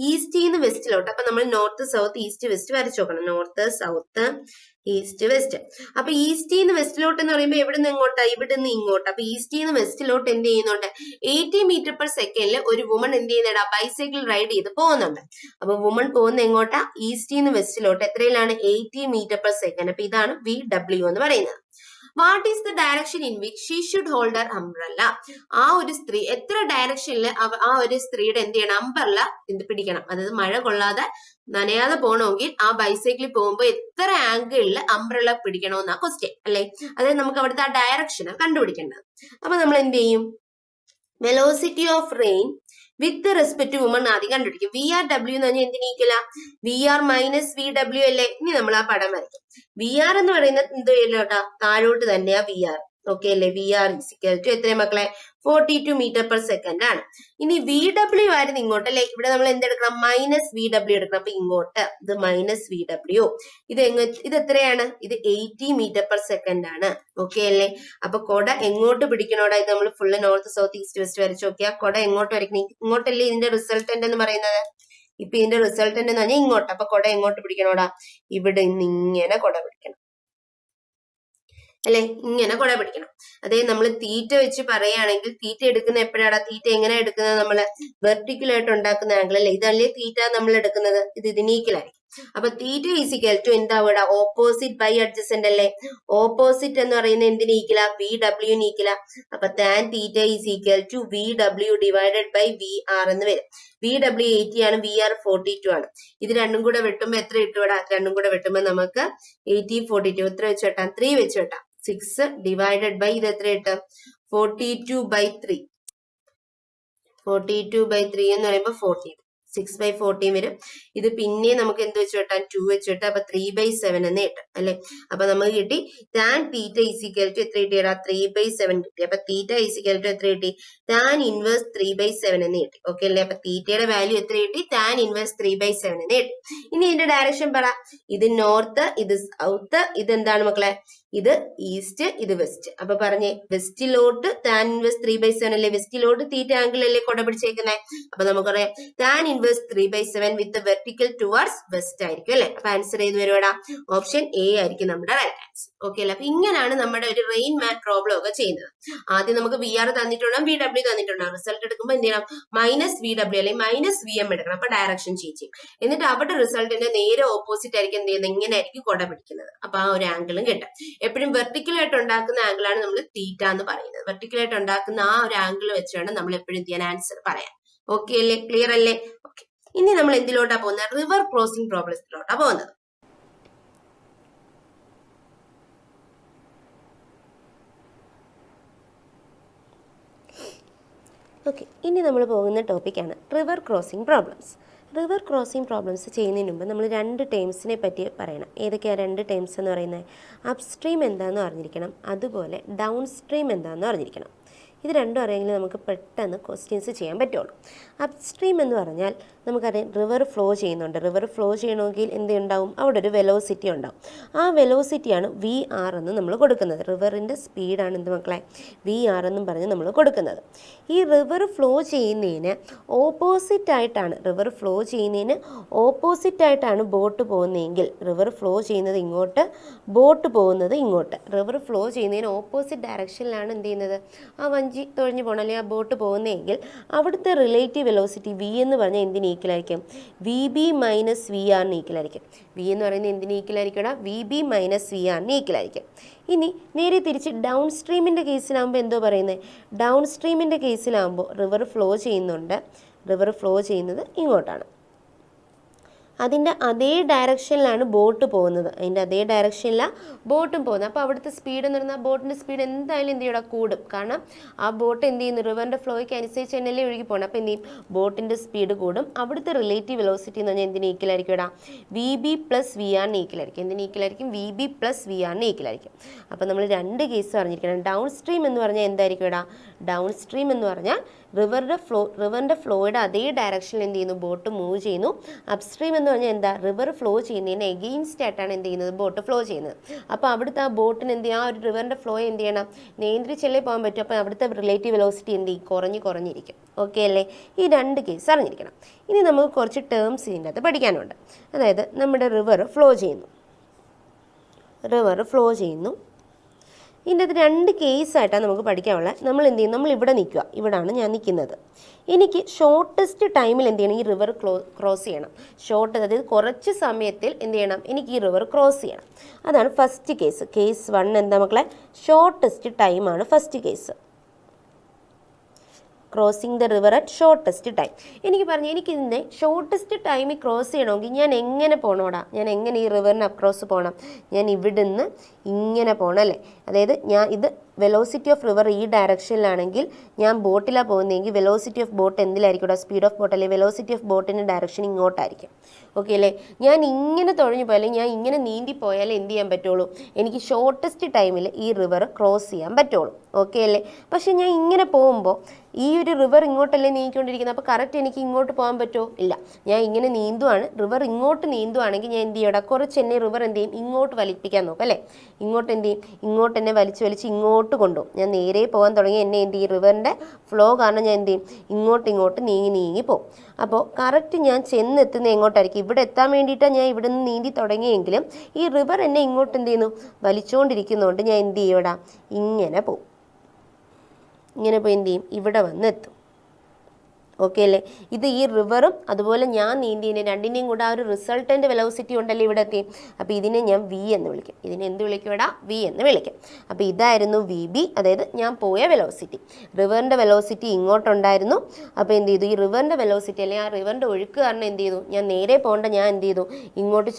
East നിന്ന് വെസ്റ്റിലോട്ട്. അപ്പൊ നമ്മൾ നോർത്ത് സൗത്ത് ഈസ്റ്റ് വെസ്റ്റ് വരച്ചു നോക്കണം. North south east west. അപ്പൊ ഈസ്റ്റ് നിന്ന് വെസ്റ്റിലോട്ട് എന്ന് പറയുമ്പോൾ എവിടെ നിന്ന് ഇങ്ങോട്ടാ? ഇവിടെ നിന്ന് ഇങ്ങോട്ട്. അപ്പൊ ഈസ്റ്റ് നിന്ന് വെസ്റ്റിലോട്ട് എന്ത് ചെയ്യുന്നുണ്ട്? 80 മീറ്റർ പെർ സെക്കൻഡിൽ ഒരു വുമൺ എന്ത് ചെയ്യുന്നുണ്ട്? ബൈസൈക്കിൾ റൈഡ് ചെയ്ത് പോകുന്നുണ്ട്. അപ്പൊ വുമൺ പോകുന്ന എങ്ങോട്ടാ? ഈസ്റ്റ് നിന്ന് വെസ്റ്റിലോട്ട്. എത്രയിലാണ്? 80 മീറ്റർ പെർ സെക്കൻഡ്. അപ്പൊ ഇതാണ് VW എന്ന് പറയുന്നത്. What is the direction in which she should hold Har umbrella? ആ ഒരു സ്ത്രീ എത്ര ഡയറക്ഷനിൽ ആ ഒരു സ്ത്രീയുടെ എന്ത് ചെയ്യണം? അംബ്രല്ല എന്ത് പിടിക്കണം? അതായത് മഴ കൊള്ളാതെ നനയാതെ പോകണമെങ്കിൽ ആ ബൈസൈക്കിളിൽ പോകുമ്പോൾ എത്ര ആംഗിളിൽ അംബ്രല്ല പിടിക്കണമെന്നാ ക്വസ്റ്റ്യൻ അല്ലെ? അതായത് നമുക്ക് അവിടുത്തെ ആ ഡയറക്ഷൻ കണ്ടുപിടിക്കേണ്ടത്. അപ്പൊ നമ്മൾ എന്ത് ചെയ്യും? Velocity of rain with respect to woman ആദ്യം കണ്ടുപിടിക്കും. VRW എന്ന് പറഞ്ഞാൽ എന്തിന് ഈക്വലാ? VR മൈനസ് VW അല്ലേ? ഇനി നമ്മൾ ആ പടം വരയ്ക്കും. VR എന്ന് പറയുന്നത് എന്ത് ചെയ്യലോട്ടാ? താഴോട്ട് തന്നെയാ VR. ഓക്കെ അല്ലേ? VR ഈക്വൽ ടു എത്രയും മക്കളെ? 42 മീറ്റർ പെർ സെക്കൻഡ് ആണ്. ഇനി VW ആയിരുന്നു ഇങ്ങോട്ട് അല്ലെ? ഇവിടെ നമ്മൾ എന്തെടുക്കണം? മൈനസ് VW എടുക്കണം. അപ്പൊ ഇങ്ങോട്ട് ഇത് മൈനസ് VW. ഇത് എത്രയാണ്? ഇത് 80 മീറ്റർ പെർ സെക്കൻഡ് ആണ്. ഓക്കെ അല്ലേ? അപ്പൊ കൊട എങ്ങോട്ട് പിടിക്കണോടാ? ഇത് നമ്മൾ full north south east west വരച്ചു നോക്കിയാൽ കൊട എങ്ങോട്ട് വരയ്ക്കണം? ഇങ്ങോട്ടല്ലേ ഇതിന്റെ റിസൾട്ടന്റ് എന്ന് പറയുന്നത്? ഇപ്പൊ ഇതിന്റെ റിസൾട്ടന്റ് എന്ന് പറഞ്ഞാൽ ഇങ്ങോട്ട്. അപ്പൊ കൊട എങ്ങോട്ട് പിടിക്കണോടാ? ഇവിടെ നിന്ന് ഇങ്ങനെ കൊട പിടിക്കണം. അല്ലെ? ഇങ്ങനെ കുട പിടിക്കണം. അതേ നമ്മൾ തീറ്റ വെച്ച് പറയുകയാണെങ്കിൽ തീറ്റ എടുക്കുന്ന എപ്പോഴാണ്? തീറ്റ എങ്ങനെ എടുക്കുന്നത്? നമ്മള് വെർട്ടിക്കൽ ആയിട്ട് ഉണ്ടാക്കുന്ന ആംഗിൾ അല്ലെ? ഇതല്ലേ തീറ്റ നമ്മൾ എടുക്കുന്നത്? ഇത് ഇതിനീക്കലായിരിക്കും. അപ്പൊ തീറ്റ ഈസിക്കൽ ടു എന്താ ഇവിടെ? ഓപ്പോസിറ്റ് ബൈ അഡ്ജസന്റ് അല്ലേ? ഓപ്പോസിറ്റ് എന്ന് പറയുന്നത് എന്തിന് ഈക്വല? വി ഡബ്ല്യു ഈക്വല. അപ്പൊ tan theta is equal to V W divided by V R എന്ന് വരും. വി ഡബ്ല്യു 80 ആണ്, വി ആർ 42 ആണ്. ഇത് രണ്ടും കൂടെ വെട്ടുമ്പോ എത്ര കിട്ടും ഇവിടെ? രണ്ടും കൂടെ വെട്ടുമ്പോ നമുക്ക് 80 42 എത്ര വെച്ച് വെട്ടാം? 3 വെച്ച് വെട്ടാം. 6 ഡിവൈഡഡ് ബൈ ഇത് എത്ര കിട്ടും? 42/3. 42/3 എന്ന് പറയുമ്പോൾ 14. 6/14 വരും. ഇത് പിന്നെ നമുക്ക് എന്ത് വെച്ച് വെട്ടാം? 2 വെച്ച് വെട്ടാം. അപ്പൊ 3/7 എന്ന് കിട്ടും അല്ലെ? അപ്പൊ നമുക്ക് കിട്ടി tan തീറ്റ ഈസിക്കൽ ടു എത്ര കിട്ടിയടാ? 3/7 കിട്ടി. അപ്പൊ തീറ്റ ഈസിക്കൽ ടു എത്ര കിട്ടി? tan ഇൻവേഴ്സ് 3/7 എന്ന് കിട്ടി. ഓക്കെ അല്ലേ? അപ്പൊ തീറ്റയുടെ വാല്യൂ എത്ര കിട്ടി? tan ഇൻവേഴ്സ് 3/7 എന്ന് കിട്ടി. ഇനി ഇതിന്റെ ഡയറക്ഷൻ പറ. ഇത് നോർത്ത്, ഇത് സൗത്ത്, ഇത് എന്താണ് മക്കളെ? ഇത് ഈസ്റ്റ്, ഇത് വെസ്റ്റ്. അപ്പൊ പറഞ്ഞേ വെസ്റ്റിലോട്ട് tan ഇൻവേഴ്സ് 3/7 അല്ലേ? വെസ്റ്റിലോട്ട് തീറ്റ ആംഗിൾ അല്ലേ കൊട പിടിച്ചേക്കുന്നത്? അപ്പൊ നമുക്കറിയാം tan ഇൻവേഴ്സ് 3/7 വിത്ത് വെർട്ടിക്കൽ ടുവാർഡ്സ് വെസ്റ്റ് ആയിരിക്കും അല്ലെ? അപ്പൊ ആൻസർ ചെയ്ത് വരുവാടാ ഓപ്ഷൻ എ ആയിരിക്കും നമ്മുടെ റൈറ്റ് ആൻസർ. ഓക്കെ അല്ലേ? അപ്പൊ ഇങ്ങനെയാണ് നമ്മുടെ ഒരു റെയിൻ മാൻ പ്രോബ്ലം ഒക്കെ ചെയ്യുന്നത്. ആദ്യം നമുക്ക് വി ആർ തന്നിട്ടുണ്ടാകും, വി ഡബ്ല്യു തന്നിട്ടുണ്ടാകും. റിസൾട്ട് എടുക്കുമ്പോൾ എന്ത് ചെയ്യണം? മൈനസ് വി ഡബ്ല്യു അല്ലെങ്കിൽ മൈനസ് വി എം എടുക്കണം. അപ്പൊ ഡയറക്ഷൻ ചേഞ്ച് ചെയ്യും. എന്നിട്ട് അവിടെ റിസൾട്ടിന്റെ നേരെ ഓപ്പോസിറ്റ് ആയിരിക്കും എന്ത് ചെയ്യുന്നത്? ഇങ്ങനെ ആയിരിക്കും കൊട പിടിക്കുന്നത്. അപ്പൊ ആ ഒരു ആംഗിളും കിട്ടും. എപ്പോഴും വെർട്ടിക്കൽ ആയിട്ട് ഉണ്ടാക്കുന്ന ആംഗിൾ ആണ് നമ്മൾ തീറ്റ എന്ന് പറയുന്നത്. വെർട്ടിക്കൽ ആയിട്ട് ഉണ്ടാക്കുന്ന ആ ഒരു ആംഗിൾ വെച്ചാണ് നമ്മൾ എപ്പോഴും ചെയ്യാൻ ആൻസർ പറയാം. ഓക്കെ അല്ലേ? ക്ലിയർ അല്ലേ? ഓക്കെ. ഇനി നമ്മൾ എന്തിലോട്ടാ പോകുന്നത്? റിവർ ക്രോസിംഗ് പ്രോബ്ലത്തിലോട്ടാ പോകുന്നത്. ഓക്കെ, ഇനി നമ്മൾ പോകുന്ന ടോപ്പിക്കാണ് river crossing problems. River crossing problems ചെയ്യുന്നതിന് മുമ്പ് നമ്മൾ രണ്ട് ടേംസിനെ പറ്റി പറയണം. ഏതൊക്കെയാണ് രണ്ട് ടേംസ് എന്ന് പറയുന്നത്? അപ്സ്ട്രീം എന്താണെന്ന് അറിഞ്ഞിരിക്കണം, അതുപോലെ ഡൗൺ സ്ട്രീം എന്താണെന്ന് അറിഞ്ഞിരിക്കണം. ഇത് രണ്ടും അറിയാമെങ്കിൽ നമുക്ക് പെട്ടെന്ന് ക്വസ്റ്റ്യൻസ് ചെയ്യാൻ പറ്റുള്ളൂ. അപ്സ്ട്രീം എന്ന് പറഞ്ഞാൽ നമുക്കറിയാം റിവർ ഫ്ലോ ചെയ്യുന്നുണ്ട്. റിവർ ഫ്ലോ ചെയ്യണമെങ്കിൽ എന്തുണ്ടാവും? അവിടെ ഒരു വെലോസിറ്റി ഉണ്ടാവും. ആ വെലോസിറ്റിയാണ് വി ആർ എന്ന് നമ്മൾ കൊടുക്കുന്നത്. റിവറിൻ്റെ സ്പീഡാണ് എന്ത് മക്കളെ? വി ആർ എന്നും പറഞ്ഞ് നമ്മൾ കൊടുക്കുന്നത്. ഈ റിവർ ഫ്ലോ ചെയ്യുന്നതിന് ഓപ്പോസിറ്റായിട്ടാണ് ബോട്ട് പോകുന്നതെങ്കിൽ റിവർ ഫ്ലോ ചെയ്യുന്നത് ഇങ്ങോട്ട്, ബോട്ട് പോകുന്നത് ഇങ്ങോട്ട്. റിവർ ഫ്ലോ ചെയ്യുന്നതിന് ഓപ്പോസിറ്റ് ഡയറക്ഷനിലാണ് എന്ത് ചെയ്യുന്നത്? ആ വഞ്ചി തുഴഞ്ഞു പോകണം അല്ലെങ്കിൽ ആ ബോട്ട് പോകുന്നതെങ്കിൽ അവിടുത്തെ റിലേറ്റീവ് വെലോസിറ്റി വി എന്ന് പറഞ്ഞാൽ എന്തിന് ഈക്വലായിരിക്കും? വി ബി മൈനസ് വി ആറിന് ഈക്വലായിരിക്കും. വി എന്ന് പറയുന്നത് എന്തിന് ഈക്വലായിരിക്കും? വി ബി മൈനസ് വി ആറിന് ഈക്വലായിരിക്കും. ഇനി നേരെ തിരിച്ച് ഡൗൺ സ്ട്രീമിൻ്റെ കേസിലാകുമ്പോൾ എന്തോ പറയുന്നത്? ഡൗൺ സ്ട്രീമിൻ്റെ കേസിലാകുമ്പോൾ റിവർ ഫ്ലോ ചെയ്യുന്നുണ്ട്. റിവർ ഫ്ലോ ചെയ്യുന്നത് ഇങ്ങോട്ടാണ്. അതിൻ്റെ അതേ ഡയറക്ഷനിലാണ് ബോട്ട് പോകുന്നത്. ബോട്ടും പോകുന്നത്. അപ്പോൾ അവിടുത്തെ സ്പീഡ് എന്ന് പറഞ്ഞാൽ ബോട്ടിൻ്റെ സ്പീഡ് എന്തായാലും എന്ത് ചെയ്യണം? കൂടും. കാരണം ആ ബോട്ട് എന്ത് ചെയ്യുന്നു? റിവറിൻ്റെ ഫ്ലോയ്ക്ക് അനുസരിച്ച് തന്നെയല്ലേ ഒഴുകി പോകണം. അപ്പോൾ എന്ത് ചെയ്യും? ബോട്ടിൻ്റെ സ്പീഡ് കൂടും. അവിടുത്തെ റിലേറ്റീവ് വെലോസിറ്റി എന്ന് പറഞ്ഞാൽ എന്തിന് ഈക്വലായിരിക്കും? വി ബി പ്ലസ് വി ആറിന് ഈക്വലായിരിക്കും. എന്തിന് ഈക്വലായിരിക്കും? വി ബി പ്ലസ് വി ആറിന് ഈക്വലായിരിക്കും. അപ്പോൾ നമ്മൾ രണ്ട് കേസ് അറിഞ്ഞിരിക്കണം. ഡൗൺ സ്ട്രീം എന്ന് പറഞ്ഞാൽ എന്തായിരിക്കും? ഡൗൺ സ്ട്രീം എന്ന് പറഞ്ഞാൽ റിവറിൻ്റെ ഫ്ലോയുടെ അതേ ഡയറക്ഷനിൽ എന്ത് ചെയ്യുന്നു? ബോട്ട് മൂവ് ചെയ്യുന്നു. അപ്സ്ട്രീം എന്ന് പറഞ്ഞാൽ എന്താ? റിവർ ഫ്ലോ ചെയ്യുന്നതിന് എഗെയിൻസ്റ്റ് ആയിട്ടാണ് എന്ത് ചെയ്യുന്നത്? ബോട്ട് ഫ്ലോ ചെയ്യുന്നത്. അപ്പോൾ അവിടുത്തെ ആ ബോട്ടിന് എന്ത് ചെയ്യുക? ആ ഒരു റിവറിൻ്റെ ഫ്ലോ എന്ത് ചെയ്യണം? നിയന്ത്രിച്ചല്ലേ പോകാൻ പറ്റും. അപ്പോൾ അവിടുത്തെ റിലേറ്റീവ് വെലോസിറ്റി എന്ത് ചെയ്യും? കുറഞ്ഞിരിക്കും. ഓക്കെ അല്ലേ? ഈ രണ്ട് കേസ് അറിഞ്ഞിരിക്കണം. ഇനി നമുക്ക് കുറച്ച് ടേംസ് ഇതിൻ്റെ അകത്ത് പഠിക്കാനുണ്ട്. അതായത് നമ്മുടെ റിവർ ഫ്ലോ ചെയ്യുന്നു. ഇതിൻ്റെ അത് രണ്ട് കേസായിട്ടാണ് നമുക്ക് പഠിക്കാനുള്ളത്. നമ്മൾ എന്ത് ചെയ്യും? നമ്മൾ ഇവിടെ നിൽക്കുക. ഇവിടാണ് ഞാൻ നിൽക്കുന്നത്. എനിക്ക് ഷോർട്ടസ്റ്റ് ടൈമിൽ എന്ത് ചെയ്യണം? ഈ റിവർ ക്രോസ് ചെയ്യണം. അതായത് കുറച്ച് സമയത്തിൽ എന്ത് ചെയ്യണം? എനിക്ക് ഈ റിവർ ക്രോസ് ചെയ്യണം. അതാണ് ഫസ്റ്റ് കേസ്. കേസ് 1 എന്താ മക്കളെ? ഷോർട്ടസ്റ്റ് ടൈമാണ് first case. Crossing the river at shortest time. എനിക്കിതിൻ്റെ ഷോർട്ടസ്റ്റ് ടൈമിൽ ക്രോസ് ചെയ്യണമെങ്കിൽ ഞാൻ എങ്ങനെ പോകണോടാ? ഞാൻ എങ്ങനെ ഈ റിവറിന് അക്രോസ് പോകണം? ഞാൻ ഇവിടുന്ന് ഇങ്ങനെ പോകണം അല്ലേ? അതായത് ഇത് വെലോസിറ്റി ഓഫ് റിവർ ഈ ഡയറക്ഷനിലാണെങ്കിൽ ഞാൻ ബോട്ടിലാണ് പോകുന്നതെങ്കിൽ വെലോസിറ്റി ഓഫ് ബോട്ട് എന്തിലായിരിക്കും? സ്പീഡ് ഓഫ് ബോട്ട് അല്ലെങ്കിൽ വെലോസിറ്റി ഓഫ് ബോട്ടിൻ്റെ ഡയറക്ഷൻ ഇങ്ങോട്ടായിരിക്കും. ഓക്കെ അല്ലേ? ഞാൻ ഇങ്ങനെ തുഴഞ്ഞു പോയാൽ, ഞാൻ ഇങ്ങനെ നീന്തി പോയാലേ എന്ത് ചെയ്യാൻ പറ്റുള്ളൂ? എനിക്ക് ഷോർട്ടസ്റ്റ് ടൈമിൽ ഈ റിവർ ക്രോസ് ചെയ്യാൻ പറ്റുള്ളൂ. ഓക്കെ അല്ലേ? പക്ഷെ ഞാൻ ഇങ്ങനെ പോകുമ്പോൾ ഈ ഒരു റിവർ ഇങ്ങോട്ടല്ലേ നീങ്ങിക്കൊണ്ടിരിക്കുന്നത്. അപ്പോൾ കറക്റ്റ് എനിക്ക് ഇങ്ങോട്ട് പോകാൻ പറ്റുമോ? ഇല്ല. ഞാൻ ഇങ്ങനെ നീന്തുവാണ്, റിവർ ഇങ്ങോട്ട് നീന്തുവാണെങ്കിൽ ഞാൻ എന്ത് ചെയ്യണം? കുറച്ച് എന്നെ റിവർ എന്ത് ചെയ്യും? ഇങ്ങോട്ട് വലിപ്പിക്കാൻ നോക്കും അല്ലേ? ഇങ്ങോട്ട് എന്ത് ചെയ്യും? ഇങ്ങോട്ട് എന്നെ വലിച്ച് ഇങ്ങോട്ട് ഇങ്ങോട്ട് കൊണ്ടുപോകും. ഞാൻ നേരെ പോകാൻ തുടങ്ങി എന്നെ എന്ത് ചെയ്യും, റിവറിൻ്റെ ഫ്ലോ കാരണം ഞാൻ എന്ത് ചെയ്യും, ഇങ്ങോട്ട് നീങ്ങി പോകും. അപ്പോൾ കറക്റ്റ് ഞാൻ ചെന്നെത്തുന്ന എങ്ങോട്ടായിരിക്കും, ഇവിടെ എത്താൻ വേണ്ടിയിട്ടാണ് ഞാൻ ഇവിടെ നിന്ന് നീന്തി തുടങ്ങിയെങ്കിലും ഈ റിവർ എന്നെ ഇങ്ങോട്ട് എന്ത് ചെയ്യുന്നു, വലിച്ചുകൊണ്ടിരിക്കുന്നതുകൊണ്ട് ഞാൻ എന്ത് ചെയ്യും, ഇവിടെ ഇങ്ങനെ പോവും. ഇങ്ങനെ പോയി എന്ത് ചെയ്യും, ഇവിടെ വന്ന് എത്തും. ഓക്കെ അല്ലേ? ഇത് ഈ റിവറും അതുപോലെ ഞാൻ നീന്തിയതിൻ്റെ രണ്ടിൻ്റെയും കൂടെ ആ ഒരു റിസൾട്ടൻ്റ് വെലോസിറ്റി ഉണ്ടല്ലോ ഇവിടെ എത്തി. അപ്പോൾ ഇതിനെ ഞാൻ വി എന്ന് വിളിക്കും. ഇതിനെ എന്ത് വിളിക്കും, ഇവിടെ വി എന്ന് വിളിക്കും. അപ്പോൾ ഇതായിരുന്നു വി ബി, അതായത് ഞാൻ പോയ വെലോസിറ്റി. റിവറിൻ്റെ വെലോസിറ്റി ഇങ്ങോട്ടുണ്ടായിരുന്നു. അപ്പോൾ എന്ത് ചെയ്തു, ഈ റിവറിൻ്റെ വെലോസിറ്റി അല്ലെങ്കിൽ ആ റിവറിൻ്റെ ഒഴുക്ക് കാരണം എന്ത് ചെയ്തു, ഞാൻ നേരെ പോകേണ്ട ഞാൻ എന്ത് ചെയ്തു, ഇങ്ങോട്ട്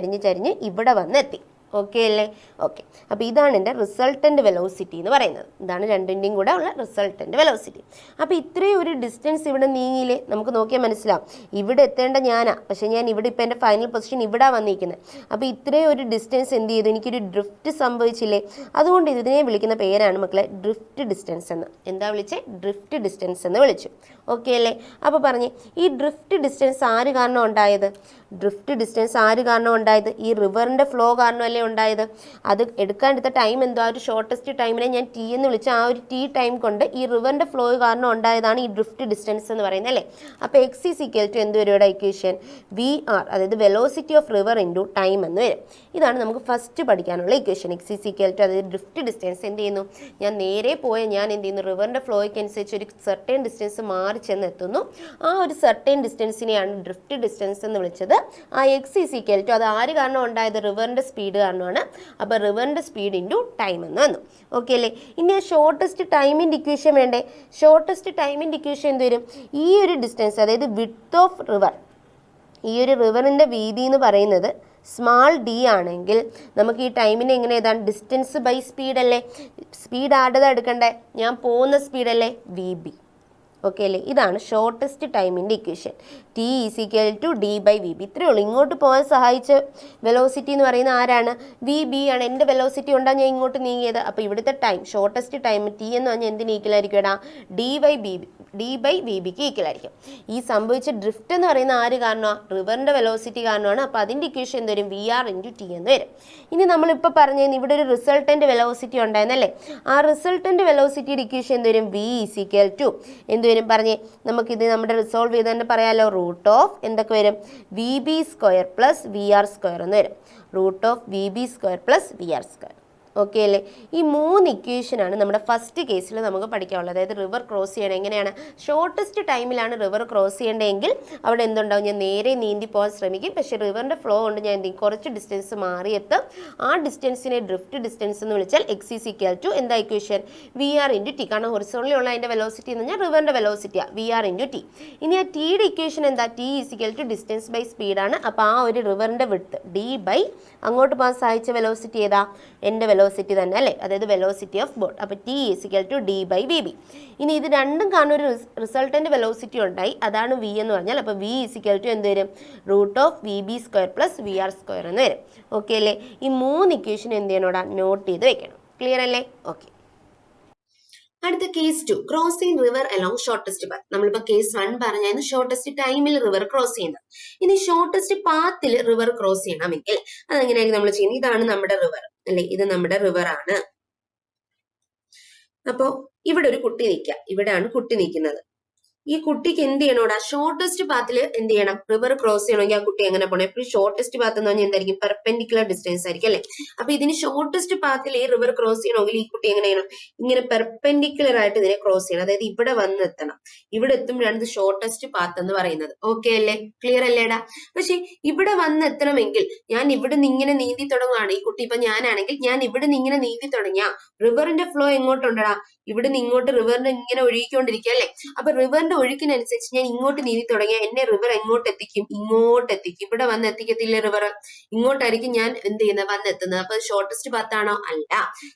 ചരിഞ്ഞ് ഇവിടെ വന്നെത്തി. ഓക്കെ അല്ലേ? ഓക്കെ. അപ്പോൾ ഇതാണ് എൻ്റെ റിസൾട്ടൻ്റ് വെലോസിറ്റി എന്ന് പറയുന്നത്. ഇതാണ് രണ്ടിൻ്റെയും കൂടെ ഉള്ള റിസൾട്ടൻ്റ് വെലോസിറ്റി. അപ്പോൾ ഇത്രയും ഒരു ഡിസ്റ്റൻസ് ഇവിടെ നീങ്ങിയില്ലേ, നമുക്ക് നോക്കിയാൽ മനസ്സിലാവും. ഇവിടെ എത്തേണ്ട ഞാനാ, പക്ഷേ ഞാൻ ഇവിടെ ഇപ്പോൾ എൻ്റെ ഫൈനൽ പൊസിഷൻ ഇവിടെ വന്നിരിക്കുന്നത്. അപ്പോൾ ഇത്രയും ഒരു ഡിസ്റ്റൻസ് എന്ത് ചെയ്തു, എനിക്കൊരു ഡ്രിഫ്റ്റ് സംഭവിച്ചില്ലേ. അതുകൊണ്ട് ഇതിനെ വിളിക്കുന്ന പേരാണ് മക്കളെ ഡ്രിഫ്റ്റ് ഡിസ്റ്റൻസ് എന്ന്. എന്താ വിളിച്ചേ, ഡ്രിഫ്റ്റ് ഡിസ്റ്റൻസ് എന്ന് വിളിച്ചു. ഓക്കെ അല്ലേ? അപ്പോൾ പറഞ്ഞേ, ഈ ഡ്രിഫ്റ്റ് ഡിസ്റ്റൻസ് ആര് കാരണം ഉണ്ടായത്, ഡ്രിഫ്റ്റ് ഡിസ്റ്റൻസ് ആര് കാരണം ഉണ്ടായത്, ഈ റിവറിൻ്റെ ഫ്ലോ കാരണമല്ലേ ഉണ്ടായത്. അത് എടുക്കാനെടുത്ത ടൈം എന്തോ, ആ ഒരു ഷോർട്ടസ്റ്റ് ടൈമിനെ ഞാൻ ടി എന്ന് വിളിച്ച ആ ഒരു ടി ടൈം കൊണ്ട് ഈ റിവറിൻ്റെ ഫ്ലോ കാരണം ഉണ്ടായതാണ് ഈ ഡ്രിഫ്റ്റ് ഡിസ്റ്റൻസ് എന്ന് പറയുന്നത് അല്ലേ. അപ്പോൾ എക്സ് ഈസ് ഈക്വൽ ടു എന്ത് വരും ഇവിടെ ഇക്വേഷൻ, വി ആർ, അതായത് velocity of river into time എന്ന് വരും. ഇതാണ് നമുക്ക് ഫസ്റ്റ് പഠിക്കാനുള്ള equation. X is equal to, അതായത് ഡ്രിഫ്റ്റ് ഡിസ്റ്റൻസ് എന്ത് ചെയ്യുന്നു, ഞാൻ നേരെ പോയ ഞാൻ എന്ത് ചെയ്യുന്നു, റിവറിൻ്റെ ഫ്ലോയ്ക്ക് അനുസരിച്ച് ഒരു സർട്ടൻ ഡിസ്റ്റൻസ് മാറി ചെന്നെത്തുന്നു. ആ ഒരു സർട്ടൻ ഡിസ്റ്റൻസിനെയാണ് ഡ്രിഫ്റ്റ് ഡിസ്റ്റൻസ് എന്ന് വിളിച്ചത്. ആ എക്സ് ഈസ് ഈക്വൽ ടു, അത് ആര് കാരണം ഉണ്ടായത്, റിവറിൻ്റെ സ്പീഡ് കാരണമാണ്. അപ്പോൾ റിവറിൻ്റെ സ്പീഡ് ഇൻറ്റു ടൈം എന്ന് വന്നു. ഓക്കെ അല്ലേ? ഇനി ഷോർട്ടസ്റ്റ് ടൈമിൻ്റെ ഇക്വേഷൻ വേണ്ടേ. ഷോർട്ടസ്റ്റ് ടൈമിൻ്റെ ഇക്വേഷൻ എന്ത് വരും, ഈ ഒരു ഡിസ്റ്റൻസ്, അതായത് വിഡ്ത്ത് ഓഫ് റിവർ, ഈ ഒരു റിവറിൻ്റെ വീതി എന്ന് പറയുന്നത് സ്മാൾ ഡി ആണെങ്കിൽ നമുക്ക് ഈ ടൈമിനെ എങ്ങനെ എഴുതാം, ഡിസ്റ്റൻസ് ബൈ സ്പീഡല്ലേ. സ്പീഡ് ആരുടേതാണ് എടുക്കണ്ടേ, ഞാൻ പോകുന്ന സ്പീഡല്ലേ, വി ബി. ഓക്കെ അല്ലേ? ഇതാണ് ഷോർട്ടസ്റ്റ് ടൈമിൻ്റെ equation. T is equal to D by V B. ഇത്രയേ ഉള്ളൂ. ഇങ്ങോട്ട് പോകാൻ സഹായിച്ച വെലോസിറ്റി എന്ന് പറയുന്നത് ആരാണ്, വി ബി ആണ്. എൻ്റെ വെലോസിറ്റി കൊണ്ടാണ് ഞാൻ ഇങ്ങോട്ട് നീങ്ങിയത്. അപ്പോൾ ഇവിടുത്തെ ടൈം, ഷോർട്ടസ്റ്റ് ടൈം ടി എന്ന് പറഞ്ഞാൽ എന്തിന് ഈക്വലായിരിക്കും ഇടാ, ഡി ബൈ വി ബിക്ക് ഈക്വലായിരിക്കും. ഈ സംഭവിച്ച ഡ്രിഫ്റ്റ് എന്ന് പറയുന്ന ആര് കാരണമാണ്, റിവറിൻ്റെ വെലോസിറ്റി കാരണമാണ്. അപ്പോൾ അതിൻ്റെ ഇക്വേഷൻ എന്ത് വരും, വി ആർ ഇൻറ്റു ടി എന്ന് വരും. ഇനി നമ്മളിപ്പോൾ പറഞ്ഞതിന് ഇവിടെ ഒരു റിസൾട്ടൻ്റ് വെലോസിറ്റി ഉണ്ടായിരുന്നല്ലേ, ആ റിസൾട്ടൻ്റ് വെലോസിറ്റിയുടെ ഇക്വേഷൻ എന്ത് വരും, വി ഈസ് ഈക്വൽ ടു എന്ത് വരും പറഞ്ഞേ, നമുക്കിത് നമ്മുടെ റിസോൾവ് ചെയ്ത് തന്നെ പറയാമല്ലോ, റൂട്ട് ഓഫ് എന്തൊക്കെ വരും, V B square plus V R square എന്ന് വരും. Root of V B square plus V R square. Okay അല്ലേ? ഈ 3 ഇക്വേഷനാണ് നമ്മുടെ ഫസ്റ്റ് കേസിൽ നമുക്ക് പഠിക്കാനുള്ളത്. അതായത് റിവർ ക്രോസ് ചെയ്യണം എങ്ങനെയാണ്, ഷോർട്ടസ്റ്റ് ടൈമിലാണ് റിവർ ക്രോസ് ചെയ്യേണ്ടതെങ്കിൽ അവിടെ എന്തുണ്ടാവും, ഞാൻ നേരെ നീന്തി പോകാൻ ശ്രമിക്കും. പക്ഷേ റിവറിൻ്റെ ഫ്ലോ കൊണ്ട് ഞാൻ എന്ത് ചെയ്യും, കുറച്ച് ഡിസ്റ്റൻസ് മാറിയെത്തും. ആ ഡിസ്റ്റൻസിനെ ഡ്രിഫ്റ്റ് ഡിസ്റ്റൻസ് എന്ന് വിളിച്ചാൽ എക്സ് ഈസ് ഈക്വൽ ടു എന്താ equation, V R into T. കാരണം ഹൊറിസോണ്ടലി ഉള്ള അതിൻ്റെ വെലോസിറ്റി എന്ന് പറഞ്ഞാൽ റിവറിൻ്റെ വെലോസിറ്റിയാണ്, വി ആർ ഇൻറ്റു ടി. ഇനി ആ ടിയുടെ ഇക്വേഷൻ എന്താ, T is equal to distance by സ്പീഡാണ്. അപ്പോൾ ആ ഒരു റിവറിൻ്റെ വിഡ്ത്ത് ഡി ബൈ അങ്ങോട്ട് പോകാൻ സഹായിച്ച വെലോസിറ്റി ഏതാ, എൻ്റെ വെലോസിറ്റി തന്നെ അല്ലേ, അതായത് വെലോസിറ്റി ഓഫ് ബോട്ട്. അപ്പോൾ T is equal to D by V B. ഇനി ഇത് രണ്ടും കാരണം ഒരു റിസൾട്ടൻ്റ് വെലോസിറ്റി ഉണ്ടായി, അതാണ് വി എന്ന് പറഞ്ഞാൽ. അപ്പോൾ വി ഈസ് ഈക്വൽ ടു എന്ത് വരും, root of V B square plus V R square എന്ന് വരും. ഓക്കെ അല്ലേ? ഈ 3 ഇക്വേഷൻ എന്ത് ചെയ്യണോടാ, നോട്ട് ചെയ്ത് വെക്കണം. ക്ലിയർ അല്ലേ? ഓക്കെ. അടുത്ത case 2, crossing river along shortest path. നമ്മളിപ്പോൾ കേസ് 1 പറഞ്ഞായിരുന്നു ഷോർട്ടസ്റ്റ് ടൈമിൽ റിവർ ക്രോസ് ചെയ്യുന്നത്. ഇനി ഷോർട്ടസ്റ്റ് പാത്തിൽ റിവർ ക്രോസ് ചെയ്യണമെങ്കിൽ അതെങ്ങനെയായിരിക്കും നമ്മൾ ചെയ്യുന്നത്, ഇതാണ് നമ്മുടെ റിവർ അല്ലെ, ഇത് നമ്മുടെ റിവർ ആണ്. അപ്പോ ഇവിടെ ഒരു കുട്ടി നിൽക്കുക, ഇവിടെയാണ് കുട്ടി നിൽക്കുന്നത്. ഈ കുട്ടിക്ക് എന്ത് ചെയ്യണോടാ, ഷോർട്ടസ്റ്റ് പാത്തിൽ എന്ത് ചെയ്യണം, റിവർ ക്രോസ് ചെയ്യണമെങ്കിൽ ആ കുട്ടി എങ്ങനെ പോകണം, എപ്പോഴും ഷോർട്ടസ്റ്റ് പാത്ത് എന്ന് പറഞ്ഞാൽ എന്തായിരിക്കും, പെർപെൻഡിക്കുലർ ഡിസ്റ്റൻസ് ആയിരിക്കും അല്ലെ. അപ്പൊ ഇതിന് ഷോർട്ടസ്റ്റ് പാത്തിൽ ഈ റിവർ ക്രോസ് ചെയ്യണമെങ്കിൽ ഈ കുട്ടി എങ്ങനെ ചെയ്യണം, ഇങ്ങനെ പെർപെൻഡിക്കുലർ ആയിട്ട് ഇതിനെ ക്രോസ് ചെയ്യണം. അതായത് ഇവിടെ വന്ന് എത്തണം. ഇവിടെ എത്തുമ്പോഴാണ് ഇത് ഷോർട്ടസ്റ്റ് പാത്ത് എന്ന് പറയുന്നത്. ഓക്കെ അല്ലേ? ക്ലിയർ അല്ലേടാ? പക്ഷെ ഇവിടെ വന്ന് എത്തണമെങ്കിൽ ഞാൻ ഇവിടെ നിന്ന് ഇങ്ങനെ നീന്തി തുടങ്ങുകയാണ്. ഈ കുട്ടി ഇപ്പൊ ഞാനാണെങ്കിൽ ഞാൻ ഇവിടെ നിന്ന് ഇങ്ങനെ നീന്തി തുടങ്ങിയ റിവറിന്റെ ഫ്ലോ എങ്ങോട്ടുണ്ടടാ, ഇവിടെ നിന്ന് ഇങ്ങോട്ട് റിവറിന് ഇങ്ങനെ ഒഴുകിക്കൊണ്ടിരിക്കുക അല്ലെ. അപ്പൊ റിവറിന്റെ ഒഴുക്കിനനുസരിച്ച് ഞാൻ ഇങ്ങോട്ട് നീന്തി തുടങ്ങിയ എന്നെ റിവർ എങ്ങോട്ട് എത്തിക്കും, ഇങ്ങോട്ട് എത്തിക്കും. ഇവിടെ വന്ന് എത്തിക്കത്തില്ലേ റിവർ, ഇങ്ങോട്ടായിരിക്കും ഞാൻ എന്ത് ചെയ്യുന്നത്, വന്നെത്തുന്നത്. അപ്പൊ ഷോർട്ടസ്റ്റ് പാത്താണോ, അല്ല.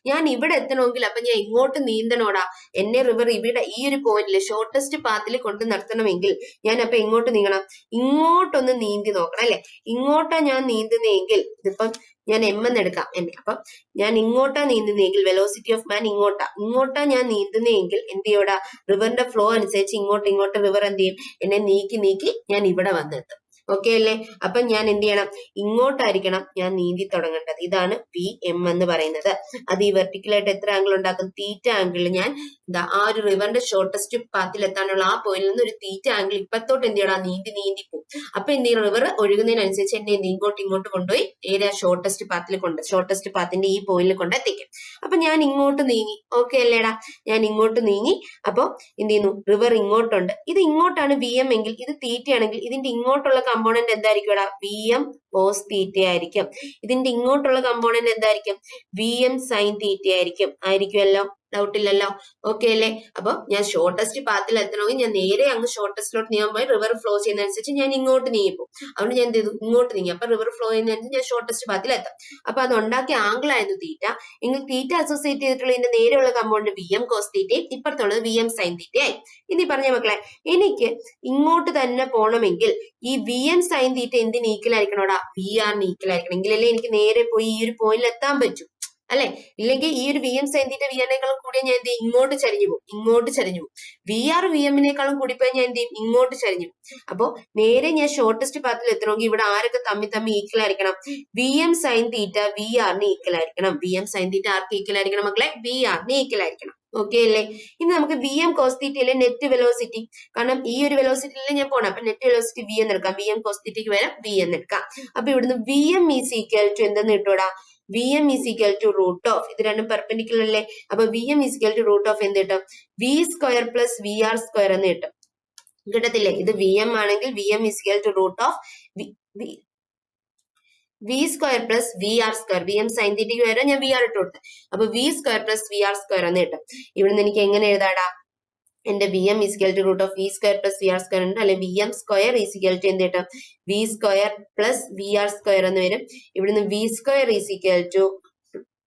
ഞാൻ ഇവിടെ എത്തണമെങ്കിൽ അപ്പൊ ഞാൻ ഇങ്ങോട്ട് നീന്തണോടാ, എന്നെ റിവർ ഇവിടെ ഈ ഒരു പോയിന്റിൽ ഷോർട്ടസ്റ്റ് പാത്തിൽ കൊണ്ട് നിർത്തണമെങ്കിൽ ഞാൻ അപ്പൊ എങ്ങോട്ട് നീങ്ങണം, ഇങ്ങോട്ടൊന്ന് നീന്തി നോക്കണം അല്ലെ. ഇങ്ങോട്ടാ ഞാൻ നീന്തുന്നെങ്കിൽ ഇതിപ്പം ഞാൻ എം എന്ന് എടുക്കാം എന്നെ. അപ്പം ഞാൻ ഇങ്ങോട്ടാ നീന്തുന്നെങ്കിൽ വെലോസിറ്റി ഓഫ് മാൻ ഇങ്ങോട്ടാ ഞാൻ നീന്തുന്നെങ്കിൽ എന്ത് ചെയ്യോടാ, റിവറിന്റെ ഫ്ലോ അനുസരിച്ച് ഇങ്ങോട്ട് റിവർ എന്ത് ചെയ്യും, എന്നെ നീക്കി ഞാൻ ഇവിടെ വന്നെത്തും. ഓക്കെ അല്ലേ? അപ്പൊ ഞാൻ എന്ത് ചെയ്യണം, ഇങ്ങോട്ടായിരിക്കണം ഞാൻ നീന്തി തുടങ്ങേണ്ടത്. ഇതാണ് വി എം എന്ന് പറയുന്നത്. അത് ഈ വെർട്ടിക്കലായിട്ട് എത്ര ആംഗിൾ ഉണ്ടാക്കും? തീറ്റ ആംഗിളിൽ ഞാൻ ആ ഒരു റിവറിന്റെ ഷോർട്ടസ്റ്റ് പാത്തിൽ എത്താനുള്ള ആ പോയിന്റിൽ നിന്ന് ഒരു തീറ്റ ആംഗിൾ ഇപ്പത്തോട്ട് എന്ത് ചെയ്യണം, നീന്തി പോകും. അപ്പൊ എന്ത് ചെയ്യും, റിവർ ഒഴുകുന്നതിനനുസരിച്ച് എന്നെ ഇങ്ങോട്ട് കൊണ്ടുപോയി നേരെ ഷോർട്ടസ്റ്റ് പാത്തിന്റെ ഈ പോയിന്റിൽ കൊണ്ട് എത്തിക്കും. അപ്പൊ ഞാൻ ഇങ്ങോട്ട് നീങ്ങി. ഓക്കെ അല്ലേടാ? ഞാൻ ഇങ്ങോട്ട് നീങ്ങി. അപ്പൊ എന്ത് ചെയ്യുന്നു, റിവർ ഇങ്ങോട്ടുണ്ട്. ഇത് ഇങ്ങോട്ടാണ് വി എം എങ്കിൽ, ഇത് തീറ്റ ആണെങ്കിൽ ഇതിന്റെ ഇങ്ങോട്ടുള്ള കമ്പോണന്റ് എന്തായിരിക്കും? വി എം കോസ് തീറ്റ ആയിരിക്കും. ഇതിന്റെ ഇങ്ങോട്ടുള്ള കമ്പോണന്റ് എന്തായിരിക്കും? വി എം സൈൻ തീറ്റ ആയിരിക്കുമല്ലോ. ഡൗട്ട് ഇല്ലല്ലോ. ഓക്കെ അല്ലേ? അപ്പൊ ഞാൻ ഷോർട്ടസ്റ്റ് പാത്തിൽ എത്തണമെങ്കിൽ ഞാൻ നേരെ അങ്ങ് ഷോർട്ടസ്റ്റിലോട്ട് നീങ്ങുമ്പോൾ റിവർ ഫ്ലോ ചെയ്യുന്നതനുസരിച്ച് ഞാൻ ഇങ്ങോട്ട് നീങ്ങിപ്പോ. അതുകൊണ്ട് ഞാൻ എന്ത് ചെയ്തു, ഇങ്ങോട്ട് നീങ്ങി. അപ്പൊ റിവർ ഫ്ലോ ചെയ്യുന്നതനുസരിച്ച് ഞാൻ ഷോർട്ടസ്റ്റ് പാത്തിൽ എത്താം. അപ്പൊ അത് ഉണ്ടാക്കിയ ആംഗിൾ ആയിരുന്നു തീറ്റ. എങ്കിൽ തീറ്റ അസോസിയേറ്റ് ചെയ്തിട്ടുള്ള ഇതിന്റെ നേരെയുള്ള കമ്പോണ്ട് വി എം കോസ് തീറ്റയും ഇപ്പുറത്തുള്ളത് വി എം സൈൻ തീറ്റയായി. ഇനി പറഞ്ഞ മക്കളെ, എനിക്ക് ഇങ്ങോട്ട് തന്നെ പോകണമെങ്കിൽ ഈ വി എം സൈൻ തീറ്റ എന്തിന് ഈക്വൽ ആയിരിക്കണോടാ? വി ആറിന് ഈക്വൽ ആയിരിക്കണം. എങ്കിലല്ലേ എനിക്ക് നേരെ പോയി ഈ ഒരു പോയിന്റിൽ എത്താൻ പറ്റൂ, അല്ലെ? ഇല്ലെങ്കിൽ ഈ ഒരു V M sine theta V ആറിനേക്കാളും കൂടിയ ഞാൻ എന്ത് ചെയ്യും, ഇങ്ങോട്ട് ചരിഞ്ഞു പോകും. വി ആർ വി എമ്മിനേക്കാളും കൂടിപ്പോയി ഞാൻ എന്ത് ചെയ്യും, ഇങ്ങോട്ട് ചരിഞ്ഞു പോകും. അപ്പൊ നേരെ ഞാൻ ഷോർട്ടസ്റ്റ് പാത്തിൽ എത്തണമെങ്കിൽ ഇവിടെ ആരൊക്കെ തമ്മിൽ ഈക്വൽ ആയിരിക്കണം? V M sine theta V ആറിന് ഈക്വൽ ആയിരിക്കണം. വി എം സൈൻ തീറ്റ ആർക്ക് ഈക്വൽ ആയിരിക്കണം മക്കളെ? വി ആറിന് ഈക്വൽ ആയിരിക്കണം. ഓക്കെ അല്ലേ? ഇനി നമുക്ക് വി എം കോസ് തീറ്റയിലെ നെറ്റ് വെലോസിറ്റി, കാരണം ഈ ഒരു വെലോസിറ്റിയിലെ ഞാൻ പോണം. അപ്പൊ നെറ്റ് വെലോസിറ്റി വി എന്ന് എടുക്കാം. വി എം കോസ് തീറ്റയ്ക്ക് വരാം വി എന്ന് എടുക്കാം. അപ്പൊ ഇവിടുന്ന് V M is equal to എന്തെന്ന് കിട്ടൂടാ? V M is equal to root of, ഇത് രണ്ടും പെർപെൻഡിക്കുലർ അല്ലേ? അപ്പൊ V M is equal to root of എന്ത് കിട്ടും? V square plus V R square എന്ന് കിട്ടും. കിട്ടത്തില്ലേ? ഇത് വി എം ആണെങ്കിൽ V M is equal to root of V square plus V R square. V M sine തീറ്റയ്ക്ക് വരാൻ ഞാൻ വി ആർ ഇട്ട് കൊടുത്തു. അപ്പൊ V square plus V R square എന്ന് കിട്ടും. ഇവിടുന്ന് എനിക്ക് എങ്ങനെ എഴുതാടാ? എന്റെ V M is equal to root of V square plus V R square ഉണ്ട്, അല്ലെ V M square is equal to എന്ത് കിട്ടും? V square plus V R square എന്ന് വരും. ഇവിടുന്ന് V square is equal to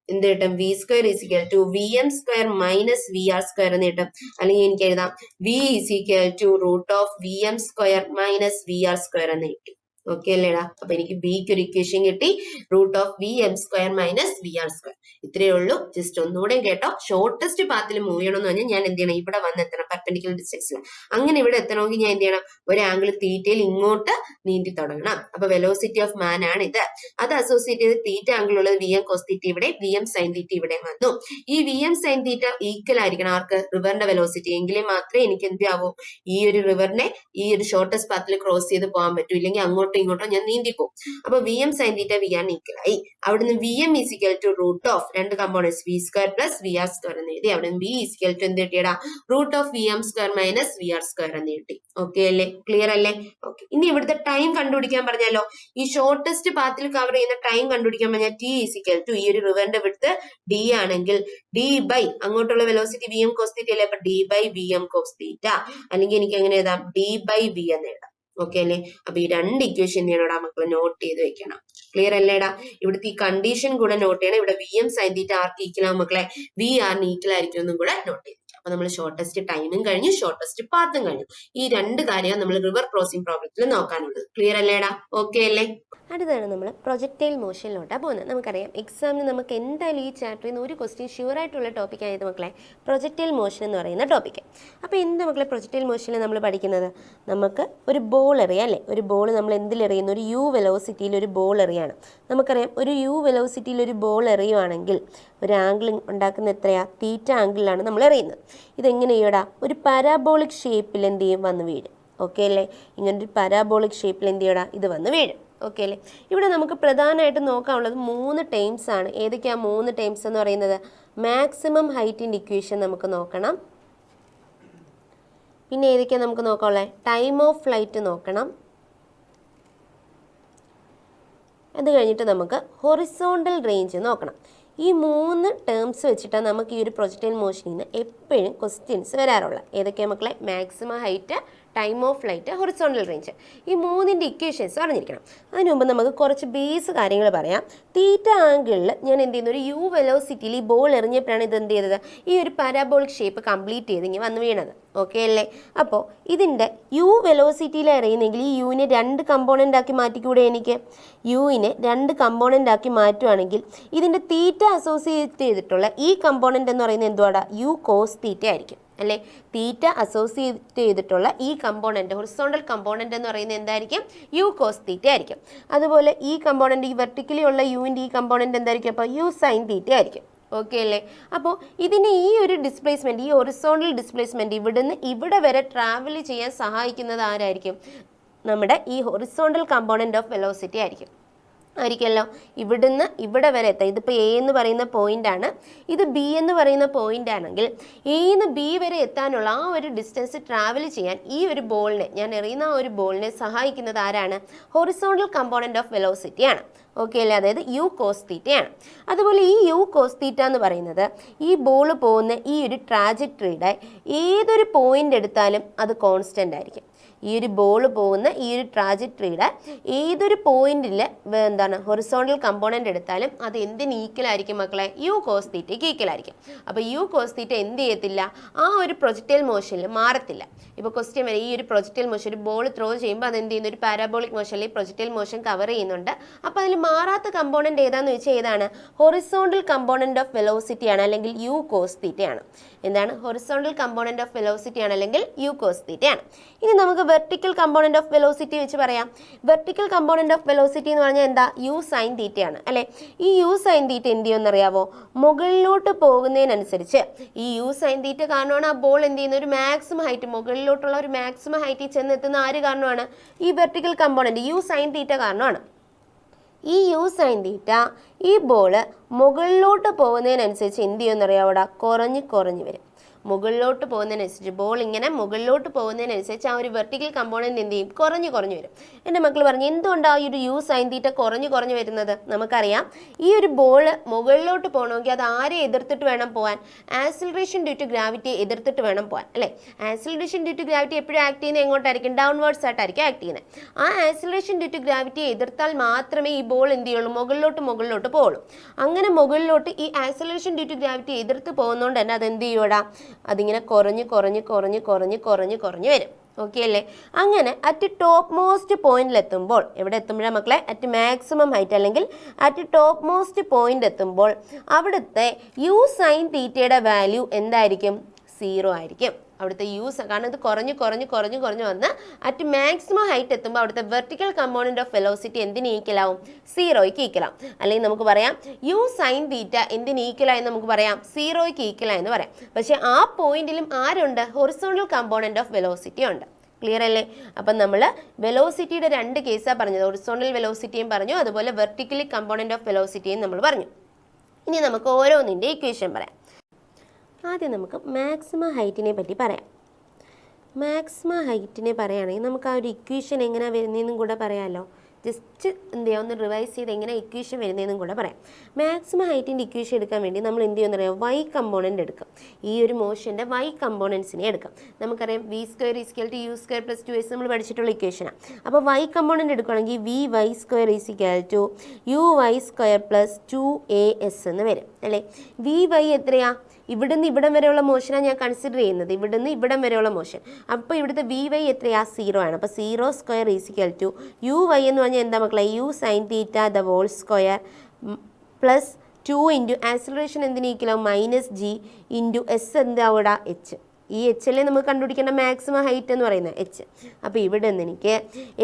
എന്ത് കിട്ടും? V square is equal to V M square minus V R square എന്ന് കിട്ടും. അല്ലെങ്കിൽ എനിക്ക് എഴുതാം V is equal to root of V M square minus V R square എന്ന് കിട്ടി. ഓക്കെ അല്ലേടാ? അപ്പൊ എനിക്ക് ബിക്ക് ഒരു ഇക്വേഷൻ കിട്ടി, root of V M square minus V R square. ഇത്രയേ ഉള്ളൂ. ജസ്റ്റ് ഒന്നുകൂടെ കേട്ടോ. ഷോർട്ടസ്റ്റ് പാത്തിൽ മൂവ് ചെയ്യണമെന്ന് പറഞ്ഞാൽ ഞാൻ എന്ത് ചെയ്യണം? ഇവിടെ വന്ന് എത്തണം, പെർപെൻഡിക്കുലർ ഡിസ്റ്റൻസിൽ. അങ്ങനെ ഇവിടെ എത്തണമെങ്കിൽ ഞാൻ എന്ത് ചെയ്യണം? ഒരു ആംഗിൾ തീറ്റയിൽ ഇങ്ങോട്ട് നീന്തി തുടങ്ങണം. അപ്പൊ വെലോസിറ്റി ഓഫ് മാൻ ആണ് ഇത്. അത് അസോസിയേറ്റ് ചെയ്ത് തീറ്റ ആംഗിൾ ഉള്ളത് വി എം കോസ് തീറ്റ ഇവിടെ, വി എം സൈൻ തീറ്റ ഇവിടെ വന്നു. ഈ V M sine theta equal ആയിരിക്കണം ആർക്ക്? റിവറിന്റെ വെലോസിറ്റി. എങ്കിലേ മാത്രമേ എനിക്ക് എന്ത് ആവൂ? ഈ ഒരു റിവറിനെ ഈ ഒരു ഷോർട്ടസ്റ്റ് പാത്തിൽ ക്രോസ് ചെയ്ത് പോകാൻ പറ്റൂ. ഇല്ലെങ്കിൽ അങ്ങോട്ടും ഇങ്ങോട്ടോ ഞാൻ നീന്തി പോകും. അപ്പൊ V M sine theta V R equal ആയി. അവിടുന്ന് V M is equal to root of രണ്ട് components V square plus V R square എന്ന് എഴുതി. അവിടെ വി ഈസ് ഈക്വൽ ടു എന്ത് കിട്ടിയടാ? Root of V M square minus V R square എന്ന് കിട്ടി. ഓക്കെ അല്ലേ? ക്ലിയർ അല്ലേ? ഓക്കെ. ഇനി ഇവിടുത്തെ ടൈം കണ്ടുപിടിക്കാൻ പറഞ്ഞാലോ? ഈ ഷോർട്ടസ്റ്റ് പാത്തിൽ കവർ ചെയ്യുന്ന ടൈം കണ്ടുപിടിക്കാൻ പറഞ്ഞാൽ ടി ഈസ് ഈക്വൽ ടു ഈ ഒരു റിവറിന്റെ വിഡ്ത്ത് ഡി ആണെങ്കിൽ ഡി ബൈ അങ്ങോട്ടുള്ള velocity V M cos theta അല്ലേ? അപ്പൊ D by V M cos theta. അല്ലെങ്കിൽ എനിക്ക് എങ്ങനെ എഴുതാം? ഡി ബൈ വി എന്ന് എഴുതാം. ഓക്കെ അല്ലേ? അപ്പൊ ഈ രണ്ട് ഇക്വേഷൻ ഞാനോടാ മക്കളെ നോട്ട് ചെയ്ത് വെക്കണം. ക്ലിയർ അല്ലേടാ? ഇവിടുത്തെ ഈ കണ്ടീഷൻ കൂടെ നോട്ട് ചെയ്യണം. ഇവിടെ വി എം സൈൻ തീറ്റ ആർക്ക് ഈക്വൽ ആവും മക്കളെ? വി ആറിന് ഈക്വൽ ആയിരിക്കും എന്നും കൂടെ നോട്ട് ചെയ്തു. അപ്പൊ നമ്മൾ ഷോർട്ടസ്റ്റ് ടൈമും കഴിഞ്ഞു, ഷോർട്ടസ്റ്റ് പാത്തും കഴിഞ്ഞു. ഈ രണ്ട് കാര്യം നമ്മൾ റിവർ ക്രോസിംഗ് പ്രോബ്ലത്തിൽ നോക്കാനുള്ളത്. ക്ലിയർ അല്ലേടാ? ഓക്കെ അല്ലേ? അടുത്താണ് നമ്മൾ പ്രൊജക്റ്റൈൽ മോഷനിലോട്ടാണ് പോകുന്നത്. നമുക്കറിയാം എക്സാമിന് നമുക്ക് എന്തായാലും ഈ ചാപ്റ്ററിൽ നിന്ന് ഒരു ക്വസ്റ്റ്യൻ ഷുവറായിട്ടുള്ള ടോപ്പിക്കായത് മക്കളെ പ്രൊജക്റ്റൈൽ മോഷൻ എന്ന് പറയുന്ന ടോപ്പിക്ക്. അപ്പോൾ എന്ത് മക്കളെ പ്രൊജക്റ്റൈൽ മോഷനിൽ നമ്മൾ പഠിക്കുന്നത്? നമുക്ക് ഒരു ബോൾ എറിയാം അല്ലേ? ഒരു ബോൾ നമ്മൾ എന്തിലെറിയുന്നു? ഒരു യു വെലോസിറ്റിയിൽ ഒരു ബോൾ എറിയാണ്. നമുക്കറിയാം ഒരു യു വെലോസിറ്റിയിൽ ഒരു ബോൾ എറിയുവാണെങ്കിൽ ഒരു ആംഗിൾ ഉണ്ടാക്കുന്ന എത്രയാ? തീറ്റ ആംഗിളിലാണ് നമ്മൾ എറിയുന്നത്. ഇതെങ്ങനെ ചെയ്യടാ? ഒരു പാരാബോളിക് ഷേപ്പിൽ എന്ത് ചെയ്യും? വന്ന് വീഴും. ഓക്കെ അല്ലേ? ഇങ്ങനൊരു പാരാബോളിക് ഷേപ്പിൽ എന്ത് ചെയ്യടാ? ഇത് വന്ന് വീഴും. ഓക്കെ അല്ലേ? ഇവിടെ നമുക്ക് പ്രധാനമായിട്ട് നോക്കാനുള്ളത് 3 ടേംസ് ആണ്. ഏതൊക്കെയാണ് 3 ടേംസ് എന്ന് പറയുന്നത്? മാക്സിമം ഹൈറ്റിൻ്റെ ഇക്വേഷൻ നമുക്ക് നോക്കണം. പിന്നെ ഏതൊക്കെയാണ് നമുക്ക് നോക്കാനുള്ളത്? ടൈം ഓഫ് ഫ്ലൈറ്റ് നോക്കണം. അത് കഴിഞ്ഞിട്ട് നമുക്ക് ഹൊറിസോണ്ടൽ റേഞ്ച് നോക്കണം. ഈ 3 ടേംസ് വെച്ചിട്ടാണ് നമുക്ക് ഈ ഒരു പ്രൊജക്റ്റൈൽ മോഷനിൽ നിന്ന് എപ്പോഴും ക്വസ്റ്റ്യൻസ് വരാറുള്ളത്. ഏതൊക്കെയാണ് മക്കളെ? Maximum height, time of flight, horizontal range. ഈ 3ൻ്റെ ഇക്വേഷൻസ് അറിഞ്ഞിരിക്കണം. അതിന് മുമ്പ് നമുക്ക് കുറച്ച് ബേസ് കാര്യങ്ങൾ പറയാം. തീറ്റ ആംഗിളിൽ ഞാൻ എന്ത് ചെയ്യുന്നു? ഒരു യു വെലോസിറ്റിയിൽ ഈ ബോൾ എറിഞ്ഞപ്പോഴാണ് ഇത് എന്ത് ചെയ്തത്? ഈ ഒരു പാരാബോളിക് ഷേപ്പ് കംപ്ലീറ്റ് ചെയ്ത് ഇങ്ങനെ വന്ന് വീണത്. ഓക്കെ അല്ലേ? അപ്പോൾ ഇതിൻ്റെ യു വെലോസിറ്റിയിൽ എറിയുന്നെങ്കിൽ ഈ യുവിനെ 2 കമ്പോണൻ്റ് ആക്കി മാറ്റിക്കൂടെ എനിക്ക്? യുവിനെ 2 കമ്പോണൻ്റ് ആക്കി മാറ്റുവാണെങ്കിൽ ഇതിൻ്റെ തീറ്റ അസോസിയേറ്റ് ചെയ്തിട്ടുള്ള ഈ കമ്പോണൻ്റ് എന്ന് പറയുന്നത് എന്തുവാടാ? യു കോസ് തീറ്റ ആയിരിക്കും. അല്ലേ? തീറ്റ അസോസിയേറ്റ് ചെയ്തിട്ടുള്ള ഈ കമ്പോണൻറ്റ്, ഹൊറിസോണ്ടൽ കമ്പോണൻറ്റ് എന്ന് പറയുന്നത് എന്തായിരിക്കും? യു കോസ് തീറ്റ ആയിരിക്കും. അതുപോലെ ഈ കമ്പോണൻറ്റ്, ഈ വെർട്ടിക്കലി ഉള്ള യുവിൻ്റെ ഈ കമ്പോണൻറ്റ് എന്തായിരിക്കും? അപ്പോൾ യു സൈൻ തീറ്റ ആയിരിക്കും. ഓക്കെ അല്ലേ? അപ്പോൾ ഇതിന് ഈ ഒരു ഡിസ്പ്ലേസ്മെൻറ്റ്, ഈ ഹൊറിസോണ്ടൽ ഡിസ്പ്ലേസ്മെൻറ്റ് ഇവിടുന്ന് ഇവിടെ വരെ ട്രാവൽ ചെയ്യാൻ സഹായിക്കുന്നത് ആരായിരിക്കും? നമ്മുടെ ഈ ഹൊറിസോണ്ടൽ കമ്പോണൻറ്റ് ഓഫ് വെലോസിറ്റി ആയിരിക്കുമല്ലോ. ഇവിടുന്ന് ഇവിടെ വരെ എത്താം. ഇതിപ്പോൾ എ എന്ന് പറയുന്ന പോയിൻ്റാണ്, ഇത് ബി എന്ന് പറയുന്ന പോയിൻ്റ് ആണെങ്കിൽ എന്ന് ബി വരെ എത്താനുള്ള ആ ഒരു ഡിസ്റ്റൻസ് ട്രാവൽ ചെയ്യാൻ ഈ ഒരു ബോളിനെ, ഞാൻ എറിയുന്ന ആ ഒരു ബോളിനെ സഹായിക്കുന്നത് ആരാണ്? ഹൊറിസോണ്ടൽ കമ്പോണൻറ്റ് ഓഫ് വെലോസിറ്റി ആണ്. ഓക്കെ അല്ലേ? അതായത് യു കോസ് തീറ്റയാണ്. അതുപോലെ ഈ യു കോസ് തീറ്റ എന്ന് പറയുന്നത് ഈ ബോൾ പോകുന്ന ഈ ഒരു ട്രാജക്ടറിയുടെ ഏതൊരു പോയിൻ്റ് എടുത്താലും അത് കോൺസ്റ്റൻ്റ് ആയിരിക്കും. ഈ ഒരു ബോൾ പോകുന്ന ഈ ഒരു ട്രാജക്ടറിയുടെ ഏതൊരു പോയിന്റിൽ എന്താണ് ഹൊറിസോണ്ടൽ കമ്പോണൻ്റ് എടുത്താലും അത് എന്തിന് ഈക്വലായിരിക്കും മക്കളെ? യു കോസ് തീറ്റയ്ക്ക് ഈക്വലായിരിക്കും. അപ്പോൾ യു കോസ് തീറ്റ എന്ത് ചെയ്യത്തില്ല? ആ ഒരു പ്രൊജക്റ്റൈൽ മോഷനിൽ മാറത്തില്ല. ഇപ്പോൾ ക്വസ്റ്റ്യൻ വരെ ഈ ഒരു പ്രൊജക്റ്റൈൽ മോഷൻ, ഒരു ബോൾ ത്രോ ചെയ്യുമ്പോൾ അത് എന്ത് ചെയ്യുന്നു? ഒരു പാരാബോളിക് മോഷനിൽ പ്രൊജക്റ്റൈൽ മോഷൻ കവർ ചെയ്യുന്നുണ്ട്. അപ്പോൾ അതിൽ മാറാത്ത കമ്പോണൻ്റ് ഏതാണെന്ന് വെച്ചാൽ ഏതാണ്? ഹൊറിസോണ്ടൽ കമ്പോണൻ്റ് ഓഫ് വെലോസിറ്റി ആണ്, അല്ലെങ്കിൽ യു കോസ് തീറ്റയാണ്. എന്താണ്? ഹൊറിസോണ്ടൽ കമ്പോണൻ്റ് ഓഫ് വെലോസിറ്റി ആണ്, അല്ലെങ്കിൽ യു കോസ് തീറ്റയാണ്. ഇനി നമുക്ക് വെർട്ടിക്കൽ കമ്പോണൻ്റ് ഓഫ് വെലോസിറ്റി വെച്ച് പറയാം. വെർട്ടിക്കൽ കമ്പോണൻ്റ് ഓഫ് വെലോസിറ്റി എന്ന് പറഞ്ഞാൽ എന്താ? യു സൈൻ തീറ്റയാണ്, അല്ലേ? ഈ യു സൈൻ തീറ്റ എന്ത് ചെയ്യുമെന്ന് അറിയാവോ? മുകളിലോട്ട് പോകുന്നതിനനുസരിച്ച് ഈ യു സൈൻ തീറ്റ കാരണമാണ് ആ ബോൾ എന്ത് ചെയ്യുന്ന ഒരു മാക്സിമം ഹൈറ്റ്, മുകളിലോട്ടുള്ള ഒരു മാക്സിമം ഹൈറ്റിൽ ചെന്നെത്തുന്ന ആര് കാരണമാണ്? ഈ vertical component U sine theta കാരണമാണ്. ഈ യു സൈൻ തീറ്റ ഈ ബോള് മുകളിലോട്ട് പോകുന്നതിനനുസരിച്ച് എന്ത് ചെയ്യുമെന്ന് അറിയാവോടാ? കുറഞ്ഞ് വരും. മുകളിലോട്ട് പോകുന്നതിനനുസരിച്ച് ബോൾ ഇങ്ങനെ മുകളിലോട്ട് പോകുന്നതിനനുസരിച്ച് ആ ഒരു വെർട്ടിക്കൽ കമ്പോണൻറ്റ് എന്ത് ചെയ്യും? കുറഞ്ഞു വരും. എൻ്റെ മക്കൾ പറഞ്ഞു എന്തുകൊണ്ടാണ് ഈ ഒരു യു സൈൻ തീറ്റ കുറഞ്ഞു വരുന്നത്? നമുക്കറിയാം, ഈ ഒരു ബോൾ മുകളിലോട്ട് പോകണമെങ്കിൽ അത് ആരെ എതിർത്തിട്ട് വേണം പോകാൻ? ആക്സിലറേഷൻ ഡ്യൂ ടു ഗ്രാവിറ്റിയെ എതിർത്തിട്ട് വേണം പോകാൻ, അല്ലേ? ആക്സിലറേഷൻ ഡ്യൂ ടു ഗ്രാവിറ്റി എപ്പോഴും ആക്ട് ചെയ്യുന്നത് എങ്ങോട്ടായിരിക്കും? ഡൗൺവേർഡ്സ് ആയിട്ടായിരിക്കും ആക്ട് ചെയ്യുന്നത്. ആ ആക്സിലറേഷൻ ഡ്യൂ ടു ഗ്രാവിറ്റിയെ എതിർത്താൽ മാത്രമേ ഈ ബോൾ എന്ത് ചെയ്യുള്ളൂ? മുകളിലോട്ട് പോകുള്ളൂ. അങ്ങനെ മുകളിലോട്ട് ഈ ആക്സിലറേഷൻ ഡ്യൂ ടു ഗ്രാവിറ്റി എതിർത്ത് പോകുന്നതുകൊണ്ട് തന്നെ അത് എന്ത് ചെയ്യൂടാ? അതിങ്ങനെ കുറഞ്ഞ് വരും. ഓക്കെ അല്ലേ? അങ്ങനെ അറ്റ് ടോപ്പ് മോസ്റ്റ് പോയിന്റിൽ എത്തുമ്പോൾ, എവിടെ എത്തുമ്പോഴാണ് മക്കളെ? അറ്റ് മാക്സിമം ഹൈറ്റ് അല്ലെങ്കിൽ അറ്റ് ടോപ്പ് മോസ്റ്റ് പോയിന്റ് എത്തുമ്പോൾ അവിടുത്തെ യു സൈൻ തീറ്റയുടെ വാല്യൂ എന്തായിരിക്കും? 0 ആയിരിക്കും. അവിടുത്തെ യൂസ്, കാരണം ഇത് കുറഞ്ഞ് വന്ന് അറ്റ് മാക്സിമം ഹൈറ്റ് എത്തുമ്പോൾ അവിടുത്തെ വെർട്ടിക്കൽ കമ്പോണൻറ്റ് ഓഫ് വെലോസിറ്റി എന്തിന് ഈക്വലാവും? 0യ്ക്ക് ഈക്വലാവും. അല്ലെങ്കിൽ നമുക്ക് പറയാം യു സൈൻ തീറ്റ എന്തിന് ഈക്വലായി നമുക്ക് പറയാം? 0യ്ക്ക് ഈക്വലായെന്ന് പറയാം. പക്ഷേ ആ പോയിന്റിലും ആരുണ്ട്? ഹൊറിസോണ്ടൽ കമ്പോണൻറ്റ് ഓഫ് വെലോസിറ്റി ഉണ്ട്. ക്ലിയർ അല്ലേ? അപ്പം നമ്മൾ വെലോസിറ്റിയുടെ 2 കേസാണ് പറഞ്ഞത്. ഹൊറിസോണ്ടൽ വെലോസിറ്റിയും പറഞ്ഞു, അതുപോലെ വെർട്ടിക്കലി കമ്പോണൻറ്റ് ഓഫ് വെലോസിറ്റിയും നമ്മൾ പറഞ്ഞു. ഇനി നമുക്ക് ഓരോന്നിൻ്റെ ഇക്വേഷൻ പറയാം. ആദ്യം നമുക്ക് മാക്സിമം ഹൈറ്റിനെ പറ്റി പറയാം. മാക്സിമം ഹൈറ്റിനെ പറയുകയാണെങ്കിൽ നമുക്ക് ആ ഒരു ഇക്വേഷൻ എങ്ങനെയാണ് വരുന്നതെന്നും കൂടെ പറയാമല്ലോ. ജസ്റ്റ് എന്ത് ചെയ്യുക, ഒന്ന് റിവൈസ് ചെയ്ത് എങ്ങനെ ഇക്വേഷൻ വരുന്നതെന്നും കൂടെ പറയാം. മാക്സിമം ഹൈറ്റിൻ്റെ ഇക്വേഷൻ എടുക്കാൻ വേണ്ടി നമ്മൾ എന്ത് ചെയ്യുമെന്ന് അറിയാം? വൈ കമ്പോണൻ്റ് എടുക്കും. ഈ ഒരു മോഷൻ്റെ വൈ കമ്പോണൻസിനെ എടുക്കാം. നമുക്കറിയാം V square is equal to U square plus 2s നമ്മൾ പഠിച്ചിട്ടുള്ള ഇക്വേഷനാണ്. അപ്പോൾ വൈ കമ്പോണൻ്റ് എടുക്കുകയാണെങ്കിൽ V Y square is equal to U Y square plus 2as എന്ന് വരും, അല്ലേ? വി വൈ എത്രയാ? ഇവിടുന്ന് ഇവിടം വരെയുള്ള മോഷനാണ് ഞാൻ കൺസിഡർ ചെയ്യുന്നത്, ഇവിടുന്ന് ഇവിടം വരെയുള്ള മോഷൻ. അപ്പോൾ ഇവിടുത്തെ വി വൈ എത്രയാ? 0 ആണ്. അപ്പോൾ 0 square is equal to U Y എന്ന് പറഞ്ഞാൽ എന്താ മക്കളെ? U sine theta the whole square plus 2 into acceleration എന്തിന് ഈക്വലാവും? -g ഇൻറ്റു എസ് എന്താവൂടാ? h. ഈ എച്ച് അല്ലേ നമുക്ക് കണ്ടുപിടിക്കേണ്ട മാക്സിമം ഹൈറ്റ് എന്ന് പറയുന്നത്, എച്ച്. അപ്പോൾ ഇവിടെ നിന്ന് എനിക്ക്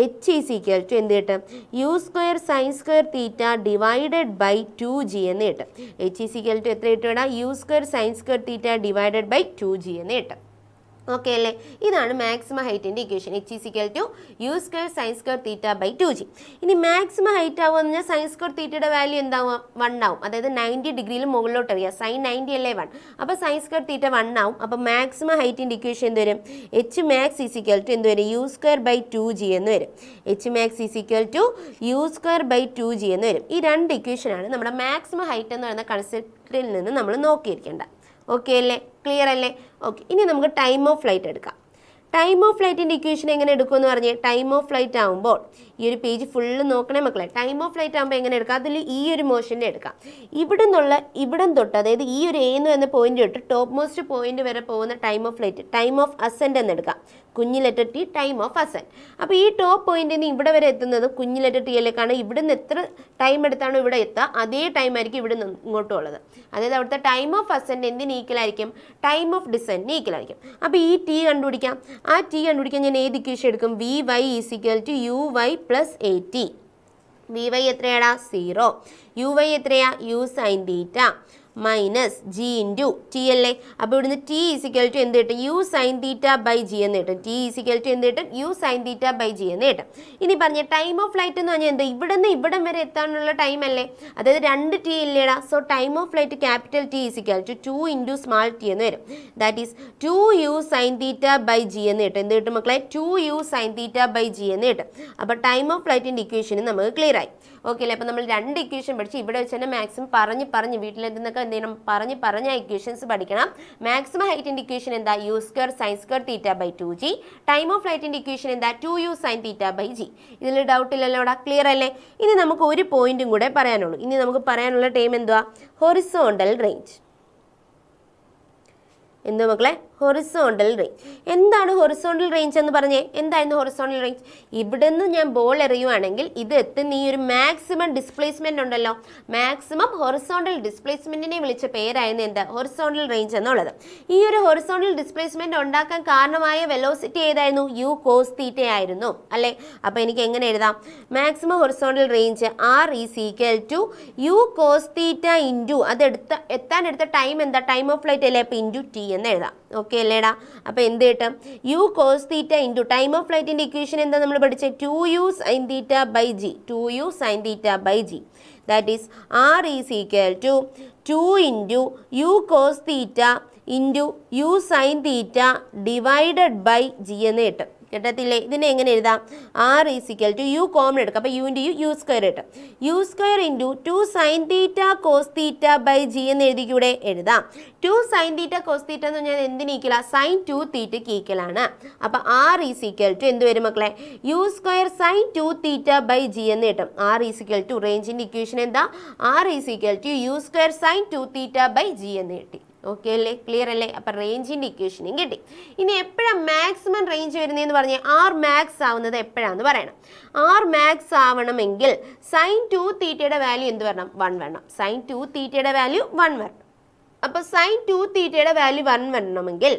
h ഈസ് ഈക്വൽ ടു എന്ത് കിട്ടും? U square sine square theta divided by 2g എന്ന് കിട്ടും. h ഈസ് ഈക്വൽ ടു എത്ര കിട്ടും? U square sine square theta divided by 2g എന്ന് കിട്ടും. ഓക്കെ അല്ലേ? ഇതാണ് മാക്സിമം ഹൈറ്റിൻ്റെ equation. h is equal to U square sine square theta by 2g. ഇനി മാക്സിമം ഹൈറ്റ് ആവുക എന്ന് പറഞ്ഞാൽ സൈൻ സ്ക്വയർ തീറ്റയുടെ വാല്യൂ എന്താവും? 1 ആവും. അതായത് 90 ഡിഗ്രിയിൽ മുകളിലോട്ട് അറിയാം. സൈൻ 90 അല്ലേ 1. അപ്പോൾ സൈൻ സ്ക്വയർ തീറ്റ 1 ആവും. അപ്പോൾ മാക്സിമം ഹൈറ്റിൻ്റെ ഇക്വേഷൻ എന്ത് വരും? h max is equal to എന്ത് വരും? യു സ്ക്വയർ ബൈ 2g എന്ന് വരും. h max is equal to U square by 2g എന്ന് വരും. ഈ 2 ഇക്വേഷനാണ് നമ്മുടെ മാക്സിമം ഹൈറ്റ് എന്ന് പറയുന്ന കൺസെപ്റ്റിൽ നിന്ന് നമ്മൾ നോക്കിയിരിക്കേണ്ട. ഓക്കെ അല്ലേ? ക്ലിയർ അല്ലേ? ഓക്കെ. ഇനി നമുക്ക് ടൈം ഓഫ് ഫ്ലൈറ്റ് എടുക്കാം. ടൈം ഓഫ് ഫ്ലൈറ്റിൻ്റെ ഇക്വേഷൻ എങ്ങനെ എടുക്കുമെന്ന് പറഞ്ഞ്, ടൈം ഓഫ് ഫ്ലൈറ്റ് ആകുമ്പോൾ ഈ ഒരു പേജ് ഫുള്ള് നോക്കണേ മക്കളെ. ടൈം ഓഫ് ഫ്ലൈറ്റ് ആകുമ്പോൾ എങ്ങനെ എടുക്കാം? അതിൽ ഈ ഒരു മോഷൻ്റെ എടുക്കാം. ഇവിടം തൊട്ട്, അതായത് ഈ ഒരു എ എന്ന് പറയുന്ന പോയിന്റ് തൊട്ട് ടോപ്പ് മോസ്റ്റ് പോയിന്റ് വരെ പോകുന്ന time of flight, time of ascend എന്ന് എടുക്കാം. കുഞ്ഞു letter T time of assent. അപ്പോൾ ഈ ടോപ്പ് പോയിന്റിൽ നിന്ന് ഇവിടെ വരെ എത്തുന്നത് കുഞ്ഞു ലെറ്റർ ടി അല്ലേക്കാണ്. ഇവിടുന്ന് എത്ര ടൈം എടുത്താണോ ഇവിടെ എത്തുക അതേ ടൈം ആയിരിക്കും ഇവിടെ നിന്ന് ഇങ്ങോട്ടും ഉള്ളത്. അതായത് അവിടുത്തെ ടൈം ഓഫ് അസെൻറ്റ് എന്തിന് ഈക്വലായിരിക്കും? Time of ഡിസെൻറ്റിന് ഈക്വലായിരിക്കും. അപ്പോൾ ഈ ടി കണ്ടുപിടിക്കാം. ആ ടി കണ്ടുപിടിക്കാൻ ഞാൻ ഏത് ഇക്വേഷൻ എടുക്കും? V Y is equal to U Y plus A T. V Y എത്രയാടാ? 0. യു വൈ എത്രയാ? U sine theta minus G into T അല്ലേ. അപ്പോൾ ഇവിടുന്ന് ടി ഈസിക്കൽ ടു എന്ത് കിട്ടും? U sine theta by G എന്ന് കിട്ടും. ടി ഈസിക്കൽ ടു എന്ത് കിട്ടും? U sine theta by G എന്ന് കിട്ടും. ഇനി പറഞ്ഞ ടൈം ഓഫ് ഫ്ലൈറ്റ് എന്ന് പറഞ്ഞാൽ എന്താ? ഇവിടെ നിന്ന് ഇവിടം വരെ എത്താനുള്ള ടൈം അല്ലേ? അതായത് 2 ടി ഇല്ലേടാ. So time of flight capital T is equal to 2 into small t എന്ന് വരും. That is 2 u sine theta by G എന്ന് കിട്ടും. എന്ത് കിട്ടും മക്കളെ? 2 u sine theta by G എന്ന് കിട്ടും. അപ്പോൾ ടൈം ഓഫ് ഫ്ലൈറ്റിൻ്റെ ഇക്വേഷന് നമുക്ക് ക്ലിയർ ആയി. ഓക്കെ അല്ലേ? അപ്പോൾ നമ്മൾ 2 ഇക്വേഷൻ പഠിച്ച് ഇവിടെ വെച്ച് തന്നെ മാക്സിമം പറഞ്ഞ് വീട്ടിലെന്തെന്നൊക്കെ എന്ത് ചെയ്യണം? പറഞ്ഞ ഇക്വേഷൻസ് പഠിക്കണം. മാക്സിമം ഹൈറ്റിൻ്റെ ഇക്വേഷൻ എന്താ? U square sine square theta by 2g. Time of ഫ്ലൈറ്റിൻ്റെ ഇക്വേഷൻ എന്താ? 2u sine theta by g. ഇതിൽ ഡൗട്ട് ഇല്ലല്ലോ ഇവിടെ? ക്ലിയർ അല്ലേ? ഇനി നമുക്ക് ഒരു പോയിന്റും കൂടെ പറയാനുള്ളൂ. ഇനി നമുക്ക് പറയാനുള്ള ടൈം എന്തുവാ? Horizontal range. എന്ത് മക്കളെ? Horizontal range. എന്താണ് ഹൊറിസോണ്ടൽ റേഞ്ച് എന്ന് പറഞ്ഞേ? എന്തായിരുന്നു ഹൊറിസോണ്ടൽ റേഞ്ച്? ഇവിടെ നിന്ന് ഞാൻ ബോൾ എറിയുവാണെങ്കിൽ ഇത് എത്തുന്ന ഈ ഒരു മാക്സിമം ഡിസ്പ്ലേസ്മെന്റ് ഉണ്ടല്ലോ, മാക്സിമം ഹൊറിസോണ്ടൽ ഡിസ്പ്ലേസ്മെന്റിനെ വിളിച്ച പേരായിരുന്നു എന്താ? ഹൊറിസോണ്ടൽ റേഞ്ച് എന്നുള്ളത്. ഈ ഒരു ഹൊറിസോണ്ടൽ ഡിസ്പ്ലേസ്മെന്റ് ഉണ്ടാക്കാൻ കാരണമായ വെലോസിറ്റി ഏതായിരുന്നു? യു കോസ് തീറ്റ ആയിരുന്നു അല്ലേ? അപ്പോൾ എനിക്ക് എങ്ങനെ എഴുതാം? Maximum horizontal range R is equal to u cos theta into എത്താനെടുത്ത ടൈം എന്താ? ടൈം ഓഫ് ഫ്ലൈറ്റ് അല്ലേ? അപ്പോൾ ഇൻറ്റു ടി എന്ന് എഴുതാം. ഓക്കെ അല്ലേടാ? അപ്പോൾ എന്ത് കിട്ടും? U cos theta into time of ഫ്ലൈറ്റിൻ്റെ ഇക്വേഷൻ എന്താ നമ്മൾ പഠിച്ചത്? 2u sine theta by g. 2u sine theta by g. That is R is equal to 2 into u cos theta into u sine theta divided by G എന്ന് കിട്ടും. കിട്ടത്തില്ലേ? ഇതിനെ എങ്ങനെ എഴുതാം? R is equal to u common എടുക്കാം. അപ്പോൾ u into u square കിട്ടും. U square into 2 sine theta cos theta by G എന്ന് എഴുതിക്കൂടെ? എഴുതാം. 2 സൈൻ തീറ്റ കോസ് തീറ്റ എന്ന് പറഞ്ഞാൽ എന്തിന് ഈക്വലാ? സൈൻ 2 തീറ്റയ്ക്ക് ഈക്വലാണ്. അപ്പോൾ ആർ ഈസിക്കൽ ടു എന്ത് വരും മക്കളെ? U square sine 2 theta by G എന്ന് കിട്ടും. ആർ ഈസിക്കൽ ടു റേഞ്ചിൻ്റെ ഇക്വേഷൻ എന്താ? R is equal to U square sine 2 theta by G എന്ന് കിട്ടി. ഓക്കെ അല്ലേ? ക്ലിയർ അല്ലേ? അപ്പം റേഞ്ചിൻ്റെ ഇക്വേഷനും കിട്ടി. ഇനി എപ്പോഴാണ് മാക്സിമം റേഞ്ച് വരുന്നതെന്ന് പറഞ്ഞാൽ ആർ മാക്സ് ആവുന്നത് എപ്പോഴാണെന്ന് പറയണം. ആർ മാക്സ് ആവണമെങ്കിൽ സൈൻ 2 തീറ്റയുടെ വാല്യൂ എന്ത് വരണം? 1 വരണം. സൈൻ 2 തീറ്റയുടെ വാല്യൂ 1 വരണം. അപ്പോൾ സൈൻ 2 തീറ്റയുടെ വാല്യൂ 1 വരണമെങ്കിൽ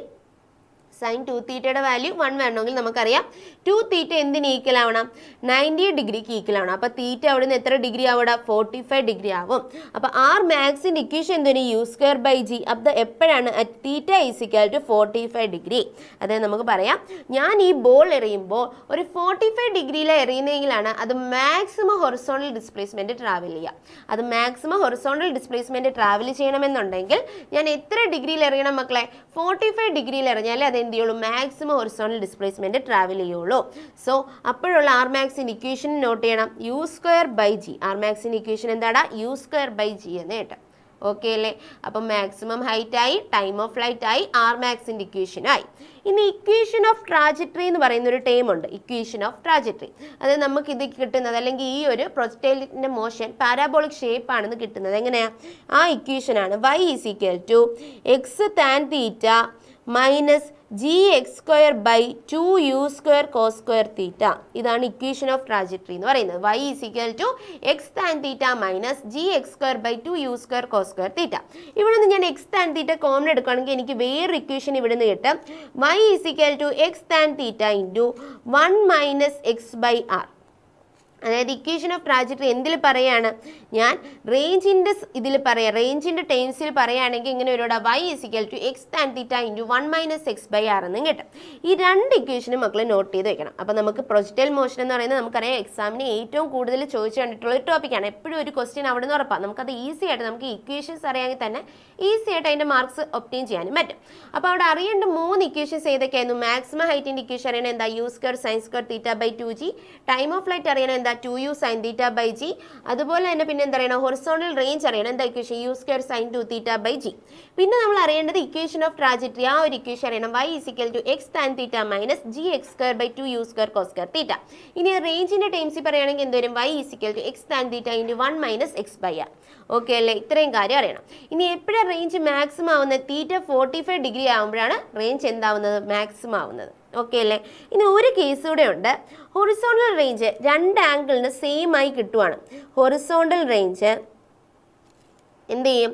സൈൻ 2 തീറ്റയുടെ വാല്യൂ 1 വരണമെങ്കിൽ നമുക്കറിയാം 2 തീറ്റ എന്തിന് ഈക്വൽ ആവണം? 90 ഡിഗ്രിക്ക് ഈക്വൽ ആവണം. അപ്പോൾ തീറ്റ അവിടെ നിന്ന് എത്ര ഡിഗ്രി ആവും? 45 ഡിഗ്രി ആവും. അപ്പോൾ ആർ മാക്സിൻ്റെ ഇക്വേഷൻ എന്തിന്? U square by G. അപ്പോൾ എപ്പോഴാണ്? At theta is equal to 45 degree. അതായത് നമുക്ക് പറയാം, ഞാൻ ഈ ബോൾ എറിയുമ്പോൾ ഒരു 45 ഡിഗ്രിയിൽ എറിയുന്നെങ്കിലാണ് അത് മാക്സിമം ഹൊറിസോണ്ടൽ ഡിസ്പ്ലേസ്മെൻറ്റ് ട്രാവൽ ചെയ്യുക. അത് മാക്സിമം ഹൊറിസോണ്ടൽ ഡിസ്പ്ലേസ്മെൻറ്റ് ട്രാവൽ ചെയ്യണമെന്നുണ്ടെങ്കിൽ ഞാൻ എത്ര ഡിഗ്രിയിൽ എറിയണം മക്കളെ? 45 ഡിഗ്രിയിൽ എറിഞ്ഞാലേ അത് എന്ത് ചെയ്യുള്ളൂ? മാക്സിമം ഹൊറിസോണ്ടൽ ഡിസ്പ്ലേസ്മെൻറ്റ് ട്രാവൽ ചെയ്യുള്ളൂ. സോ അപ്പോഴുള്ള ആർ മാക്സിൻ്റെ ഇക്വേഷൻ നോട്ട് ചെയ്യണം, u square by g. R മാക്സിൻ്റെ ഇക്വേഷൻ എന്താടാ? യു സ്ക്വയർ ബൈ ജി എന്ന് കേട്ടോ. ഓക്കെ അല്ലേ? അപ്പം മാക്സിമം ഹൈറ്റ് ആയി, ടൈം ഓഫ് ഫ്ലൈറ്റ് ആയി, ആർ മാക്സിൻ്റെ ഇക്വേഷനായി. ഇനി ഇക്വേഷൻ ഓഫ് ട്രാജക്ടറി എന്ന് പറയുന്ന ഒരു ടേം ഉണ്ട്. ഇക്വേഷൻ ഓഫ് ട്രാജക്ടറി, അതായത് നമുക്ക് ഇത് കിട്ടുന്നത്, അല്ലെങ്കിൽ ഈ ഒരു പ്രൊജക്ടൈലിൻ്റെ മോഷൻ പാരാബോളിക് ഷേപ്പ് ആണെന്ന് കിട്ടുന്നത് എങ്ങനെയാണ്? ആ ഇക്വേഷനാണ് y is equal to X tan theta minus G X square by 2u square cos square theta. ഇതാണ് ഇക്വേഷൻ ഓഫ് ട്രാജക്ടറി എന്ന് പറയുന്നത്. y is equal to X tan theta minus G X square by 2u square cos square theta. ഇവിടെ നിന്ന് ഞാൻ X tan തീറ്റ common എടുക്കുകയാണെങ്കിൽ എനിക്ക് വേറൊരു equation ഇവിടെ നിന്ന് കിട്ടും. y is equal to X tan theta into 1 minus X by R. അതായത് ഇക്വേഷൻ ഓഫ് ട്രാജക്ടറി എന്തിൽ പറയാണ്? ഞാൻ റേഞ്ചിൻ്റെ ഇതിൽ പറയാം, റേഞ്ചിൻ്റെ ടേംസിൽ പറയുകയാണെങ്കിൽ ഇങ്ങനെ ഒരുവിടെ y is equal to X tan theta into 1 minus X by R എന്നും കിട്ടും. ഈ രണ്ട് ഇക്വേഷനും മക്കൾ നോട്ട് ചെയ്ത് വെക്കണം. അപ്പോൾ നമുക്ക് പ്രൊജക്ടൈൽ മോഷൻ എന്ന് പറയുന്നത് നമുക്കറിയാം എക്സാമിന് ഏറ്റവും കൂടുതൽ ചോദിച്ചു കണ്ടിട്ടുള്ള ഒരു ടോപ്പിക്കാണ്. എപ്പോഴും ഒരു ക്വസ്റ്റ്യൻ അവിടെ നിന്ന് ഉറപ്പാണ്. നമുക്കത് ഈസി ആയിട്ട്, നമുക്ക് ഇക്വേഷൻസ് അറിയാമെങ്കിൽ തന്നെ ഈസി ആയിട്ട് അതിൻ്റെ മാർക്സ് ഒപ്റ്റെയിൻ ചെയ്യാനും പറ്റും. അപ്പോൾ അവിടെ അറിയേണ്ട 3 ഇക്വേഷൻസ് ഏതൊക്കെയായിരുന്നു? മാക്സിമം ഹൈറ്റിൻ്റെ ഇക്വേഷൻ അറിയണം എന്താ? U square sine square theta by 2g. Time of flight അറിയണം എന്താ? 2u sine theta by G. അതുപോലെ തന്നെ പിന്നെ എന്താ അറിയണം? ഹൊറിസോണ്ടൽ റേഞ്ച് അറിയണം എന്താ? Equation U square sine 2 theta by G. പിന്നെ നമ്മൾ അറിയേണ്ടത് ഇക്വേഷൻ ഓഫ് ട്രാജക്ടറി. ആ ഒരു ഇക്വേഷൻ അറിയണം, y is equal to X tan theta minus G X square by 2u square cos square theta. ഇനി റേഞ്ചിന്റെ ടേംസിൽ പറയുകയാണെങ്കിൽ എന്ത് വരും? y is equal to X tan theta into 1 minus X by R. Okay അല്ലേ? ഇത്രയും കാര്യം അറിയണം. ഇനി എപ്പോഴാണ് റേഞ്ച് മാക്സിമം ആവുന്നത്? തീറ്റ 45 ഡിഗ്രി ആകുമ്പോഴാണ് റേഞ്ച് എന്താവുന്നത്? മാക്സിമം ആവുന്നത്. ഓക്കെ അല്ലേ? ഇനി ഒരു കേസ് കൂടെ ഉണ്ട്. ഹൊറിസോണ്ടൽ റേഞ്ച് രണ്ട് ആംഗിളിന് സെയിം ആയി കിട്ടുവാണ്. ഹൊറിസോണ്ടൽ റേഞ്ച് എന്ത് ചെയ്യും?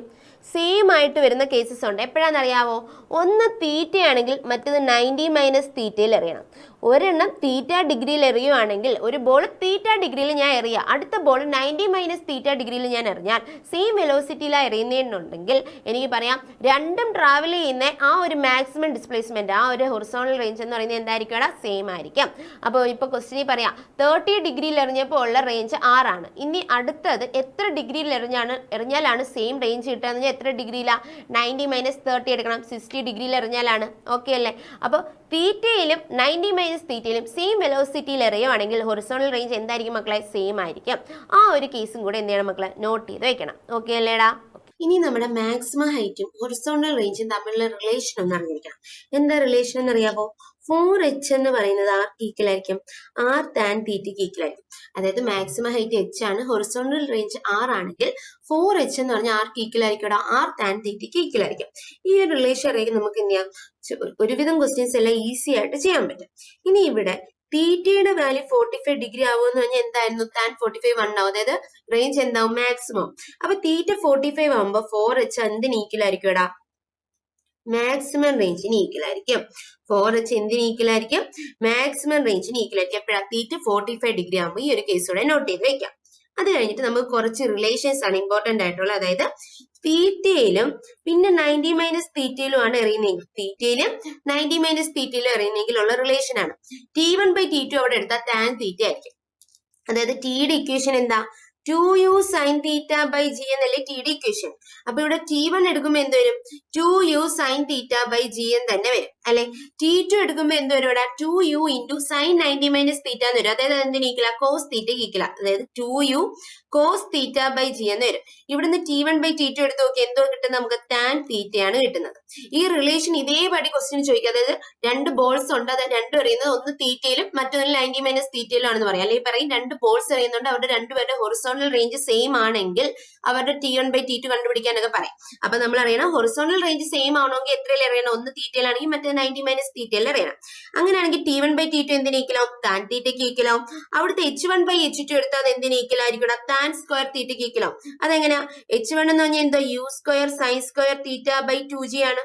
സെയിം ആയിട്ട് വരുന്ന കേസസ് ഉണ്ട്. എപ്പോഴാണെന്നറിയാവോ? ഒന്ന് തീറ്റയാണെങ്കിൽ മറ്റത് 90 മൈനസ് തീറ്റയിൽ എറിയണം. ഒരെണ്ണം തീറ്റ ഡിഗ്രിയിൽ എറിയുവാണെങ്കിൽ ഒരു ബോൾ തീറ്റ ഡിഗ്രിയിൽ ഞാൻ എറിയുക, അടുത്ത ബോൾ 90 മൈനസ് തീറ്റ ഡിഗ്രിയിൽ ഞാൻ എറിഞ്ഞാൽ സെയിം വെലോസിറ്റിയിലാണ് എറിയുന്നതെന്നുണ്ടെങ്കിൽ എനിക്ക് പറയാം രണ്ടും ട്രാവൽ ചെയ്യുന്ന ആ ഒരു മാക്സിമം ഡിസ്പ്ലേസ്മെൻറ്റ്, ആ ഒരു ഹൊറിസോണൽ റേഞ്ച് എന്ന് പറയുന്നത് എന്തായിരിക്കും? സെയിം ആയിരിക്കും. അപ്പോൾ ഇപ്പോൾ ക്വസ്റ്റിനിൽ പറയാം 30 ഡിഗ്രിയിൽ എറിഞ്ഞപ്പോൾ ഉള്ള റേഞ്ച് 6 ആണ്. ഇനി അടുത്തത് എത്ര ഡിഗ്രിയിൽ എറിഞ്ഞാലാണ് സെയിം റേഞ്ച് കിട്ടുക? എത്ര ഡിഗ്രിയിലാണ്? 90 മൈനസ് 30 എടുക്കണം, 60 ഡിഗ്രിയിൽ എറിഞ്ഞാലാണ്. ഓക്കെ അല്ലേ? അപ്പോൾ തീറ്റയിലും 90 മൈനസ് തീറ്റയിലും സെയിം വെലോസിറ്റിയിൽ എറിയുവാണെങ്കിൽ ഹൊറിസോണൽ റേഞ്ച് എന്തായിരിക്കും മക്കളെ? സെയിം ആയിരിക്കും. ആ ഒരു കേസും കൂടെ എന്ത് ചെയ്യണം മക്കളെ? നോട്ട് ചെയ്ത് വെക്കണം. ഓക്കെ അല്ലേടാ? ഇനി നമ്മുടെ മാക്സിമം ഹൈറ്റും ഹൊറിസോണ്ടൽ റേഞ്ചും തമ്മിലുള്ള റിലേഷൻ ഒന്ന് അറിഞ്ഞിരിക്കണം. എന്താ റിലേഷൻ എന്നറിയാമോ? 4h എന്ന് പറയുന്നത് ആർക്ക് ഈക്വൽ ആയിരിക്കും? r tan തീറ്റയ്ക്ക് ഈക്വൽ ആയിരിക്കും. അതായത് മാക്സിമം ഹൈറ്റ് h ആണ്, ഹൊറിസോണ്ടൽ റേഞ്ച് r ആണെങ്കിൽ 4h എന്ന് പറഞ്ഞാൽ ആർക്ക് ഈക്വൽ ആയിരിക്കും? r tan തീറ്റയ്ക്ക് ഈക്വൽ ആയിരിക്കും. ഈ ഒരു റിലേഷൻ അറിയാൻ നമുക്ക് എന്ത് ചെയ്യാം? ഒരുവിധം ക്വസ്റ്റ്യൻസ് എല്ലാം ഈസി ആയിട്ട് ചെയ്യാൻ പറ്റും. ഇനി ഇവിടെ തീറ്റയുടെ വാല്യൂ 45 ഡിഗ്രി ആവുമെന്ന് പറഞ്ഞാൽ എന്തായിരുന്നു? tan 45 1 ആവും. അതായത് റേഞ്ച് എന്താവും? മാക്സിമം. അപ്പൊ തീറ്റ 45 ആവുമ്പോ 4h എന്തിന് ഈക്വൽ ആയിരിക്കും? മാക്സിമം റേഞ്ചിന് ഈക്വൽ ആയിരിക്കും. 4h എന്തിന് ഈക്വൽ ആയിരിക്കും? മാക്സിമം റേഞ്ചിന് ഈക്വൽ ആയിരിക്കും. എപ്പോഴാ? തീറ്റ 45 ഡിഗ്രി ആകുമ്പോൾ ഈ ഒരു കേസോടെ നോട്ട് ചെയ്ത് വെക്കാം. അത് കഴിഞ്ഞിട്ട് നമുക്ക് കുറച്ച് റിലേഷൻസ് ആണ് ഇമ്പോർട്ടന്റ് ആയിട്ടുള്ളത്. അതായത് തീറ്റയിലും പിന്നെ 90 മൈനസ് തീറ്റയിലുമാണ് എറിയുന്നതെങ്കിൽ, തീറ്റയിലും 90 മൈനസ് തീറ്റയിലും എറിയുന്നെങ്കിൽ ഉള്ള റിലേഷൻ ആണ്. T1/T2 അവിടെ എടുത്താൽ tan തീറ്റ ആയിരിക്കും. അതായത് ടിയുടെ ഇക്വേഷൻ എന്താ? 2u sin theta by g എന്നല്ലേ ടിയുടെ ഇക്വേഷൻ. അപ്പൊ ഇവിടെ T1 എടുക്കുമ്പോൾ എന്ത് വരും? 2u sin theta by g എന്ന് തന്നെ വരും അല്ലെ? T2 എടുക്കുമ്പോൾ എന്ത് വരും? ഇവിടെ 2u into sin 90 minus theta എന്ന് വരും. അതായത് എന്തിന് ഈക്വല? cos തീറ്റയ്ക്ക് ഈക്വല. അതായത് 2u cos theta by g എന്ന് വരും. ഇവിടുന്ന് T1/T2 എടുത്ത് നോക്കി എന്തോ കിട്ടുന്നത്? നമുക്ക് tan തീറ്റയാണ് കിട്ടുന്നത്. ഈ റിലേഷൻ ഇതേപടി ക്വസ്റ്റ്യൻ ചോദിക്കുക. അതായത് രണ്ട് ബോൾസ് ഉണ്ട്, അതായത് രണ്ടും എറിയുന്നത് ഒന്ന് തീറ്റയിലും മറ്റൊന്ന് 90 മൈനസ് തീറ്റയിലും ആണെന്ന് പറയാം. അല്ലെങ്കിൽ പറയും രണ്ട് ബോൾസ് എറിയുന്നുണ്ട്, അവരുടെ രണ്ടുപേരുടെ ഹൊറിസോണ്ടൽ റേഞ്ച് സെയിം ആണെങ്കിൽ അവരുടെ T1/T2 കണ്ടുപിടിക്കാനൊക്കെ പറയാം. അപ്പൊ നമ്മൾ അറിയണം ഹൊറിസോണ്ടൽ റേഞ്ച് സെയിം ആവണമെങ്കിൽ എത്രയിൽ എറിയണം? ഒന്ന് തീറ്റയിലാണെങ്കിൽ മറ്റേ 90 മൈനസ് തീറ്റയിൽ അറിയണം. അങ്ങനെയാണെങ്കിൽ T1/T2 എന്തിന് ഈക്വലാവും? tan തീറ്റയ്ക്ക് ഈക്വലാവും. അവിടുത്തെ H1/H2 എടുത്താൽ അത് എന്തിന് ഈക്വലായിരിക്കും? tan സ്ക്വയർ തീറ്റയ്ക്ക് ഈക്വലാവും. അതെങ്ങനെയാ? H1 എന്ന് പറഞ്ഞാൽ എന്താ? u square sine square theta by 2g ആണ്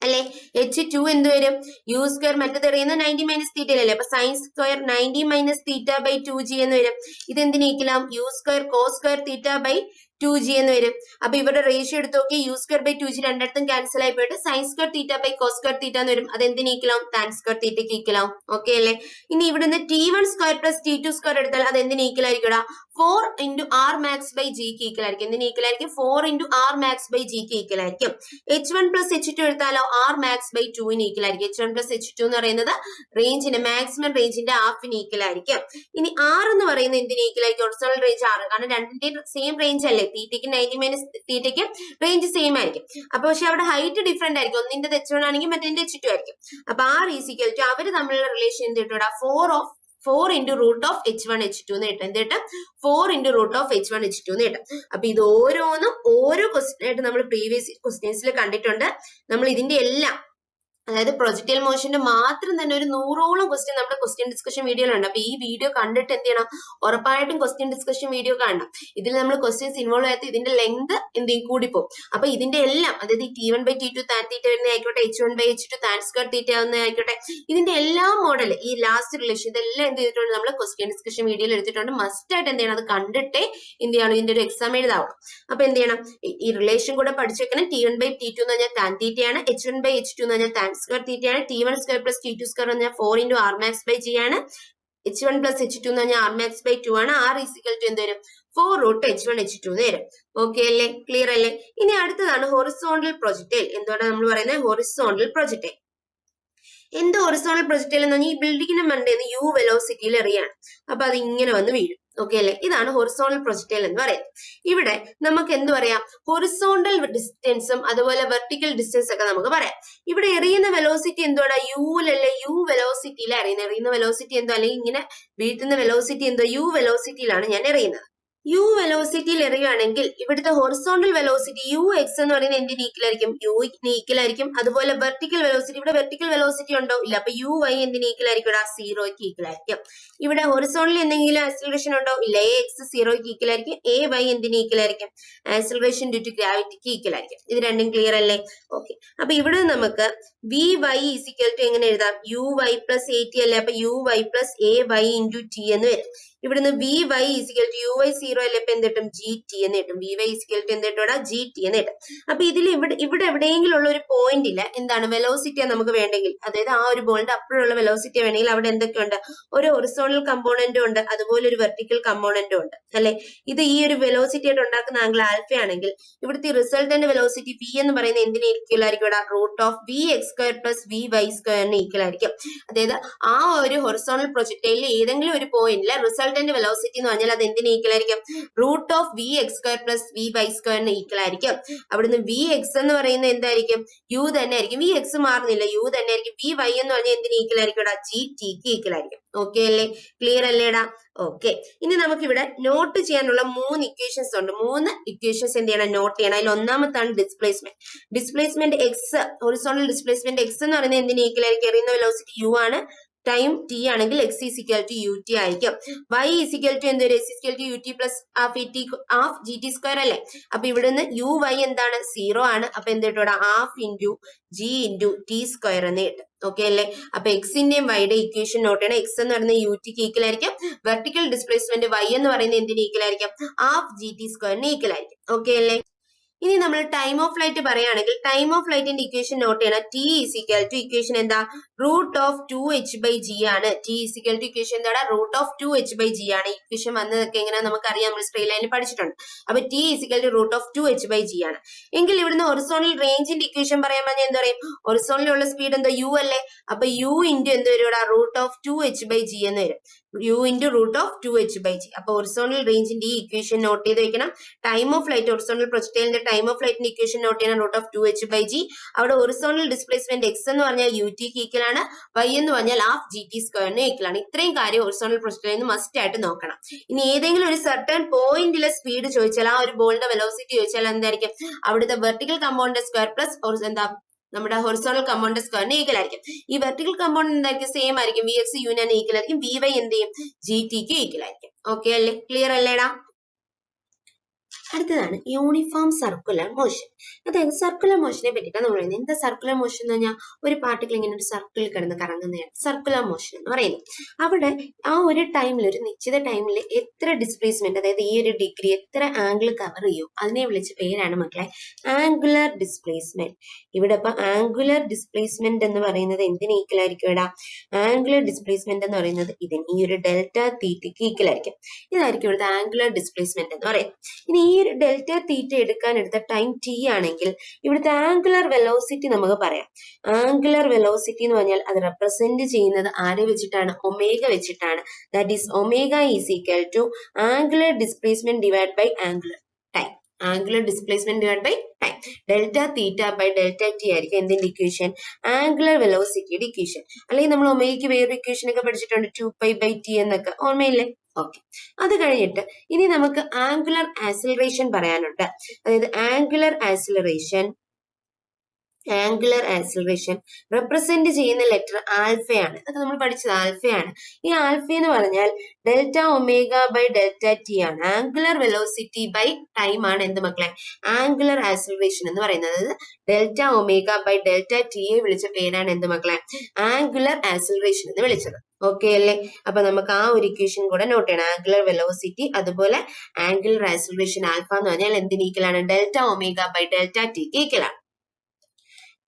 അല്ലെ? H2 എന്ത് വരും? u സ്ക്വയർ മറ്റത് എറിയുന്നത് 90 മൈനസ് തീറ്റയിലല്ലേ? അപ്പൊ sine square 90 minus theta by 2g എന്ന് വരും. ഇത് എന്തിന് ഈക്വലാവും? u square cos square theta by 2g എന്ന് വരും. അപ്പൊ ഇവിടെ റേഷ്യോ എടുത്ത് നോക്കി u സ്ക്വയർ ബൈ 2g രണ്ടിടത്തും ക്യാൻസൽ ആയി പോയിട്ട് sine square theta by cos square theta എന്ന് വരും. അത് എന്തിന് ഈക്വലാവും? tan സ്ക്വയർ തീറ്റയ്ക്ക് ഈക്വലാവും. ഓക്കെ അല്ലേ? ഇനി ഇവിടുന്ന് T1 square plus T2 square എടുത്താൽ അത് എന്തിന് ഈക്വൽ ആയിരിക്കും? 4 into r max by g ക്ക് ഈക്വൽ ആയിരിക്കും. എന്തിന് ഈക്വൽ ആയിരിക്കും? 4 into r max by g ക്ക് ഈക്വൽ ആയിരിക്കും. H1 plus H2 എടുത്താലോ r max by 2 ന് ഈക്വൽ ആയിരിക്കും. H1 plus H2 എന്ന് പറയുന്നത് റേഞ്ചിന്റെ മാക്സിമം റേഞ്ചിന്റെ ഹാഫിന് ഈക്വൽ ആയിരിക്കും. ഇനി r എന്ന് പറയുന്നത് എന്തിന് ഈക്വൽ ആയിരിക്കും? Horizontal range r. കാരണം രണ്ടിന്റെ സെയിം റേഞ്ച് അല്ലേ? തീറ്റയ്ക്ക് 90 മൈനസ് തീറ്റയ്ക്ക് റേഞ്ച് സെയിം ആയിരിക്കും. അപ്പൊ പക്ഷെ അവിടെ ഹൈറ്റ് ഡിഫറെന്റ് ആയിരിക്കും. ഒന്നിന്റെ H1 ആണെങ്കിൽ മറ്റേ H2 ആയിരിക്കും. അപ്പൊ r ഈക്വൽ ടു അവര് തമ്മിലുള്ള റിലേഷൻ എന്ത് കിട്ടും? 4 into root of h1 h2 എന്ന് കിട്ടും. എന്ത് കിട്ടും? 4 into root of h1 h2 എന്ന് കിട്ടും. അപ്പൊ ഇത് ഓരോന്നും ഓരോ ക്വസ്റ്റ്യൻ ആയിട്ട് നമ്മൾ പ്രീവിയസ് ക്വസ്റ്റ്യൻസിൽ കണ്ടിട്ടുണ്ട്. നമ്മൾ ഇതിന്റെ എല്ലാം അതായത് പ്രൊജക്ടൈൽ മോഷന്റെ മാത്രം തന്നെ ഒരു 100ഓളം ക്വസ്റ്റ്യൻ നമ്മുടെ ക്വസ്റ്റ്യൻ ഡിസ്കഷൻ വീഡിയോയിലുണ്ട്. അപ്പൊ ഈ വീഡിയോ കണ്ടിട്ട് എന്ത് ചെയ്യണം? ഉറപ്പായിട്ടും ക്വസ്റ്റ്യൻ ഡിസ്കഷൻ വീഡിയോ കാണണം. ഇതിൽ നമ്മൾ ക്വസ്റ്റ്യൻസ് ഇൻവോൾവ് ആയിട്ട് ഇതിന്റെ ലെങ്ത് എന്തെങ്കിലും കൂടിപ്പോകും. അപ്പൊ ഇതിന്റെ എല്ലാം അതായത് T1/T2 tan തീറ്റ വരുന്ന ആയിക്കോട്ടെ, H1/H2 tan സ്ക്വയർ തീറ്റ ആവുന്ന ആയിക്കോട്ടെ, ഇതിന്റെ എല്ലാ മോഡൽ ഈ ലാസ്റ്റ് റിലേഷൻ ഇതെല്ലാം എന്ത് ചെയ്തിട്ടുണ്ട്? നമ്മൾ ക്വസ്റ്റ്യൻ ഡിസ്കഷൻ വീഡിയോയിൽ എടുത്തിട്ടുണ്ട്. മസ്റ്റ് ആയിട്ട് എന്ത് ചെയ്യണം? അത് കണ്ടിട്ടേ എന്ത് ചെയ്യണം? ഇതിന്റെ ഒരു എക്സാം എഴുതാവും. അപ്പൊ എന്ത് ചെയ്യണം? ഈ റിലേഷൻ കൂടെ പഠിച്ചു വെക്കണം. T1/T2 എന്ന് പറഞ്ഞാൽ tan തീറ്റയാണ്, H1/H2 എന്ന് പറഞ്ഞാൽ tan സ്ക്വയർ തീറ്റയാണ്, T1 square plus T2 square എന്ന് പറഞ്ഞാൽ 4 into r max by g ആണ്, H1 plus H2 എന്ന് പറഞ്ഞാൽ r max by 2 ആണ്. r ഈക്വൽ ടു എന്ത് വരും? 4 root h1 h2 എന്ന് വരും. ഓക്കെ അല്ലേ? ക്ലിയർ അല്ലേ? ഇനി അടുത്തതാണ് ഹൊറിസോണ്ടൽ പ്രൊജക്ടൈൽ. എന്തുകൊണ്ടാണ് നമ്മൾ പറയുന്നത്? Horizontal projectile. എന്ത് ഹൊറിസോണ്ടൽ പ്രൊജക്ടൈൽ എന്ന് പറഞ്ഞാൽ ഈ ബിൽഡിങ്ങിന് മണ്ടേന്ന് u വെലോസിറ്റിയിൽ എറിയാണ്. അപ്പൊ അത് ഇങ്ങനെ വന്ന് വീഴും. ഓക്കെ അല്ലെ? ഇതാണ് ഹൊറിസോണ്ടൽ പ്രൊജക്ടൈൽ എന്ന് പറയുന്നത്. ഇവിടെ നമുക്ക് എന്ത് പറയാം? ഹൊറിസോണ്ടൽ ഡിസ്റ്റൻസും അതുപോലെ വെർട്ടിക്കൽ ഡിസ്റ്റൻസ് ഒക്കെ നമുക്ക് പറയാം. ഇവിടെ എറിയുന്ന വെലോസിറ്റി എന്തുവാണ്? യുലല്ലേ? യു വെലോസിറ്റിയിലാണ് എറിയുന്ന വെലോസിറ്റി എന്തോ, അല്ലെങ്കിൽ ഇങ്ങനെ വീഴ്ത്തുന്ന വെലോസിറ്റി എന്തോ യു വെലോസിറ്റിയിലാണ് ഞാൻ എറിയുന്നത്. യു വെലോസിറ്റിയിൽ എറിയുകയാണെങ്കിൽ ഇവിടുത്തെ ഹൊറിസോണ്ടൽ വെലോസിറ്റി യു എക്സ് എന്ന് പറയുന്നത് എന്തിന് ഈക്വലായിരിക്കും? യു ഈക്വലായിരിക്കും. അതുപോലെ വെർട്ടിക്കൽ വെലോസിറ്റി, ഇവിടെ വെർട്ടിക്കൽ വെലോസിറ്റി ഉണ്ടോ? ഇല്ല. അപ്പൊ യു വൈ എന്തിന് ഈക്വലായിരിക്കും? ഇവിടെ സീറോയ്ക്ക് ഈക്വലായിരിക്കും. ഇവിടെ ഹൊറിസോണ്ടൽ എന്തെങ്കിലും ആക്സിലറേഷൻ ഉണ്ടോ? ഇല്ല. എ എക്സ് സീറോയ്ക്ക് ഈക്വലായിരിക്കും. എ വൈ എന്തിന് ഈക്വലായിരിക്കും? ആക്സിലറേഷൻ ഡ്യൂ ടു ഗ്രാവിറ്റിക്ക് ഈക്വലായിരിക്കും. ഇത് രണ്ടും ക്ലിയർ അല്ലേ? ഓക്കെ. അപ്പൊ ഇവിടെ നമുക്ക് വി വൈ ഈസിക്കൽ ടു എങ്ങനെ എഴുതാം? U Y plus A T അല്ലേ? അപ്പൊ U Y plus A Y into T എന്ന് വരും. ഇവിടുന്ന് V Y is equal to U Y zero അല്ലേ? ഇപ്പൊ എന്ത് കിട്ടും? ജി ടി എന്ന് കിട്ടും. വി വൈ ഈസിക്കൽ ടു എന്ത് കിട്ടും? ജി ടി എന്ന് കിട്ടും. അപ്പൊ ഇതിൽ ഇവിടെ എവിടെയെങ്കിലും ഉള്ള ഒരു പോയിന്റ് ഇല്ല, എന്താണ് വെലോസിറ്റിയാണ് നമുക്ക് വേണ്ടെങ്കിൽ, അതായത് ആ ഒരു ബോളിന്റെ അപ്പോഴുള്ള വെലോസിറ്റി വേണമെങ്കിൽ അവിടെ എന്തൊക്കെയുണ്ട്? ഒരു ഹൊറിസോണൽ കമ്പോണന്റും ഉണ്ട്, അതുപോലെ ഒരു വെർട്ടിക്കൽ കമ്പോണന്റും ഉണ്ട് അല്ലെ? ഇത് ഈ ഒരു വെലോസിറ്റി ആയിട്ട് ഉണ്ടാക്കുന്ന ആംഗിൾ ആൽഫ ആണെങ്കിൽ ഇവിടുത്തെ റിസൾട്ടന്റ് വെലോസിറ്റി വി എന്ന് പറയുന്നത് എന്തിന് ഈക്വൽ ആയിരിക്കും? Root of V X square plus V Y സ്ക്വയറിന് ഈക്വൽ ആയിരിക്കും. അതായത് ആ ഒരു ഹൊറിസോണൽ പ്രൊജക്ടൈലിൽ ഏതെങ്കിലും ഒരു പോയിന്റിലെ റിസൾട്ടന്റ് വെലോസിറ്റി എന്ന് പറഞ്ഞാൽ അത് എന്തിന് ഈക്വൽ ആയിരിക്കും? Root of V X square plus V Y സ്ക്വയറിന് ഈക്വൽ ആയിരിക്കും. അവിടുന്ന് വി എക്സ് എന്ന് പറയുന്നത് എന്തായിരിക്കും? യു തന്നെ ആയിരിക്കും. വി എക്സ് മാറുന്നില്ല, യു തന്നെ ആയിരിക്കും. വി വൈ എന്ന് പറഞ്ഞാൽ എന്തിന് ഈക്വൽ ആയിരിക്കും? ജി ടിക്ക് ഈക്വൽ ആയിരിക്കും. ഓക്കെ അല്ലേ? ക്ലിയർ അല്ലേടാ? ഓക്കെ. ഇനി നമുക്കിവിടെ നോട്ട് ചെയ്യാനുള്ള 3 ഇക്വേഷൻസ് ഉണ്ട്. 3 ഇക്വേഷൻസ് എന്ത് ചെയ്യണം? നോട്ട് ചെയ്യണം. അതിൽ ഒന്നാമത്താണ് displacement. Displacement x, horizontal displacement x എന്ന് പറയുന്നത് എന്തിന് ഈക്വൽ ആയിരിക്കും? എറിയുന്ന വെലോസിറ്റി യു ആണ്, ടൈം ടി ആണെങ്കിൽ x is equal to U t ആയിരിക്കും. വൈ ഈസിക്കൽ ടു എന്ത് വരും? X is equal to U T plus half g t square അല്ലേ? അപ്പൊ ഇവിടുന്ന് യു വൈ എന്താണ്? സീറോ ആണ്. അപ്പൊ എന്ത് കിട്ടും? Half into G into T square എന്ന് കിട്ടും. ഓക്കെ അല്ലേ? അപ്പൊ എക്സിന്റെയും വൈയുടെ ഇക്വേഷൻ നോട്ട് ചെയ്യണം. എക്സ് എന്ന് പറയുന്നത് യു ടിക്ക് ഈക്വൽ ആയിരിക്കും. വെർട്ടിക്കൽ ഡിസ്പ്ലേസ്മെന്റ് വൈ എന്ന് പറയുന്നത് എന്തിന് ഈക്വൽ ആയിരിക്കും? ഹാഫ് ജി ടി സ്ക്വയറിന് ഈക്വൽ ആയിരിക്കും. ഓക്കെ അല്ലേ? ഇനി നമ്മൾ ടൈം ഓഫ് ഫ്ലൈറ്റ് പറയുകയാണെങ്കിൽ ടൈം ഓഫ് ഫ്ലൈറ്റിന്റെ ഇക്വേഷൻ നോട്ട് ചെയ്യണം. ടി ഈസിക്കൽ ടു ഇക്വേഷൻ എന്താ? റൂട്ട് ഓഫ് 2h/g ആണ്. ടി ഈസിക്കൽ ടു ഇക്വേഷൻ എന്താണ്? റൂട്ട് ഓഫ് 2h/g ആണ്. ഇക്വേഷൻ വന്നതൊക്കെ എങ്ങനെ നമുക്കറിയാം, നമ്മൾ സ്ട്രെയിറ്റ് ലൈനിൽ പഠിച്ചിട്ടുണ്ട്. അപ്പൊ T is equal to root of 2h/g ആണ്. എങ്കിൽ ഇവിടുന്ന് ഹൊറിസോണൽ റേഞ്ചിന്റെ ഇക്വേഷൻ പറയാൻ പറഞ്ഞാൽ എന്താ പറയും? ഹൊറിസോണലുള്ള സ്പീഡ് എന്താ? യു അല്ലേ? അപ്പൊ യു ഇൻറ്റു എന്ത് വരും? റൂട്ട് ഓഫ് 2h/g എന്ന് വരും. U into root of 2h/g. അപ്പൊ ഹൊറിസോണൽ റേഞ്ചിന്റെ ഈ ഇക്വേഷൻ നോട്ട് ചെയ്ത് വെക്കണം. ടൈം ഓഫ് ഫ്ലൈറ്റ്, ഹൊറിസോണൽ പ്രൊജക്ടൈലിന്റെ ടൈം ഓഫ് ഫ്ലൈറ്റിന്റെ ഇക്വേഷൻ നോട്ട് ചെയ്യണം. Root of 2h/g. അവിടെ ഹൊറിസോണൽ ഡിസ്പ്ലേസ്മെന്റ് എക്സ് എന്ന് പറഞ്ഞാൽ യു ടിക്ക് ഈക്വൽ ആണ്, വൈ എന്ന് പറഞ്ഞാൽ ഹാഫ് ജി ടി സ്ക്വയറിന് ഈക്വൽ ആണ്. ഇത്രയും കാര്യം ഹൊറിസോണൽ പ്രൊജക്ടൈലിൽ മസ്റ്റ് ആയിട്ട് നോക്കണം. ഇനി ഏതെങ്കിലും ഒരു സർട്ടൺ പോയിന്റിലെ സ്പീഡ് ചോദിച്ചാൽ, ആ ഒരു ബോളിന്റെ വെലോസിറ്റി ചോദിച്ചാൽ എന്തായിരിക്കും? അവിടുത്തെ വെർട്ടിക്കൽ കമ്പോണന്റ് സ്ക്വയർ പ്ലസ് എന്താ നമ്മുടെ ഹൊറിസോണൽ കമ്പോണന്റ് സ്ക്വയറിന് ഈക്വൽ ആയിരിക്കും. ഈ വെർട്ടിക്കൽ കമ്പോണന്റ് എന്തായിരിക്കും? സെയിം ആയിരിക്കും. വി എക്സ് യുനാണ് ഈക്വൽ ആയിരിക്കും. വി വൈ എന്ത് ചെയ്യും? ജി ടിക്ക് ഈക്വൽ ആയിരിക്കും. ഓക്കെ അല്ലേ? ക്ലിയർ അല്ലേടാ? അടുത്തതാണ് യൂണിഫോം സർക്കുലർ മോഷൻ. അതായത് സർക്കുലർ മോഷനെ പറ്റിയിട്ടാണ് നമ്മൾ പറയുന്നത്. എന്താ സർക്കുലർ മോഷൻ എന്ന് പറഞ്ഞാൽ? ഒരു പാർട്ടിക്കിൾ ഇങ്ങനെ ഒരു സർക്കിളിൽ കിടന്ന് കറങ്ങുന്നതാണ് സർക്കുലർ മോഷൻ എന്ന് പറയുന്നത്. അവിടെ ആ ഒരു ടൈമിൽ, ഒരു നിശ്ചിത ടൈമിൽ എത്ര ഡിസ്പ്ലേസ്മെന്റ്, അതായത് ഈ ഒരു ഡിഗ്രി എത്ര ആംഗിൾ കവർ ചെയ്യും, അതിനെ വിളിച്ച പേരാണ് മക്കളെ ആംഗുലർ ഡിസ്പ്ലേസ്മെന്റ്. ഇവിടെ ഇപ്പൊ ആംഗുലർ ഡിസ്പ്ലേസ്മെന്റ് എന്ന് പറയുന്നത് എന്തിന് ഈക്വൽ ആയിരിക്കും? ഇവിടെ ആംഗുലർ ഡിസ്പ്ലേസ്മെന്റ് എന്ന് പറയുന്നത് ഇതിന് ഈ ഒരു ഡെൽറ്റ തീറ്റയ്ക്ക് ഈക്വൽ ആയിരിക്കും. ഇതായിരിക്കും ഇവിടുത്തെ ആംഗുലർ ഡിസ്പ്ലേസ്മെന്റ് എന്ന് പറയുന്നത്. ഇനി ഈ ഒരു ഡെൽറ്റ തീറ്റ എടുക്കാൻ എടുത്ത ടൈം ടി ആണെങ്കിൽ ഇവിടുത്തെ ആംഗുലർ വെലോസിറ്റി നമുക്ക് പറയാം. ആംഗുലർ വെലോസിറ്റി എന്ന് പറഞ്ഞാൽ അത് റെപ്രസെന്റ് ചെയ്യുന്നത് ആരെ വെച്ചിട്ടാണ്? ഒമേഗ വെച്ചിട്ടാണ്. That is omega is equal to angular displacement divide by angular time. Angular displacement divide by time. Delta theta by delta T ആയിരിക്കും എന്തിന്റെ ഇക്വേഷൻ? Angular വെലോസിറ്റിയുടെ equation. അല്ലെങ്കിൽ നമ്മൾ ഒമേഗയ്ക്ക് വേറൊരു ഇക്വേഷൻ ഒക്കെ പഠിച്ചിട്ടുണ്ട്, 2π/t എന്നൊക്കെ, ഓർമ്മയില്ലേ? ഓക്കെ. അത് കഴിഞ്ഞിട്ട് ഇനി നമുക്ക് ആംഗുലർ ആക്സിലറേഷൻ പറയാനുണ്ട്. അതായത് ആംഗുലർ ആക്സിലറേഷൻ റെപ്രസെന്റ് ചെയ്യുന്ന ലെറ്റർ ആൽഫയാണ്. അതൊക്കെ നമ്മൾ പഠിച്ചത് ആൽഫയാണ്. ഈ ആൽഫ എന്ന് പറഞ്ഞാൽ delta omega by delta T ആണ്. ആംഗുലർ വെലോസിറ്റി ബൈ ടൈം ആണ് എന്ത് മക്കളെ? ആംഗുലർ ആക്സിലറേഷൻ എന്ന് പറയുന്നത്. അതായത് ഡെൽറ്റ ഒമേഗ ബൈ ഡെൽറ്റ ടിയെ വിളിച്ച പേരാണ് എന്ത് മക്കളെ? ആംഗുലർ ആക്സിലറേഷൻ എന്ന് വിളിച്ചത്. ഓക്കെ അല്ലേ? അപ്പൊ നമുക്ക് ആ ഒരു ഇക്വേഷൻ കൂടെ നോട്ട് ചെയ്യണം. ആംഗുലർ വെലോസിറ്റി അതുപോലെ ആംഗുലർ ആക്സിലറേഷൻ ആൽഫ എന്ന് പറഞ്ഞാൽ എന്തിന് ഈക്വൽ ആണ്? ഡെൽറ്റ ഒമേഗ ബൈ ഡെൽറ്റ ടിക്ക് ഈക്വൽ ആണ്.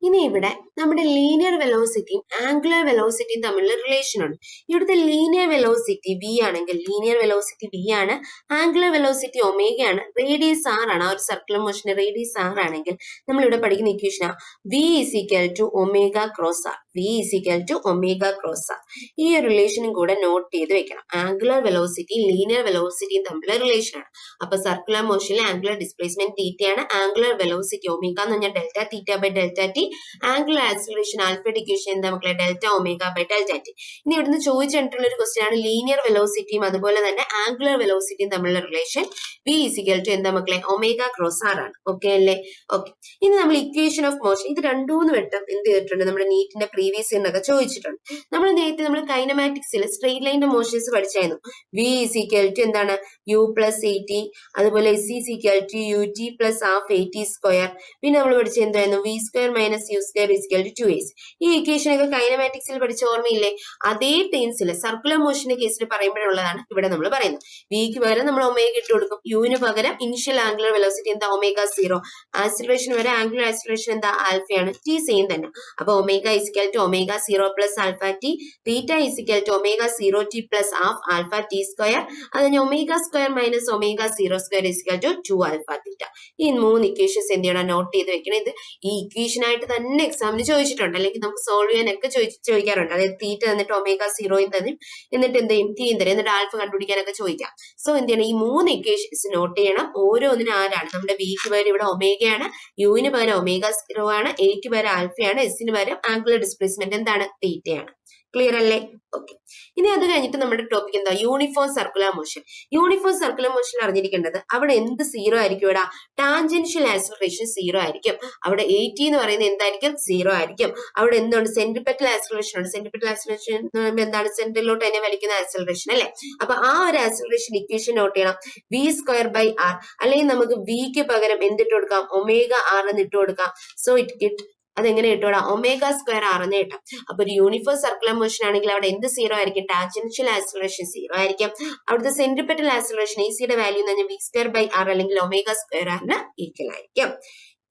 ഇനി ഇവിടെ നമ്മുടെ ലീനിയർ വെലോസിറ്റിയും ആംഗുലർ വെലോസിറ്റിയും തമ്മിലുള്ള റിലേഷൻ ഉണ്ട്. ഇവിടുത്തെ ലീനിയർ വെലോസിറ്റി വി ആണെങ്കിൽ, ലീനിയർ വെലോസിറ്റി വി ആണ്, ആംഗുലർ വെലോസിറ്റി ഒമേഗ ആണ്, റേഡിയസ് ആർ ആണ്. ആ ഒരു സർക്കുലർ മോഷന്റെ റേഡിയസ് ആർ ആണെങ്കിൽ നമ്മൾ ഇവിടെ പഠിക്കുന്ന equation V is equal to omega cross R. V is equal to omega cross R. ഈ ഒരു റിലേഷനും കൂടെ നോട്ട് ചെയ്ത് വെക്കണം. ആംഗുലർ വെലോസിറ്റിയും ലീനിയർ വെലോസിറ്റിയും തമ്മിലുള്ള റിലേഷൻ ആണ്. അപ്പൊ സർക്കുലർ മോഷനിലെ ആംഗുലർ ഡിസ്പ്ലേസ്മെന്റ് തീറ്റയാണ്, ആംഗുലർ വെലോസിറ്റി ഒമേഗ എന്ന് പറഞ്ഞാൽ delta theta by delta T, angular acceleration ആൽഫയുടെ ഇക്വേഷൻ എന്താ മക്കളെ? Delta omega by delta T. ഇനി ഇവിടുന്ന് ചോദിച്ചിട്ടുള്ള ഒരു ക്വസ്റ്റ്യൻ ആണ് ലീനിയർ വെലോസിറ്റിയും അതുപോലെ തന്നെ ആംഗുലർ വെലോസിറ്റിയും തമ്മിലുള്ള റിലേഷൻ v ഈസിക്കൽ ടു എന്താ മക്കളെ? ഒമേഗ ക്രോസ് ആർ ആണ്. ഓക്കെ അല്ലേ? ഓക്കെ. ഇനി നമ്മൾ ഇക്വേഷൻ ഓഫ് മോഷൻ ഇത് രണ്ടൂന്ന് വട്ടം എന്ത് ചെയ്തിട്ടുണ്ട്? നമ്മുടെ നീറ്റിന്റെ പ്രീവിയസ് ഇയറിനൊക്കെ ചോദിച്ചിട്ടുണ്ട്. നമ്മൾ നേരത്തെ നമ്മൾ കൈനമാറ്റിക്സിൽ സ്ട്രെയിറ്റ് ലൈനിന്റെ മോഷൻസ് പഠിച്ചായിരുന്നു. v ഈസിക്കൽ ടു എന്താണ്? u പ്ലസ് എ ടി, അതുപോലെ s is equal to U T plus half A T square. പിന്നെ നമ്മൾ പഠിച്ച എന്തായിരുന്നു? V square minus U square is equal to 2ac. ഈ ഇക്വേഷൻ ഒക്കെ കൈനമാറ്റിക്സിൽ പഠിച്ച ഓർമ്മയില്ലേ? അതേ ടേംസിൽ സർക്കുലർ മോഷന്റെ കേസിൽ പറയുമ്പോഴുള്ളതാണ് ഇവിടെ നമ്മൾ പറയുന്നത്. വിക്ക് പകരം നമ്മൾ ഒമേഗ ഇട്ട് കൊടുക്കും, യുവിന് പകരം ഇനിഷ്യൽ ആംഗുലർ വെലോസിറ്റി എന്താ? ഒമേഗ 0. ആക്സിലറേഷൻ വരെ ആംഗുലർ ആക്സിലറേഷൻ എന്താ? ആൽഫയാണ്. ടി സെയിം തന്നെ. അപ്പൊ omega is equal to omega 0 plus alpha T, theta is equal to omega 0 T plus half alpha T square. അത് കഴിഞ്ഞ് omega square minus omega 0 square is equal to 2 alpha theta. ഈ 3 equations എന്ത് ചെയ്യണം? Not ചെയ്ത് വെക്കണം. ഇത് ഈ ഇക്വേഷൻ ആയിട്ട് തന്നെ എക്സാമിന് ചോദിച്ചിട്ടുണ്ട്, അല്ലെങ്കിൽ നമുക്ക് സോൾവ് ചെയ്യാനൊക്കെ ചോദിക്കാറുണ്ട്. അതായത് തീറ്റ തന്നിട്ട് ഒമേഗ 0 തരും, എന്നിട്ട് എന്ത് ചെയ്യും? ടി തരും, എന്നിട്ട് ആൽഫ കണ്ടുപിടിക്കാനൊക്കെ ചോദിക്കാം. സോ എന്ത് ചെയ്യണം? ഈ 3 ഇക്വേഷൻസ് നോട്ട് ചെയ്യണം. ഓരോന്നിനും ആരാണ്? നമ്മുടെ വിക്ക് പകരം ഇവിടെ ഒമേഗയാണ്, യുവിന് പകരം ഒമേഗ 0 ആണ്, എക്ക് പകരം ആൽഫയാണ്, എസിന് പകരം ആംഗുലർ ഡിസ്പ്ലേസ്മെന്റ് എന്താണ്? തീറ്റയാണ്. ക്ലിയർ അല്ലേ? ഓക്കെ. ഇനി അത് കഴിഞ്ഞിട്ട് നമ്മുടെ ടോപ്പിക് എന്താ? Uniform circular motion. Uniform circular motion അറിഞ്ഞിരിക്കേണ്ടത് അവിടെ എന്ത് 0 ആയിരിക്കും? ഇവിടെ ടാൻജൻഷ്യൽ ആക്സിലറേഷൻ 0 ആയിരിക്കും. അവിടെ 80 എന്ന് പറയുന്നത് എന്തായിരിക്കും? 0 ആയിരിക്കും. അവിടെ എന്തുണ്ട്? സെൻട്രിപെറ്റൽ ആക്സിലറേഷൻ ഉണ്ട്. സെൻട്രിപെറ്റൽ ആക്സിലറേഷൻ എന്ന് പറയുമ്പോൾ എന്താണ്? സെൻട്രലിലോട്ട് തന്നെ വലിക്കുന്ന ആക്സിലറേഷൻ അല്ലേ? അപ്പൊ ആ ഒരു ആക്സിലറേഷൻ ഇക്വേഷൻ നോട്ട് ചെയ്യണം. വി സ്ക്വയർ ബൈ ആർ, അല്ലെങ്കിൽ നമുക്ക് വിക്ക് പകരം എന്തിട്ട് കൊടുക്കാം? ഒമേഗ ആർ എന്ന് ഇട്ട് കൊടുക്കാം. സോ ഇറ്റ് കിട്ട് അതെങ്ങനെ കിട്ടൂടാ? ഒമേഗ സ്ക്വയർ ആർ എന്ന് കിട്ടാം. അപ്പൊ ഒരു യൂണിഫോം സർക്കുലർ മോഷൻ ആണെങ്കിൽ അവിടെ എന്ത് 0 ആയിരിക്കും? ടാൻജൻഷ്യൽ ആക്സിലറേഷൻ 0 ആയിരിക്കും. അവിടുത്തെ സെൻട്രിപെറ്റൽ ആക്സിലറേഷൻ AC യുടെ വാല്യൂ എന്ന് പറഞ്ഞാൽ വി സ്ക്വയർ ബൈ ആർ അല്ലെങ്കിൽ ഒമേഗ സ്ക്വയർ ആറിന് ഈക്വൽ ആയിരിക്കും.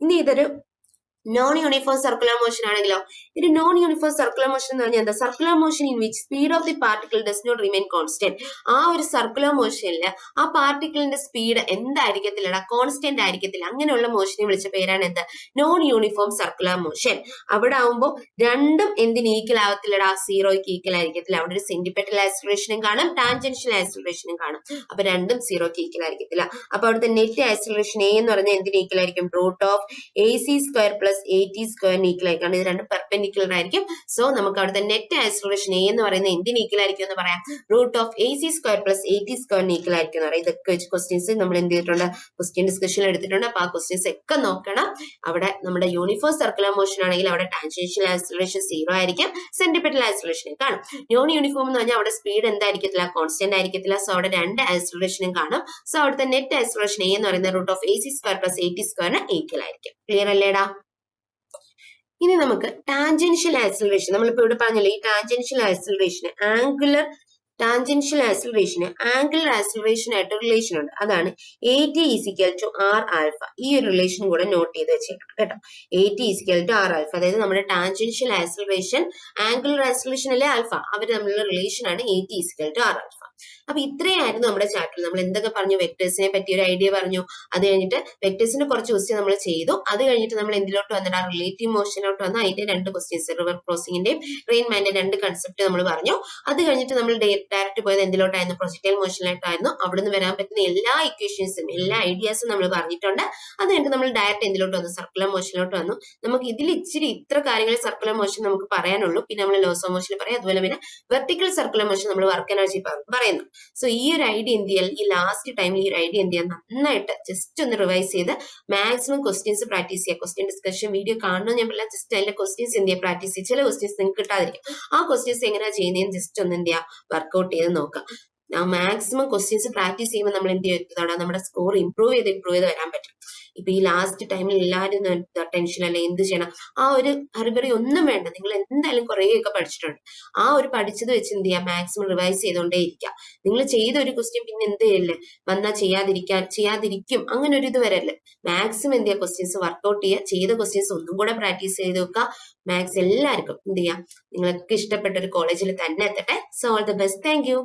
ഇനി ഇതൊരു നോൺ യൂണിഫോം സർക്കുലർ മോഷൻ ആണെങ്കിലോ? ഒരു നോൺ യൂണിഫോം സർക്കുലർ മോഷൻ എന്ന് പറഞ്ഞാൽ എന്താ? Circular motion in which speed of the particle does not remain constant. ആ ഒരു സർക്കുലർ മോഷനിൽ ആ പാർട്ടിക്കിളിന്റെ സ്പീഡ് എന്തായിരിക്കത്തില്ല? കോൺസ്റ്റന്റ് ആയിരിക്കത്തില്ല. അങ്ങനെയുള്ള മോഷനെ വിളിച്ച പേരാണ് എന്ത്? Non uniform circular motion. അവിടെ ആവുമ്പോൾ രണ്ടും എന്തിന് ഈക്വൽ ആവത്തില്ലടാ? 0ക്ക് ഈക്വൽ ആയിരിക്കത്തില്ല. അവിടെ ഒരു സെന്റിപെറ്റൽ ആക്സിലറേഷനും കാണും, ടാൻജൻഷ്യൽ ആക്സിലറേഷനും കാണും. അപ്പൊ രണ്ടും 0ക്ക് ഈക്വൽ ആയിരിക്കത്തില്ല. അപ്പൊ അവിടുത്തെ നെറ്റ് ആക്സിലറേഷൻ എ എന്ന് പറഞ്ഞാൽ എന്തിന് ഈക്വൽ ആയിരിക്കും? Root of AC square plus AT square equal ആയിരിക്കും. കാരണം ഇത് രണ്ടും പെർപെൻഡിക്കുലർ ആയിരിക്കും. സോ നമുക്ക് അവിടുത്തെ നെറ്റ് ആക്സിലറേഷൻ എ എന്ന് പറയുന്നത് എന്തിന് ഈക്വൽ ആയിരിക്കും എന്ന് പറയാം? Root of AC square plus AT square equal ആയിരിക്കും എന്ന് പറയാം. ഇതൊക്കെ വെച്ച് ക്വസ്റ്റ്യൻസ് നമ്മൾ എന്ത് ചെയ്തിട്ടുണ്ട്? ക്വസ്റ്റ്യൻ ഡിസ്കഷനിൽ എടുത്തിട്ടുണ്ട്. അപ്പൊ ആ ക്വസ്റ്റ്യൻസ് ഒക്കെ നോക്കണം. അവിടെ നമ്മുടെ യൂണിഫോം സർക്കുലർ മോഷൻ ആണെങ്കിൽ അവിടെ ടാൻജൻഷ്യൽ ആക്സിലറേഷൻ 0 ആയിരിക്കും, സെന്റിപെറ്റൽ ആക്സിലറേഷൻ കാണും. നോൺ യൂണിഫോം എന്ന് പറഞ്ഞാൽ അവിടെ സ്പീഡ് എന്തായിരിക്കത്തില്ല? കോൺസ്റ്റന്റ് ആയിരിക്കത്തില്ല. സോ അവിടെ രണ്ട് ആക്സിലറേഷനും കാണും. സോ അവിടുത്തെ നെറ്റ് ആക്സിലറേഷൻ എ എന്ന് പറയുന്നത് root of AC square plus AT സ്ക്വയറിന് ഈക്വൽ ആയിരിക്കും. ക്ലിയർ അല്ലേടാ? ഇനി നമുക്ക് ടാൻജൻഷ്യൽ ആക്സിലറേഷൻ, നമ്മളിപ്പോ ഇവിടെ പറഞ്ഞല്ലോ, ഈ ടാൻജൻഷ്യൽ ആക്സിലറേഷന് ടാൻജൻഷ്യൽ ആക്സിലറേഷന് ആംഗുലർ ആക്സിലറേഷൻ ആയിട്ട് റിലേഷൻ ഉണ്ട്. അതാണ് AT is equal to R alpha. ഈ ഒരു റിലേഷൻ കൂടെ നോട്ട് ചെയ്ത് വെച്ചേക്കണം കേട്ടോ. AT is equal to R alpha, അതായത് നമ്മുടെ ടാൻജൻഷ്യൽ ആക്സിലറേഷൻ ആംഗുലർ ആക്സിലറേഷൻ അല്ലേ ആൽഫ, അവർ തമ്മിലുള്ള റിലേഷൻ ആണ് AT is equal to R alpha. അപ്പൊ ഇത്രയായിരുന്നു നമ്മുടെ ചാപ്റ്റർ. നമ്മൾ എന്തൊക്കെ പറഞ്ഞു? വെക്ടേഴ്സിനെ പറ്റി ഒരു ഐഡിയ പറഞ്ഞു. അത് കഴിഞ്ഞിട്ട് വെക്ടേഴ്സിന്റെ കുറച്ച് ക്വസ്റ്റ്യൻ നമ്മൾ ചെയ്തു. അത് കഴിഞ്ഞിട്ട് നമ്മൾ എന്തിലോട്ട് വന്നിട്ട്? റിലേറ്റീവ് മോഷനിലോട്ട് വന്ന് അതിന്റെ 2 ക്വസ്റ്റ്യൻസ്, റിവർ ക്രോസിംഗിന്റെയും റെയിൻമാന്റെ 2 കൺസെപ്റ്റ് നമ്മൾ പറഞ്ഞു. അത് കഴിഞ്ഞിട്ട് നമ്മൾ ഡയറക്റ്റ് പോയത് എന്തിലോട്ടായിരുന്നു? പ്രൊജക്ടൈൽ മോഷനിലോട്ടായിരുന്നു. അവിടുന്ന് വരാൻ പറ്റുന്ന എല്ലാ ഇക്വേഷൻസും എല്ലാ ഐഡിയാസും നമ്മൾ പറഞ്ഞിട്ടുണ്ട്. അത് കഴിഞ്ഞിട്ട് നമ്മൾ ഡയറക്റ്റ് എന്തിലോട്ട് വന്നു? സർക്കുലർ മോഷനിലോട്ട് വന്നു. നമുക്ക് ഇതിൽ ഇത്ര കാര്യങ്ങൾ സർക്കുലർ മോഷൻ നമുക്ക് പറയാനുള്ളൂ. പിന്നെ നമ്മൾ ലോസ് ഓഫ് മോഷൻ പറയാം. അതുപോലെ പിന്നെ വെർട്ടിക്കൽ സർക്കുലർ മോഷൻ നമ്മൾ വർക്ക് എനർജി പറയുന്നു. സോ ഈ ഒരു ഐഡിയ എന്ത് ചെയ്യാൻ, ഈ ലാസ്റ്റ് ടൈമിൽ ഈ ഒരു ഐഡിയ എന്ത് ചെയ്യാൻ നന്നായിട്ട് ജസ്റ്റ് ഒന്ന് റിവൈസ് ചെയ്ത് മാക്സിമം ക്വസ്റ്റ്യൻസ് പ്രാക്ടീസ് ചെയ്യുക. ക്വസ്റ്റ്യൻ ഡിസ്കഷൻ വീഡിയോ കാണണം ഞാൻ പറയാം. ജസ്റ്റ് അതിന്റെ ക്വസ്റ്റ്യൻസ് എന്ത് ചെയ്യുക? പ്രാക്ടീസ് ചെയ്യുക. ചില ക്വസ്റ്റ്യൻസ് നിങ്ങൾക്ക് കിട്ടാതിരിക്കും. ആ ക്വസ്റ്റ്യൻസ് എങ്ങനെയാ ചെയ്യുന്നതെന്ന് ജസ്റ്റ് ഒന്ന് എന്ത് ചെയ്യുക? വർക്ക്ഔട്ട് ചെയ്ത് നോക്കാം. മാക്സിമം ക്വസ്റ്റ്യൻസ് പ്രാക്ടീസ് ചെയ്യുമ്പോൾ നമ്മൾ എന്ത് ചെയ്തോടാ? നമ്മുടെ സ്കോർ ഇമ്പ്രൂവ് ചെയ്ത് വരാൻ പറ്റും. ഇപ്പൊ ഈ ലാസ്റ്റ് ടൈമിൽ എല്ലാവരും ടെൻഷൻ അല്ലെ, എന്ത് ചെയ്യണം? ആ ഒരു ഹറിബറി ഒന്നും വേണ്ട. നിങ്ങൾ എന്തായാലും കുറേയൊക്കെ പഠിച്ചിട്ടുണ്ട്. ആ ഒരു പഠിച്ചത് വെച്ച് എന്ത് ചെയ്യാം? മാക്സിമം റിവൈസ് ചെയ്തുകൊണ്ടേ ഇരിക്കുക. നിങ്ങൾ ചെയ്ത ഒരു ക്വസ്റ്റ്യൻ പിന്നെ എന്ത് ചെയ്യല്ലേ? വന്നാൽ ചെയ്യാതിരിക്കും അങ്ങനെ ഒരു ഇത് വരല്ലേ. മാക്സിമം എന്ത് ചെയ്യുക? ക്വസ്റ്റ്യൻസ് വർക്ക്ഔട്ട് ചെയ്യുക. ചെയ്ത ക്വസ്റ്റ്യൻസ് ഒന്നും കൂടെ പ്രാക്ടീസ് ചെയ്ത് വെക്കുക. മാത്സ് എല്ലാവർക്കും എന്ത് ചെയ്യാം? നിങ്ങൾക്ക് ഇഷ്ടപ്പെട്ട ഒരു കോളേജിൽ തന്നെ എത്തട്ടെ. So all the best. Thank U.